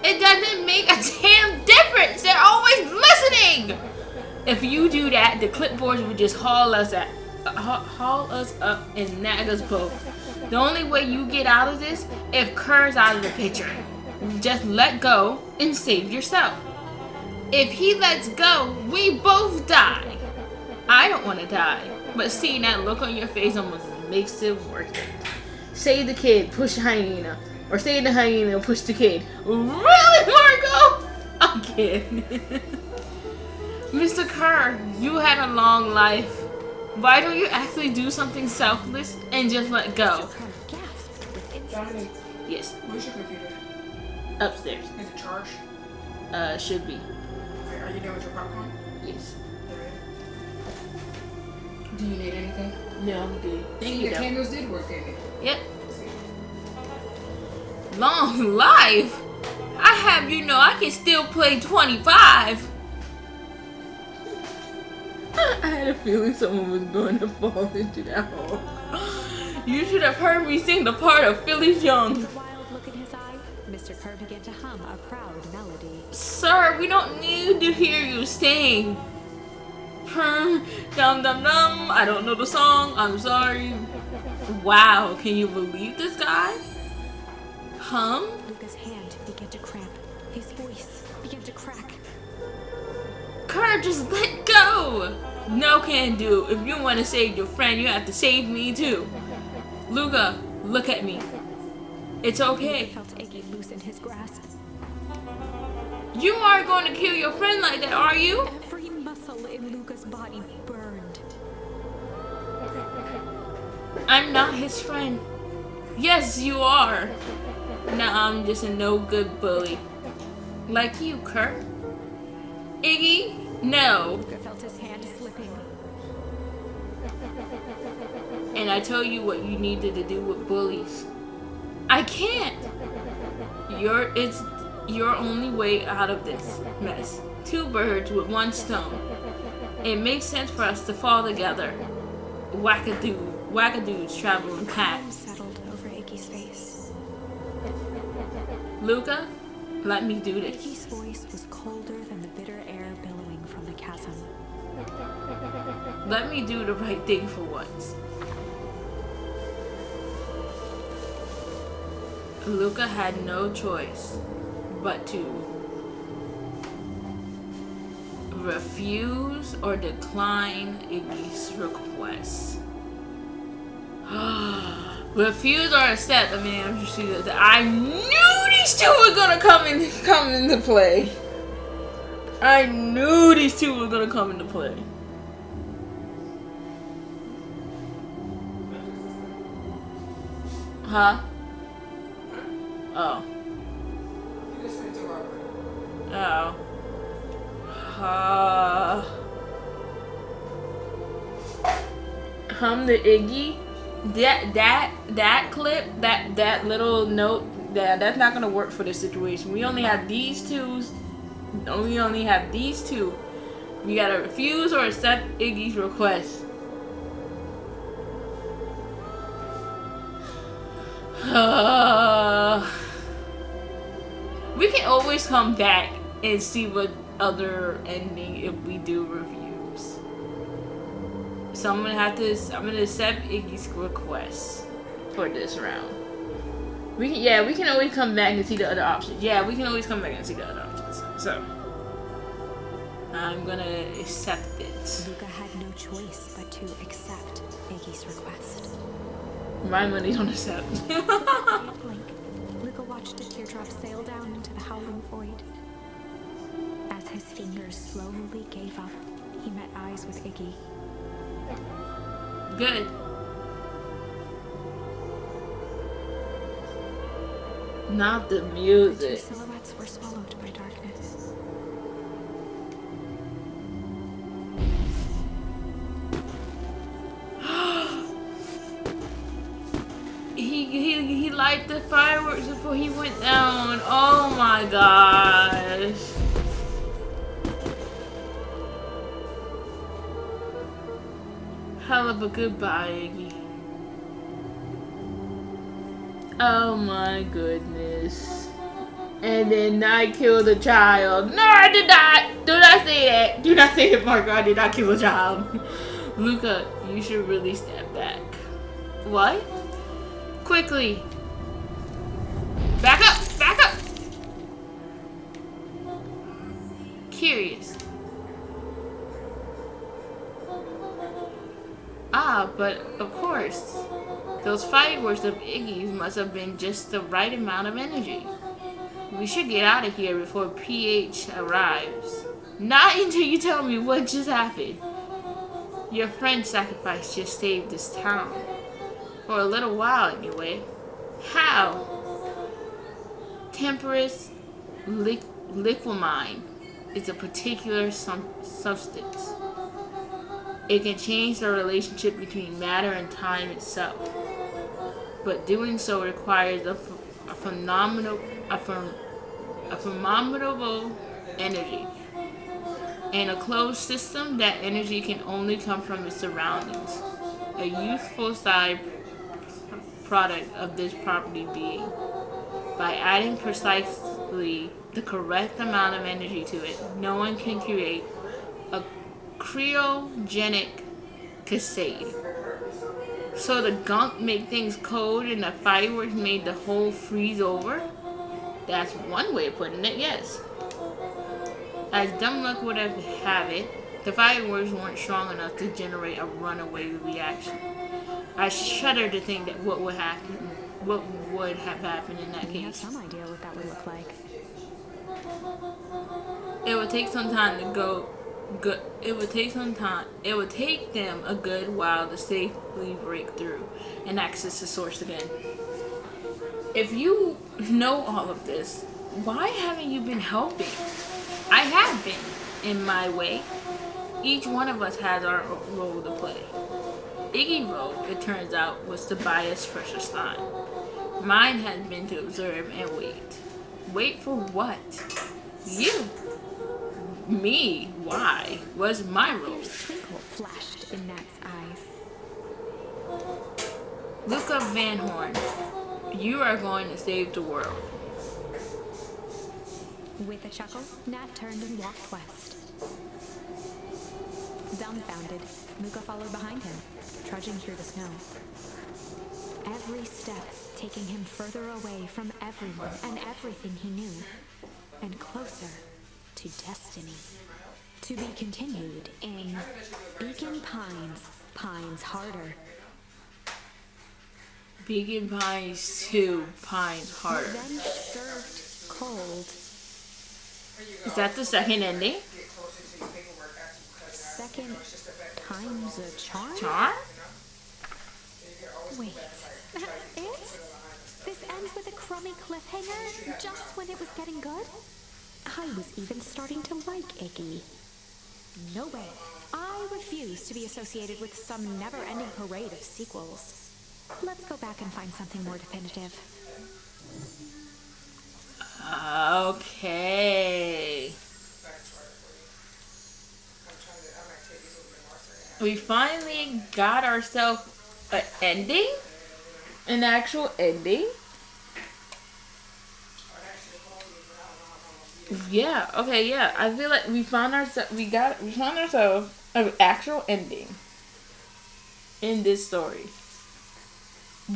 Speaker 1: It doesn't make a damn difference. They're always listening. If you do that, the clipboards would just haul us up and nag us both. The only way you get out of this, if Kerr's out of the picture. Just let go and save yourself. If he lets go, we both die. I don't want to die, but seeing that look on your face almost makes it worth it. Save the kid, push the hyena. Or save the hyena, push the kid. Really, Marco? I'm kidding. Mr. Kerr, you had a long life. Why don't you actually do something selfless and just let go?
Speaker 5: Kerr gasped with insight.
Speaker 2: Dominic,
Speaker 1: Yes,
Speaker 2: where's your computer?
Speaker 1: upstairs.
Speaker 2: Is it charged?
Speaker 1: Should be.
Speaker 2: Alright, are you done with your popcorn?
Speaker 1: Yes.
Speaker 2: Do you need anything?
Speaker 1: No, I'm good. Thank
Speaker 2: See,
Speaker 1: you,
Speaker 2: the
Speaker 1: though.
Speaker 2: candles did work, didn't they?
Speaker 1: Yep. Long life? I have you know I can still play 25. I had a feeling someone was going to fall into that hole. You should have heard me sing the part of Philly's Young.
Speaker 5: With a wild look in his eye, Mr. Kerr began to hum a proud melody.
Speaker 1: Sir, we don't need to hear you sing. Dum dum dum. I don't know the song. I'm sorry. Wow, can you believe this guy?
Speaker 5: Luca's hand began to cramp. His voice began to crack.
Speaker 1: Kerr, just let go. No can do. If you want to save your friend, you have to save me too. Luca, look at me. It's okay.
Speaker 5: Luca felt Iggy loosen his grasp.
Speaker 1: You aren't going to kill your friend like that, are you?
Speaker 5: Every muscle in Luca's body burned.
Speaker 1: I'm not his friend. Yes, you are. Now I'm just a no-good bully. Like you, Kerr. Iggy, no.
Speaker 5: Luca felt his hand slipping.
Speaker 1: And I tell you what you needed to do with bullies. I can't. It's your only way out of this mess. Two birds with one stone. It makes sense for us to fall together. Wackadoos travel in packs.
Speaker 5: Settled over Iggy's face.
Speaker 1: Luca, let me do this.
Speaker 5: Iggy's voice was colder than the bitter air billowing from the chasm.
Speaker 1: Let me do the right thing for once. Luca had no choice but to refuse or decline Iggy's request. Refuse or accept. I mean, I'm just I knew these two were gonna come into play. I knew these two were gonna come into play. Huh? Oh. Oh. Hum the Iggy. That clip, that little note, that's not gonna work for this situation. We only have these two. We only have these two. We gotta refuse or accept Iggy's request. We can always come back and see what other ending if we do reviews. So I'm gonna accept Iggy's request for this round. We can always come back and see the other options. Yeah, we can always come back and see the other options. So I'm gonna accept it.
Speaker 5: Luca had no choice but to accept Iggy's request.
Speaker 1: My money's on accept.
Speaker 5: Blink. Luca watched a teardrop sail down into the howling void. As his fingers slowly gave up, he met eyes with Iggy.
Speaker 1: Good. Not the
Speaker 5: The two
Speaker 1: music.
Speaker 5: silhouettes were swallowed by darkness.
Speaker 1: He lighted the fireworks before he went down. Oh my gosh. Hell of a goodbye, Iggy. Oh my goodness. And then I killed a child. No, I did not. Do not say that. Do not say that, Marco. I did not kill a child. Luca, you should really step back. What? Quickly. Back up. Back up. Curious. Ah, but of course. Those fireworks of Iggy's must have been just the right amount of energy. We should get out of here before PH arrives. Not until you tell me what just happened. Your friend's sacrifice just saved this town. For a little while, anyway. How? Temperance liquamine. is a particular substance. It can change the relationship between matter and time itself, but doing so requires a phenomenal energy. In a closed system, that energy can only come from its surroundings. A useful side product of this property being, by adding precisely the correct amount of energy to it, no one can create a cryogenic cascade. So the gunk make things cold and the fireworks made the whole freeze over? That's one way of putting it, yes. As dumb luck would have it, the fireworks weren't strong enough to generate a runaway reaction. I shudder to think that what would have happened in that
Speaker 5: You have
Speaker 1: case.
Speaker 5: some idea what that would look like.
Speaker 1: It would take some time to go. It would take them a good while to safely break through and access the source again. If you know all of this, why haven't you been helping? I have been, in my way. Each one of us has our role to play. Iggy's role, it turns out, was to buy us precious time. Mine has been to observe and wait. Wait for what? You. Me. Why? Was my role.
Speaker 5: A twinkle flashed in Nat's eyes.
Speaker 1: Luca Van Horn, you are going to save the world.
Speaker 5: With a chuckle, Nat turned and walked west. Dumbfounded, Luca followed behind him, trudging through the snow. Every step taking him further away from everyone and everything he knew, and closer to destiny. To be continued in Beacon Pines, Pines Harder.
Speaker 1: Beacon Pines 2, Pines Harder.
Speaker 5: Revenge served cold.
Speaker 1: Is that the second ending?
Speaker 5: Second time's a charm?
Speaker 1: Charm?
Speaker 5: Wait, that's it? This ends with a crummy cliffhanger just when it was getting good? I was even starting to like Iggy. No way. I refuse to be associated with some never-ending parade of sequels. Let's go back and find something more definitive.
Speaker 1: Okay. We finally got ourselves an ending? An actual ending? Yeah, okay, yeah. I feel like we found ourselves an actual ending in this story.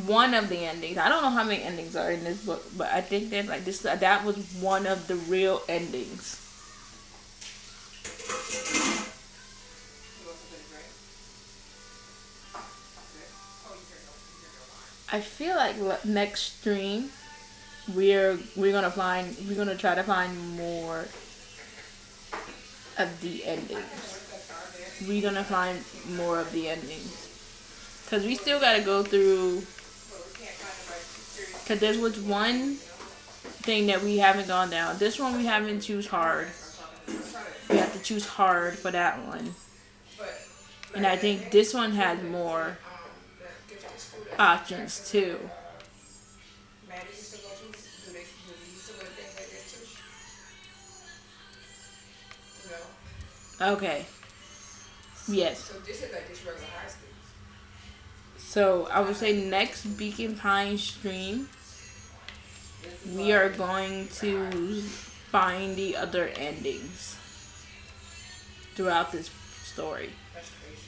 Speaker 1: One of the endings. I don't know how many endings are in this book, but I think that like that was one of the real endings. I feel like next stream we're gonna try to find more of the endings. We're gonna find more of the endings. Cause we still gotta go through. Cause there was one thing that we haven't gone down. This one we haven't choose hard. We have to choose hard for that one. And I think this one has more options too. Okay. Yes.
Speaker 2: So this is like this regular high school.
Speaker 1: So I would say next Beacon Pine stream, we are going to find the other endings throughout this story.
Speaker 2: That's crazy.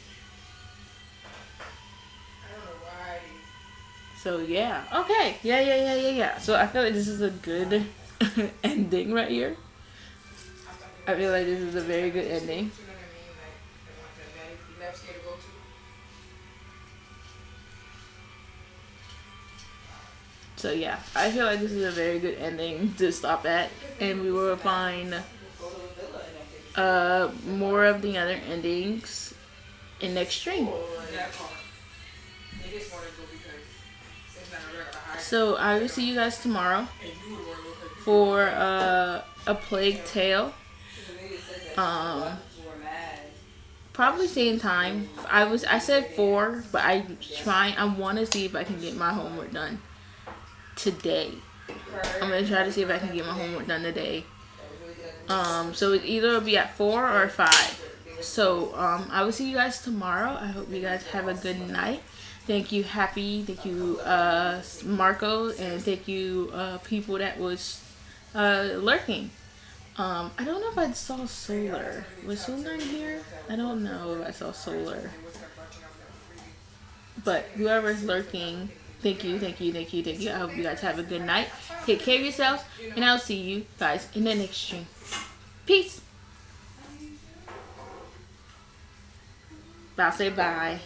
Speaker 2: I don't know why.
Speaker 1: So yeah. Okay. Yeah. So I feel like this is a good ending right here. I feel like this is a very good ending.
Speaker 2: You know what I mean? Like the one that he left here to go to.
Speaker 1: So yeah, I feel like this is a very good ending to stop at, and we will find more of the other endings in next stream.
Speaker 2: That part. They just want to go because it's not a regular high school.
Speaker 1: So I will see you guys tomorrow
Speaker 2: And you would want to go because
Speaker 1: for a Plague Tale Probably same time. I said 4, but I want to see if I can get my homework done today. I'm gonna try to see if I can get my homework done today. So it either will be at 4 or 5. So I will see you guys tomorrow. I hope you guys have a good night. Thank you, Happy. Thank you, Marco, and thank you, people that was lurking. I don't know if I saw Solar. Was Solar in here? I don't know if I saw Solar. But whoever's lurking, thank you, thank you, thank you, thank you. I hope you guys have a good night. Take care of yourselves, and I'll see you guys in the next stream. Peace. I'll say bye.